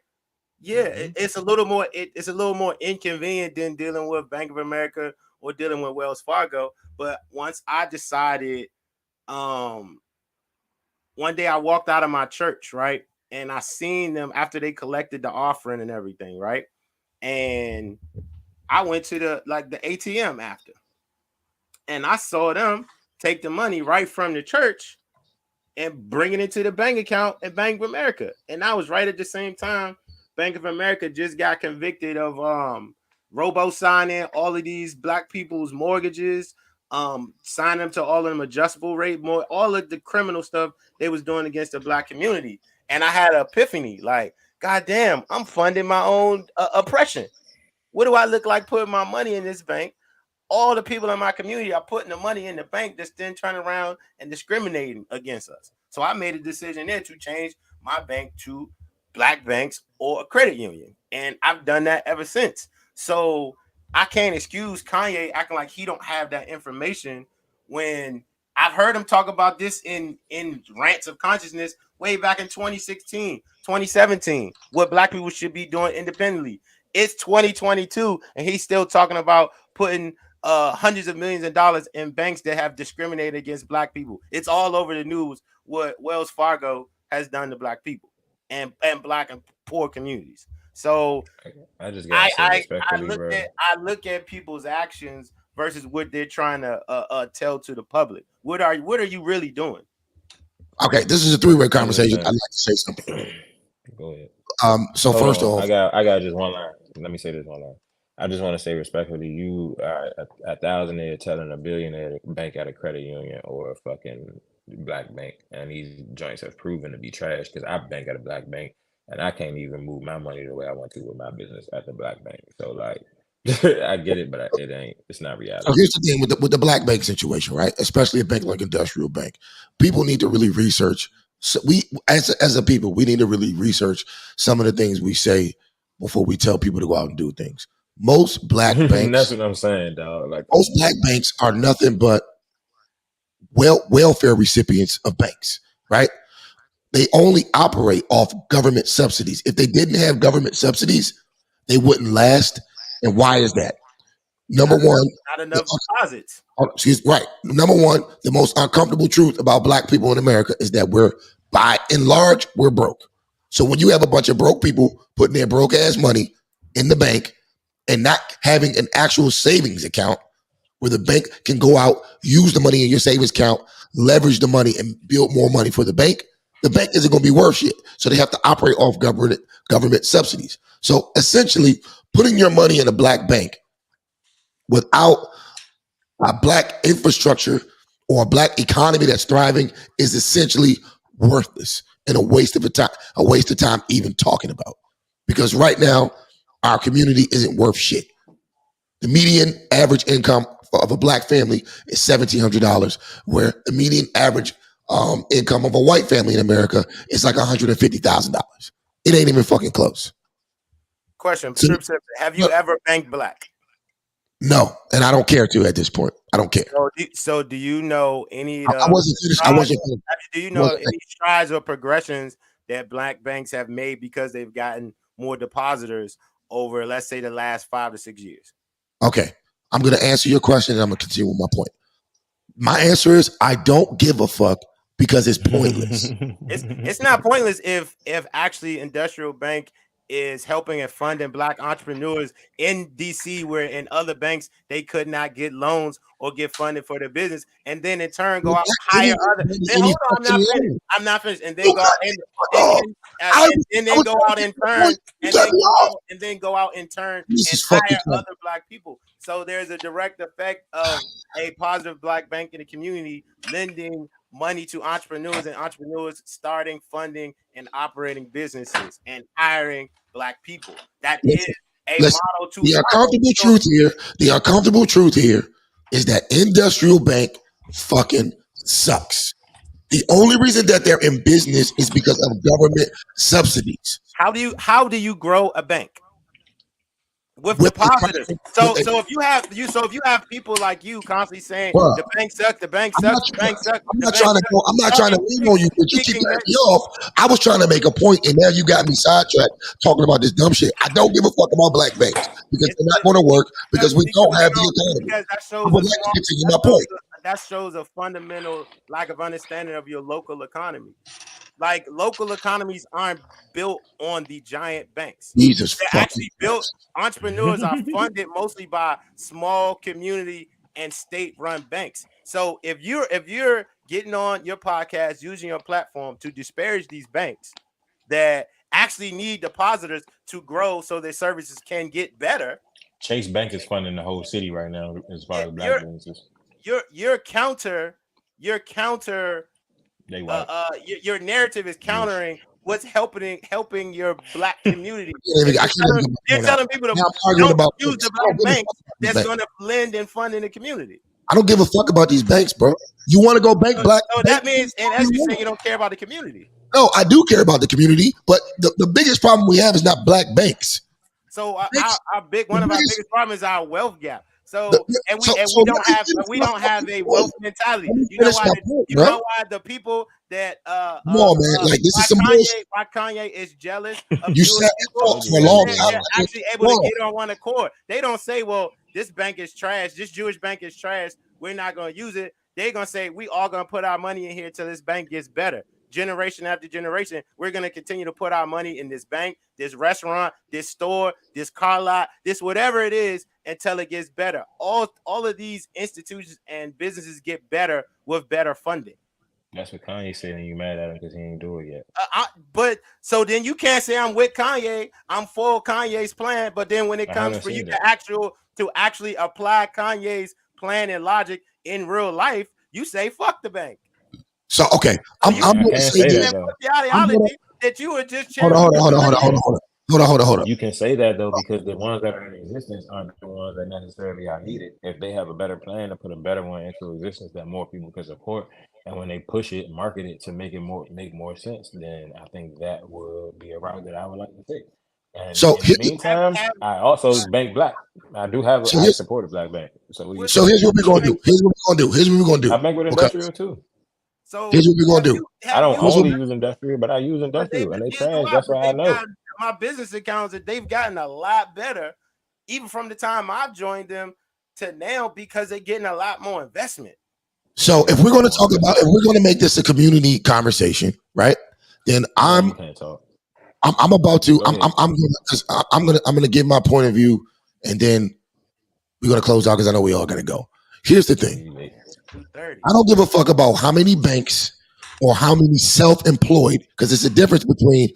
Yeah, it's a little more it's a little more inconvenient than dealing with Bank of America or dealing with Wells Fargo. But once I decided, one day I walked out of my church, right? and I seen them after they collected the offering and everything, right? And I went to the ATM after, and I saw them take the money right from the church and bring it into the bank account at Bank of America. And I was right at the same time Bank of America just got convicted of robo-signing all of these black people's mortgages, signing them to all of them adjustable rate, all of the criminal stuff they was doing against the black community. And I had an epiphany, like, God damn, I'm funding my own oppression. What do I look like putting my money in this bank? All the people in my community are putting the money in the bank that's then turning around and discriminating against us. So I made a decision there to change my bank to black banks or a credit union. And I've done that ever since. So I can't excuse Kanye acting like he don't have that information when I've heard him talk about this in rants of consciousness way back in 2016, 2017, what black people should be doing independently. It's 2022 and he's still talking about putting hundreds of millions of dollars in banks that have discriminated against black people. It's all over the news what Wells Fargo has done to black people and black and poor communities. So I look at people's actions versus what they're trying to tell to the public. What are you really doing? Okay, this is a three-way conversation. I'd like to say something. Go ahead. So Hold first on. off, I got just one line. Let me say this one line. I just want to say respectfully, you are a thousandaire telling a billionaire to bank at a credit union or a fucking black bank, and these joints have proven to be trash because I bank at a black bank and I can't even move my money the way I want to with my business at the black bank. So like, I get it, but it's not reality. So here's the thing with the black bank situation, right? Especially a bank like Industrial Bank, people need to really research. So we, as a people, we need to really research some of the things we say before we tell people to go out and do things. Most black banks, that's what I'm saying, dog. Like most black banks are nothing but welfare recipients of banks, right? They only operate off government subsidies. If they didn't have government subsidies, they wouldn't last. And why is that? Number one, not enough deposits. Right. Number one, the most uncomfortable truth about black people in America is that we're, by and large, we're broke. So when you have a bunch of broke people putting their broke ass money in the bank and not having an actual savings account where the bank can go out, use the money in your savings account, leverage the money and build more money for the bank isn't going to be worth shit. So they have to operate off government subsidies. So essentially, putting your money in a black bank without a black infrastructure or a black economy that's thriving is essentially worthless and a waste of time even talking about. Because right now, our community isn't worth shit. The median average income of a black family is $1,700, where the median average income of a white family in America is like $150,000. It ain't even fucking close. Question, have you ever banked black? No, and I don't care to at this point. I don't care. So do you know any? I wasn't finished. Do you know any strides or progressions that black banks have made because they've gotten more depositors over, let's say, the last 5 to 6 years? Okay, I'm going to answer your question and I'm going to continue with my point. My answer is I don't give a fuck because it's pointless. It's not pointless if actually Industrial Bank is helping and funding black entrepreneurs in DC, where in other banks they could not get loans or get funded for their business, and then in turn go out and hire other. Then hold on, I'm not finished. And then go out and then go out in turn, and then go out in turn and hire other black people. So there's a direct effect of a positive black bank in the community lending money to entrepreneurs and entrepreneurs starting, funding, and operating businesses and hiring black people. That is a model to the uncomfortable truth here is that Industrial Bank fucking sucks. The only reason that they're in business is because of government subsidies. How do you grow a bank? With depositors. So if you have people like you constantly saying the bank sucks, the bank sucks, the bank sucks. I'm not trying to lean on you, but you keep cutting me off. I was trying to make a point, and now you got me sidetracked talking about this dumb shit. I don't give a fuck about black banks because they're not going to work because we don't have the economy. That shows a fundamental lack of understanding of your local economy. like local economies aren't built on the giant banks. Jesus They're fucking actually built. Entrepreneurs are funded mostly by small community and state-run banks. So if you're getting on your podcast using your platform to disparage these banks that actually need depositors to grow so their services can get better. Chase Bank is funding the whole city right now as far as black businesses. Your counter your narrative is countering what's helping your black community. You're telling people to don't use the black banks that's going to lend and fund in the community. I don't give a fuck about these banks, bro. You want to go bank black? So that means, and as you say, you don't care about the community. No, I do care about the community, but the biggest problem we have is not black banks. So one of our biggest problems is our wealth gap. So we don't have a wealth mentality. You know why the people that why Kanye is jealous of you Jewish people? for a long time. They're actually able to get on one accord. They don't say, well, this bank is trash, this Jewish bank is trash, we're not going to use it. They're going to say, we all going to put our money in here till this bank gets better. Generation after generation, we're going to continue to put our money in this bank, this restaurant, this store, this car lot, this whatever it is until it gets better. All of these institutions and businesses get better with better funding. That's what Kanye said, and you mad at him because he ain't do it yet. But so then you can't say I'm with Kanye. I'm for Kanye's plan. But then when it comes for you to actually apply Kanye's plan and logic in real life, you say fuck the bank. So okay, I'm going to say that you were just hold on. You can say that though because the ones that are in existence aren't the ones that necessarily are needed. If they have a better plan to put a better one into existence that more people can support, and when they push it, market it to make more sense, then I think that will be a route that I would like to take. And so in the meantime, I also bank black. I do have I support a black bank. So here's what we're gonna do. I bank with industrial too. So here's what we're gonna do. I don't only use industrial, but I use industrial, and they trash. That's why I know. My business accounts that they've gotten a lot better, even from the time I joined them to now, because they're getting a lot more investment. So if we're going to make this a community conversation, right? Then I'm going to give my point of view, and then we're going to close out because I know we all going to go. Here's the thing. I don't give a fuck about how many banks or how many self-employed, because it's a difference between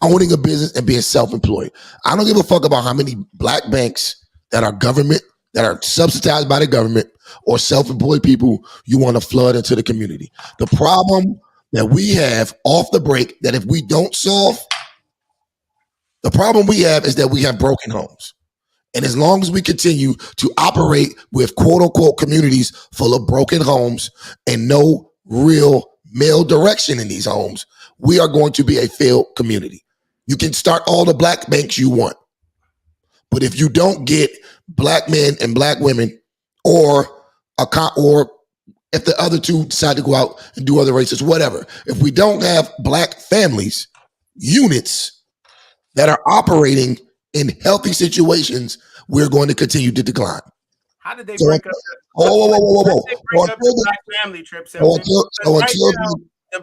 owning a business and being self-employed. I don't give a fuck about how many black banks that are government, that are subsidized by the government, or self-employed people you want to flood into the community. The problem that we have off the break, that if we don't solve, the problem we have is that we have broken homes. And as long as we continue to operate with quote unquote communities full of broken homes and no real male direction in these homes, we are going to be a failed community. You can start all the black banks you want, but if you don't get black men and black women, or if the other two decide to go out and do other races, whatever, if we don't have black families, units that are operating in healthy situations, we're going to continue to decline. How did they break up the black family trips?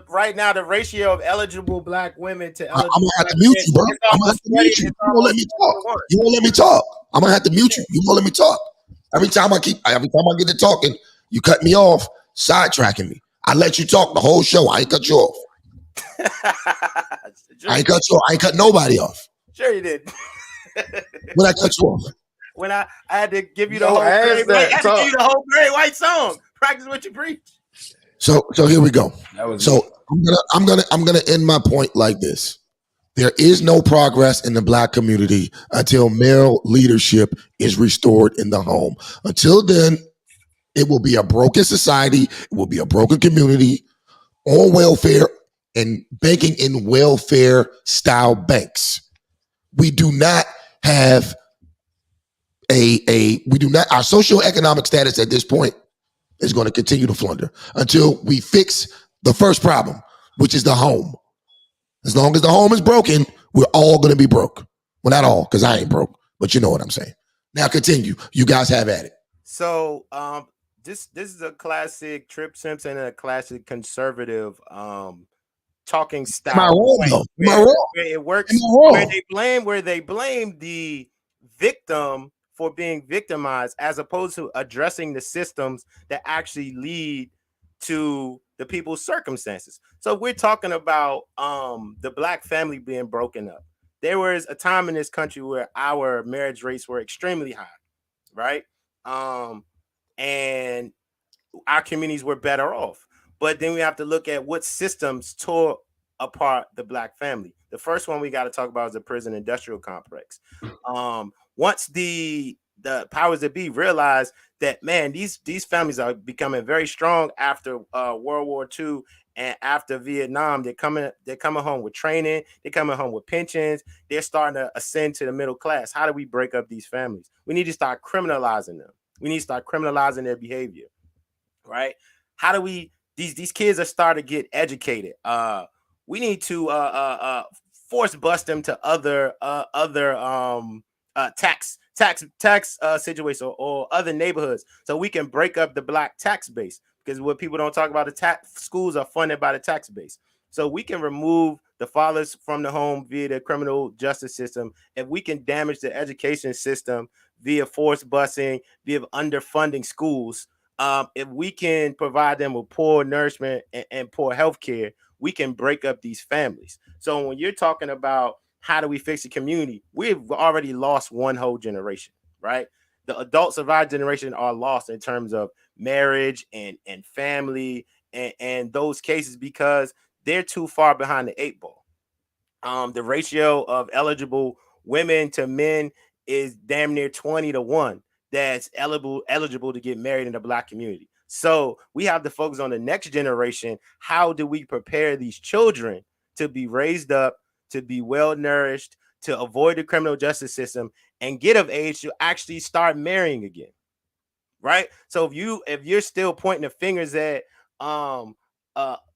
Right now, the ratio of eligible black women to eligible I'm gonna have to mute you, bro. I'm gonna have to mute you. You won't let me talk. You won't let me talk. I'm gonna have to mute you. You won't let me talk. Every time I get to talking, you cut me off, sidetracking me. I let you talk the whole show. I ain't cut you off. I ain't cut you off. I ain't cut nobody off. Sure you did. When I cut you off. When I had to give you the whole Barry White song. Practice what you preach. So here we go. So I'm gonna end my point like this. There is no progress in the black community until male leadership is restored in the home. Until then, it will be a broken society. It will be a broken community on welfare and banking in welfare style banks. We do not have our socioeconomic status at this point is going to continue to flounder until we fix the first problem, which is the home. As long as the home is broken, we're all going to be broke. Well, not all, because I ain't broke, but you know what I'm saying. Now continue. You guys have at it. So this is a classic Trip Simpson and a classic conservative talking style. Am I wrong though? Am I wrong? Where it works, Am I wrong? where they blame the victim for being victimized, as opposed to addressing the systems that actually lead to the people's circumstances. So we're talking about the Black family being broken up. There was a time in this country where our marriage rates were extremely high, right? And our communities were better off. But then we have to look at what systems tore apart the Black family. The first one we got to talk about is the prison industrial complex. Once the powers that be realized that, man, these families are becoming very strong after World War II and after Vietnam. They're coming home with training. They're coming home with pensions. They're starting to ascend to the middle class. How do we break up these families? We need to start criminalizing them. We need to start criminalizing their behavior, right? How do we? These kids are starting to get educated. We need to force bust them to other tax situations or other neighborhoods, so we can break up the Black tax base. Because what people don't talk about, the tax schools are funded by the tax base. So we can remove the fathers from the home via the criminal justice system. If we can damage the education system via forced busing, via underfunding schools, if we can provide them with poor nourishment and poor health care, we can break up these families. So when you're talking about how do we fix the community, we've already lost one whole generation, right? The adults of our generation are lost in terms of marriage and family and those cases, because they're too far behind the 8 ball. The ratio of eligible women to men is damn near 20-1 that's eligible to get married in the Black community. So we have to focus on the next generation. How do we prepare these children to be raised up, to be well nourished, to avoid the criminal justice system, and get of age to actually start marrying again, right? So if you're still pointing the fingers at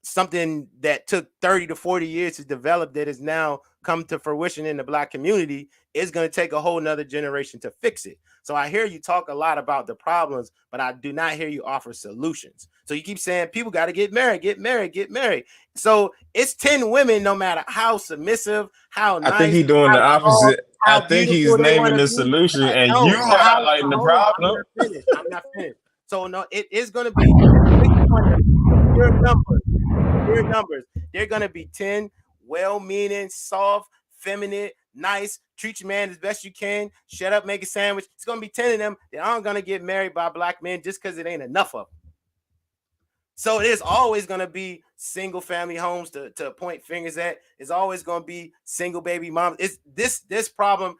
something that took 30 to 40 years to develop, that has now come to fruition in the Black community, it's going to take a whole nother generation to fix it. So I hear you talk a lot about the problems, but I do not hear you offer solutions. So you keep saying people got to get married, get married, get married. So it's 10 women, no matter how submissive, how nice. I think he's doing the opposite. I think he's naming the solution, and you are highlighting the problem. I'm not finished. So no, it is going to be your numbers. They're going to be 10 well-meaning, soft, feminine, nice, treat your man as best you can, shut up, make a sandwich. It's going to be 10 of them that aren't going to get married by Black men just because it ain't enough of them. So there's always going to be single family homes to point fingers at. It's always going to be single baby moms. It's this problem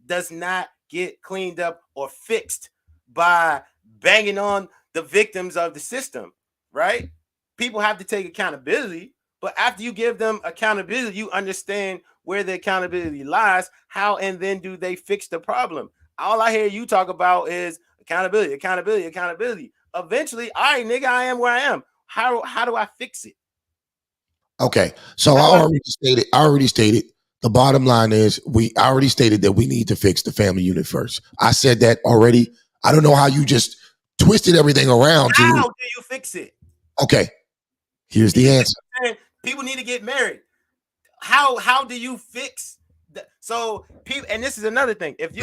does not get cleaned up or fixed by banging on the victims of the system, right? People have to take accountability, but after you give them accountability, you understand where the accountability lies, how and then do they fix the problem. All I hear you talk about is accountability. Eventually, all right, nigga, I am where I am. How do I fix it? Okay, so I already stated the bottom line is I already stated that we need to fix the family unit first. I said that already. I don't know how you just twisted everything around. How do you fix it? Okay, here's the answer. People need to get married. How do you fix so people? And this is another thing. If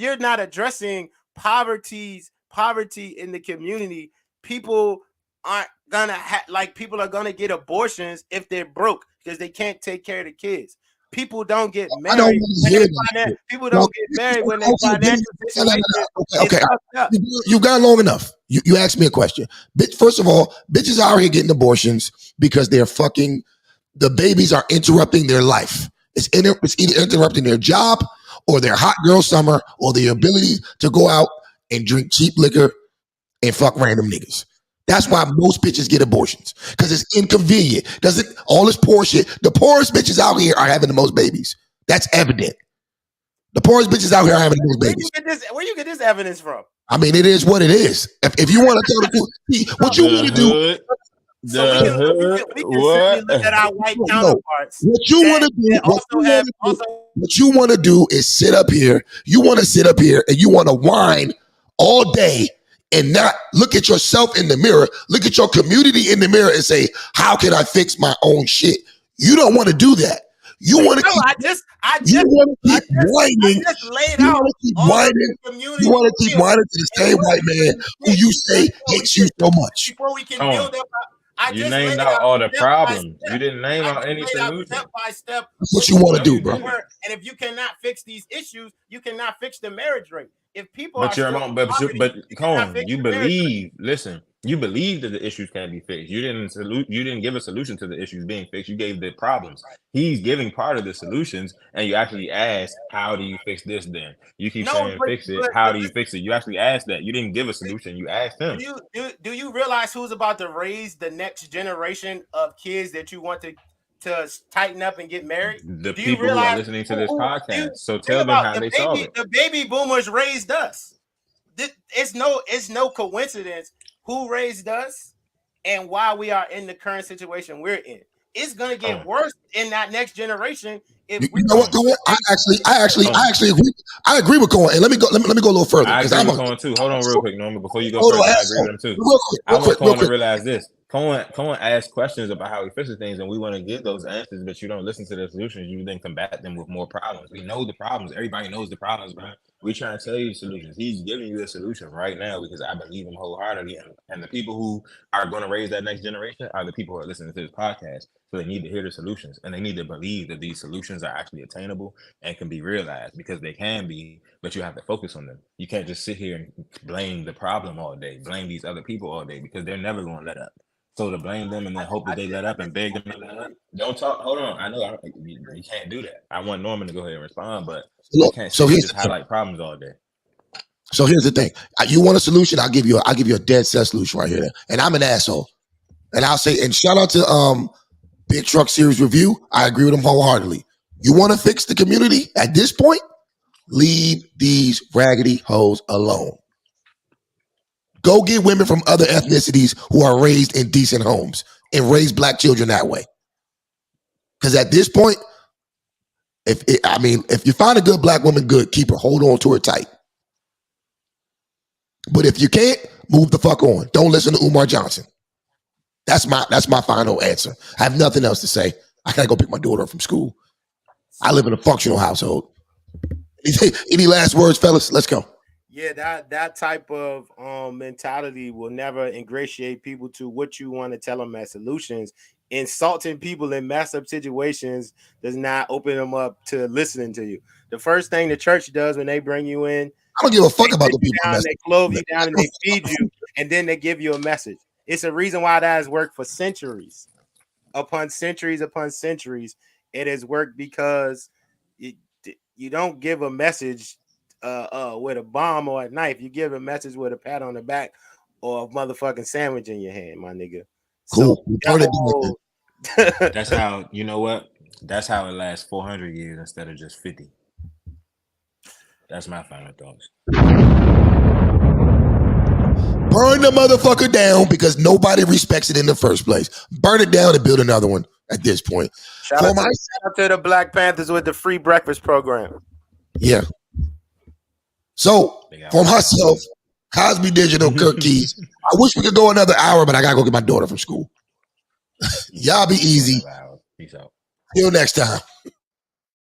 you're not addressing poverty in the community, people aren't gonna people are gonna get abortions if they're broke because they can't take care of the kids. People don't get married. People don't get married when their financial situation is fucked up. You got long enough. You asked me a question. First of all, bitches out here getting abortions because they're fucking. The babies are interrupting their life. It's either interrupting their job or their hot girl summer or the ability to go out and drink cheap liquor and fuck random niggas. That's why most bitches get abortions, because it's inconvenient. All this poor shit. The poorest bitches out here are having the most babies. That's evident. The poorest bitches out here are having the most babies. Where you get this evidence from? I mean, it is what it is. If you want to tell the truth, what you want to do. So we can look at our white counterparts. What you want to do is sit up here. You want to sit up here and you want to whine all day and not look at yourself in the mirror, look at your community in the mirror and say, how can I fix my own shit? You don't want to do that. You want to keep whining. You want to keep whining to the same white man who you say hates you so much. Before we can build up, you named out all the problems. You didn't name out any solutions. Step by step. That's what you want to do, bro. And if you cannot fix these issues, you cannot fix the marriage rate. If people but Cone, you believe. Listen, you believe that the issues can't be fixed. You didn't give a solution to the issues being fixed. You gave the problems. He's giving part of the solutions, and you actually asked, "How do you fix this?" Then you keep saying, "Fix it." How do you fix it? You actually asked that. You didn't give a solution. You asked him. Do you realize who's about to raise the next generation of kids that you want to tighten up and get married? The people who are listening to this podcast. So tell them how they saw it. The baby boomers raised us. It's no coincidence who raised us and why we are in the current situation we're in. It's gonna get worse in that next generation. If you know what, Cohen? I actually agree. I agree with Cohen. And let me go a little further. I agree with Cohen too. Hold on, real quick, Norman. Before you go further, I agree with him too. I want Cohen to realize this. Cohen asks questions about how he fixes things, and we want to give those answers, but you don't listen to the solutions. You then combat them with more problems. We know the problems. Everybody knows the problems, bro. We trying to tell you solutions. He's giving you a solution right now because I believe him wholeheartedly. And the people who are going to raise that next generation are the people who are listening to this podcast. So they need to hear the solutions, and they need to believe that these solutions are actually attainable and can be realized, because they can be, but you have to focus on them. You can't just sit here and blame the problem all day, blame these other people all day, because they're never going to let up. So to blame them and then hope that they let up and beg them to let up, don't talk. Hold on, I know you can't do that. I want Norman to go ahead and respond, but you can't just highlight problems all day. So here's the thing: you want a solution? I'll give you a dead set solution right here. And I'm an asshole, and I'll say, and shout out to Big Truck Series Review. I agree with him wholeheartedly. You want to fix the community at this point? Leave these raggedy hoes alone. Go get women from other ethnicities who are raised in decent homes and raise black children that way. Because at this point, if you find a good black woman, good, keep her, hold on to her tight. But if you can't, move the fuck on. Don't listen to Umar Johnson. That's my final answer. I have nothing else to say. I gotta go pick my daughter up from school. I live in a functional household. Any last words, fellas? Let's go. Yeah, that type of mentality will never ingratiate people to what you want to tell them as solutions. Insulting people in messed up situations does not open them up to listening to you. The first thing the church does when they bring you in, I don't give a fuck about the people. They clothe you down and they feed you, and then they give you a message. It's a reason why that has worked for centuries upon centuries upon centuries. It has worked because you don't give a message with a bomb or a knife. You give a message with a pat on the back or a motherfucking sandwich in your hand, my nigga. Cool. So, that's how, you know what? That's how it lasts 400 years instead of just 50. That's my final thoughts. Burn the motherfucker down because nobody respects it in the first place. Burn it down and build another one at this point. Shout out to the Black Panthers with the free breakfast program. Yeah. So, for myself, Cosby Digital, Kirk Keys, I wish we could go another hour, but I got to go get my daughter from school. Y'all be easy. Peace out. Till next time.